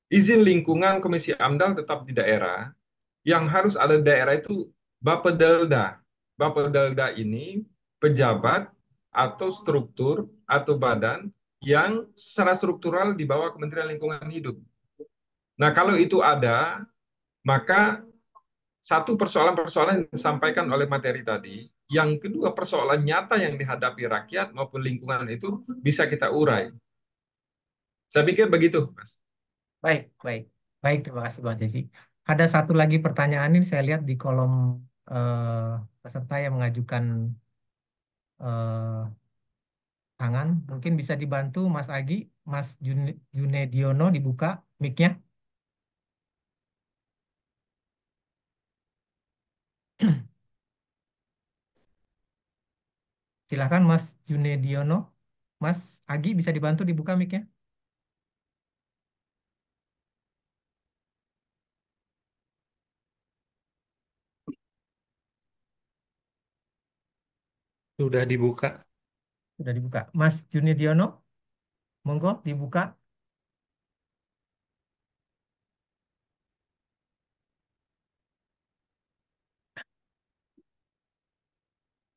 izin lingkungan Komisi AMDAL tetap di daerah. Yang harus ada di daerah itu Bappedelda. Bappedelda ini pejabat atau struktur atau badan yang secara struktural di bawah Kementerian Lingkungan Hidup. Nah, kalau itu ada, maka satu persoalan-persoalan yang disampaikan oleh materi tadi, yang kedua persoalan nyata yang dihadapi rakyat maupun lingkungan itu bisa kita urai. Saya pikir begitu, Mas. Baik, baik. Baik, terima kasih Bang Jesse. Ada satu lagi pertanyaan ini saya lihat di kolom peserta yang mengajukan tangan. Mungkin bisa dibantu Mas Agi, Mas Junediono dibuka mic-nya. Silakan Mas Junediono. Mas Agi bisa dibantu dibuka mic-nya. Sudah dibuka. Sudah dibuka. Mas Junediono, monggo dibuka.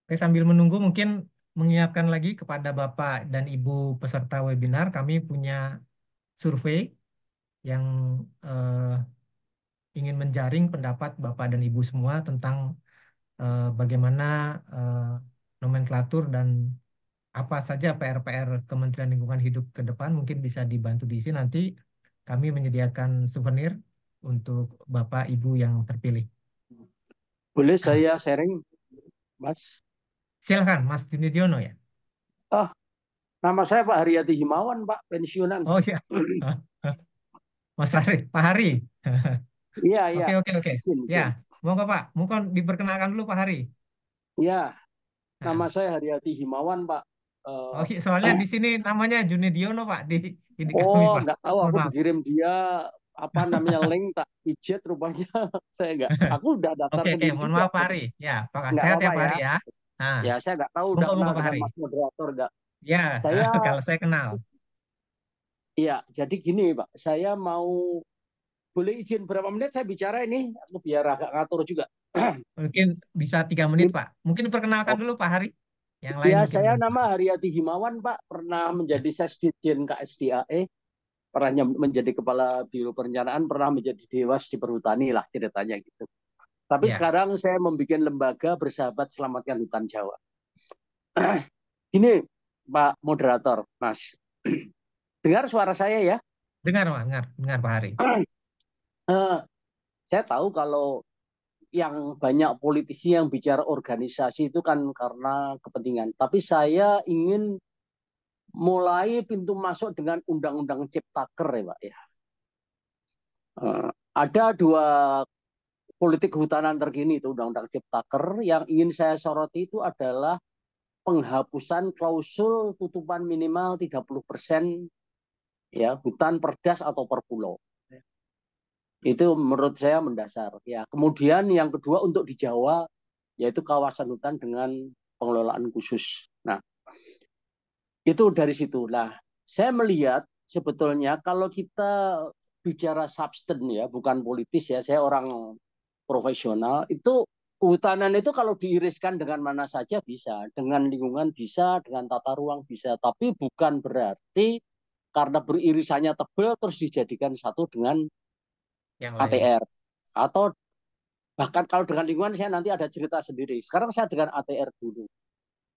Oke, sambil menunggu mungkin mengingatkan lagi kepada Bapak dan Ibu peserta webinar, kami punya survei yang ingin menjaring pendapat Bapak dan Ibu semua tentang bagaimana nomenklatur dan apa saja PR-PR Kementerian Lingkungan Hidup ke depan. Mungkin bisa dibantu diisi, nanti kami menyediakan souvenir untuk Bapak Ibu yang terpilih. Boleh saya sharing, Mas? Silakan, Mas Junidiono ya. Oh, nama saya Pak Haryati Himawan, Pak, pensiunan. Oh iya. Mas Hari, Pak Hari. Iya, iya. Oke. Ya, monggo Pak. Monggo diperkenalkan dulu Pak Hari. Iya, nama saya Haryati Himawan, Pak. Oh, soalnya di sini namanya Junidiono Pak di kami Oh, Pak. nggak tahu. Aku dikirim dia apa namanya link tak ijet rupanya. Saya nggak. Aku udah daftar Oke, sendiri. mohon maaf Pak Hari. Ya, Pak. Nggak Sehat ya apa-apa Pak Hari ya. Nah, ya, saya nggak tahu udah kenal Pak dengan Hari. Mas moderator nggak. Ya, Saya kalau saya kenal. Iya, jadi gini Pak, saya mau boleh izin berapa menit saya bicara ini, aku biar agak ngatur juga. Mungkin bisa 3 menit Pak. Mungkin perkenalkan dulu Pak Hari. Yang lain Ya, mungkin saya nama Haryati Himawan, Pak, pernah menjadi Sesditjen KSDAE. pernah menjadi kepala biro perencanaan, pernah menjadi dewas di perhutani lah ceritanya gitu. Tapi Ya, sekarang saya membuat lembaga Bersahabat Selamatkan Hutan Jawa. Ini Pak Moderator, Mas. Dengar suara saya ya? dengar, Pak, dengar Pak Hari. Saya tahu kalau yang banyak politisi yang bicara organisasi itu kan karena kepentingan. Tapi saya ingin mulai pintu masuk dengan Undang-Undang Ciptaker ya Pak ya. Ada dua politik kehutanan terkini itu Undang-Undang Ciptaker, yang ingin saya soroti itu adalah penghapusan klausul tutupan minimal 30% ya hutan perdas atau per pulau. Itu menurut saya mendasar ya. Kemudian yang kedua untuk di Jawa yaitu kawasan hutan dengan pengelolaan khusus. Nah, itu dari situ. Nah, saya melihat sebetulnya kalau kita bicara substan ya, bukan politis ya, saya orang profesional, itu kehutanan itu kalau diiriskan dengan mana saja bisa, dengan lingkungan bisa, dengan tata ruang bisa, tapi bukan berarti karena beririsannya tebal terus dijadikan satu dengan Yang lain. ATR. Atau bahkan kalau dengan lingkungan saya nanti ada cerita sendiri. Sekarang saya dengan ATR dulu.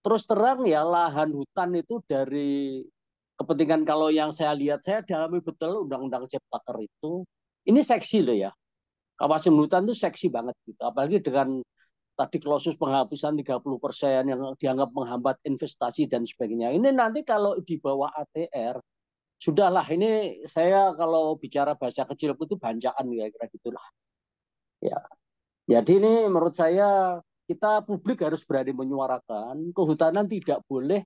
Terus terang ya, lahan hutan itu dari kepentingan, kalau yang saya lihat, saya dalami betul Undang-Undang Ciptaker itu. Ini seksi loh ya. Kawasan hutan itu seksi banget gitu. Apalagi dengan tadi klausus penghapusan 30% yang dianggap menghambat investasi dan sebagainya. Ini nanti kalau di bawah ATR, sudahlah, ini saya kalau bicara bahasa kecilku itu banjaan kira-kira gitulah. Ya. Jadi ini menurut saya kita publik harus berani menyuarakan kehutanan tidak boleh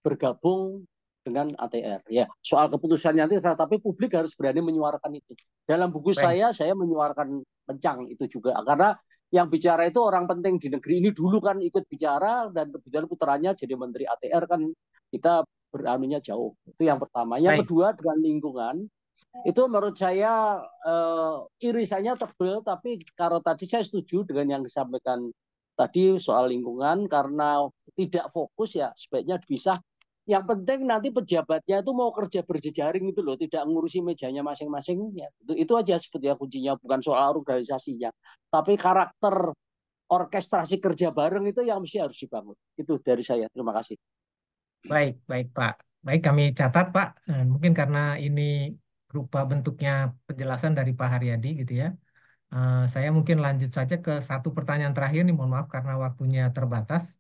bergabung dengan ATR. Ya, soal keputusannya nanti, tapi publik harus berani menyuarakan itu. Dalam buku Baik. saya menyuarakan kencang itu juga. Karena yang bicara itu orang penting di negeri ini dulu kan ikut bicara, dan kebetulan putranya jadi menteri ATR kan, kita beranunya jauh. Itu yang pertama. Yang Baik. kedua dengan lingkungan, itu menurut saya irisannya tebal, tapi kalau tadi saya setuju dengan yang disampaikan tadi soal lingkungan, karena tidak fokus ya sebaiknya dipisah. Yang penting nanti pejabatnya itu mau kerja berjejaring itu loh, tidak ngurusi mejanya masing-masing ya. Itu aja sebetulnya kuncinya, bukan soal organisasinya, tapi karakter orkestrasi kerja bareng itu yang mesti harus dibangun. Itu dari saya. Terima kasih. Baik, baik Pak. Baik, kami catat Pak. Mungkin karena ini berupa bentuknya penjelasan dari Pak Haryadi gitu ya. Saya mungkin lanjut saja ke satu pertanyaan terakhir nih, mohon maaf karena waktunya terbatas.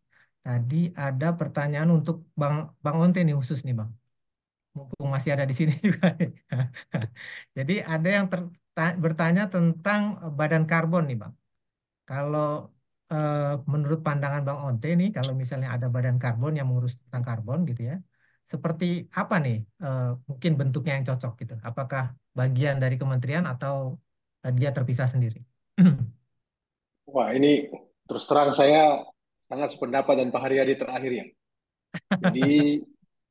Tadi ada pertanyaan untuk Bang Onte nih khusus nih Bang. Mumpung masih ada di sini juga nih. Jadi ada yang bertanya tentang badan karbon nih Bang. Kalau menurut pandangan Bang Onte nih, kalau misalnya ada badan karbon yang mengurus tentang karbon gitu ya, seperti apa nih mungkin bentuknya yang cocok gitu? Apakah bagian dari kementerian atau dia terpisah sendiri? Wah, ini terus terang saya sangat sependapat dan Pak Haryadi terakhir ya. Jadi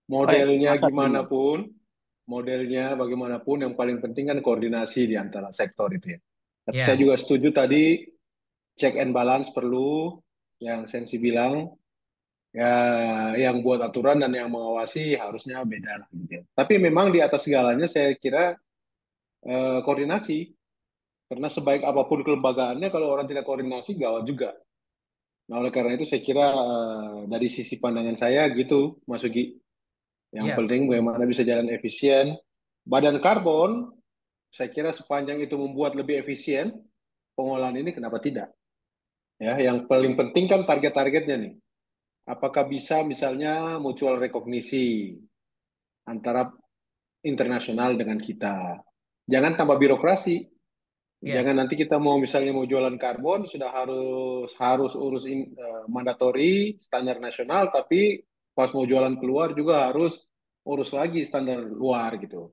modelnya bagaimanapun yang paling penting kan koordinasi di antara sektor itu ya. Tapi saya Ya, juga setuju tadi check and balance perlu, yang Sensi bilang ya, yang buat aturan dan yang mengawasi harusnya beda lah gitu ya. Tapi memang di atas segalanya saya kira koordinasi, karena sebaik apapun kelembagaannya kalau orang tidak koordinasi gawat juga. Nah, oleh karena itu saya kira dari sisi pandangan saya gitu, Mas Ugi. Yang ya, penting bagaimana bisa jalan efisien. Badan karbon, saya kira sepanjang itu membuat lebih efisien pengolahan ini, kenapa tidak? Ya, yang paling penting kan target-targetnya nih. Apakah bisa misalnya mutual rekognisi antara internasional dengan kita. Jangan tambah birokrasi. ya. Jangan nanti kita mau misalnya mau jualan karbon sudah harus urus mandatori standar nasional, tapi pas mau jualan keluar juga harus urus lagi standar luar gitu.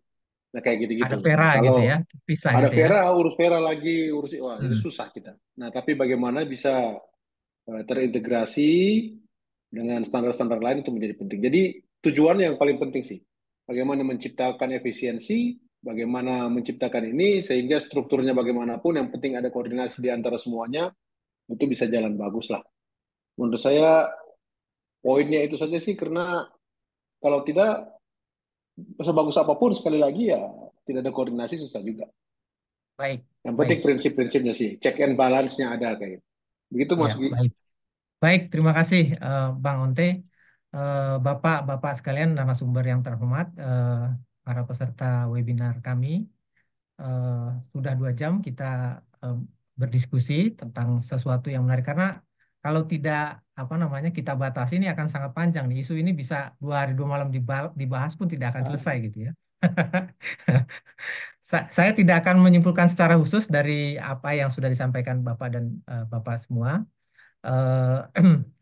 Nah kayak gitu-gitu. Ada Vera Nah, gitu kalau ya, pisah ada gitu ya. urus Vera lagi, wah itu Hmm. susah kita. Nah tapi bagaimana bisa terintegrasi dengan standar-standar lain itu menjadi penting. Jadi tujuan yang paling penting sih, bagaimana menciptakan efisiensi, bagaimana menciptakan ini sehingga strukturnya bagaimanapun yang penting ada koordinasi di antara semuanya, itu bisa jalan bagus lah. Menurut saya poinnya itu saja sih, karena kalau tidak sebagus apapun sekali lagi ya tidak ada koordinasi susah juga. Baik, Yang baik. penting prinsip-prinsipnya sih, check and balance-nya ada kayak gitu. Begitu Ya, Mas Gi. baik. Baik, terima kasih Bang Onte. Bapak-bapak sekalian narasumber yang terhormat, para peserta webinar kami. Sudah 2 jam kita berdiskusi tentang sesuatu yang menarik karena kalau tidak kita batasi ini akan sangat panjang nih. Isu ini bisa 2 hari 2 malam dibahas pun tidak akan selesai gitu ya. Saya tidak akan menyimpulkan secara khusus dari apa yang sudah disampaikan Bapak dan Bapak semua.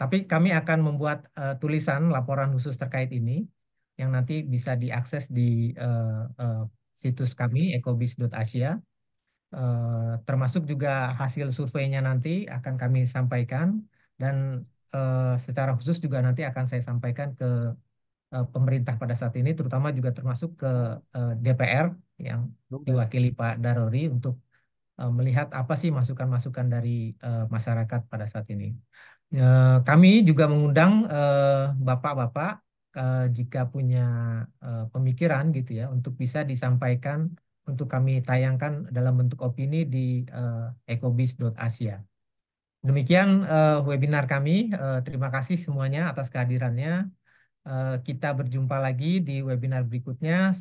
Tapi kami akan membuat tulisan laporan khusus terkait ini yang nanti bisa diakses di situs kami ecobis.asia. Termasuk juga hasil surveinya nanti akan kami sampaikan dan secara khusus juga nanti akan saya sampaikan ke pemerintah pada saat ini, terutama juga termasuk ke DPR yang diwakili Pak Darori untuk melihat apa sih masukan-masukan dari masyarakat pada saat ini. Kami juga mengundang bapak-bapak jika punya pemikiran gitu ya untuk bisa disampaikan untuk kami tayangkan dalam bentuk opini di ecobis.asia. Demikian webinar kami. Terima kasih semuanya atas kehadirannya. Kita berjumpa lagi di webinar berikutnya.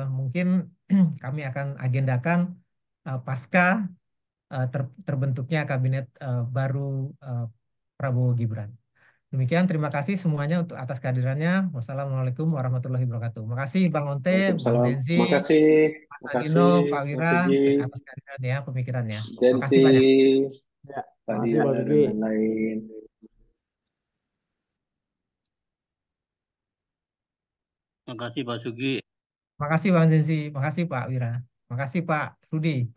Mungkin kami akan agendakan pasca terbentuknya kabinet baru Prabowo Gibran. Demikian, terima kasih semuanya untuk atas kehadirannya. Wassalamualaikum warahmatullahi wabarakatuh. Makasih Bang Onte, Bang Waalaikumsalam. Zenzi, Makasih, Mas Adino, makasih Pak Mas Wira Sugi, atas kehadirannya, pemikirannya. Jensi, Makasih banyak. Ya, makasih Tadia, Pak dan Sugi. lain-lain. Terima kasih Pak Sugi. Makasih Bang Zenzi, makasih Pak Wira, makasih Pak Rudi.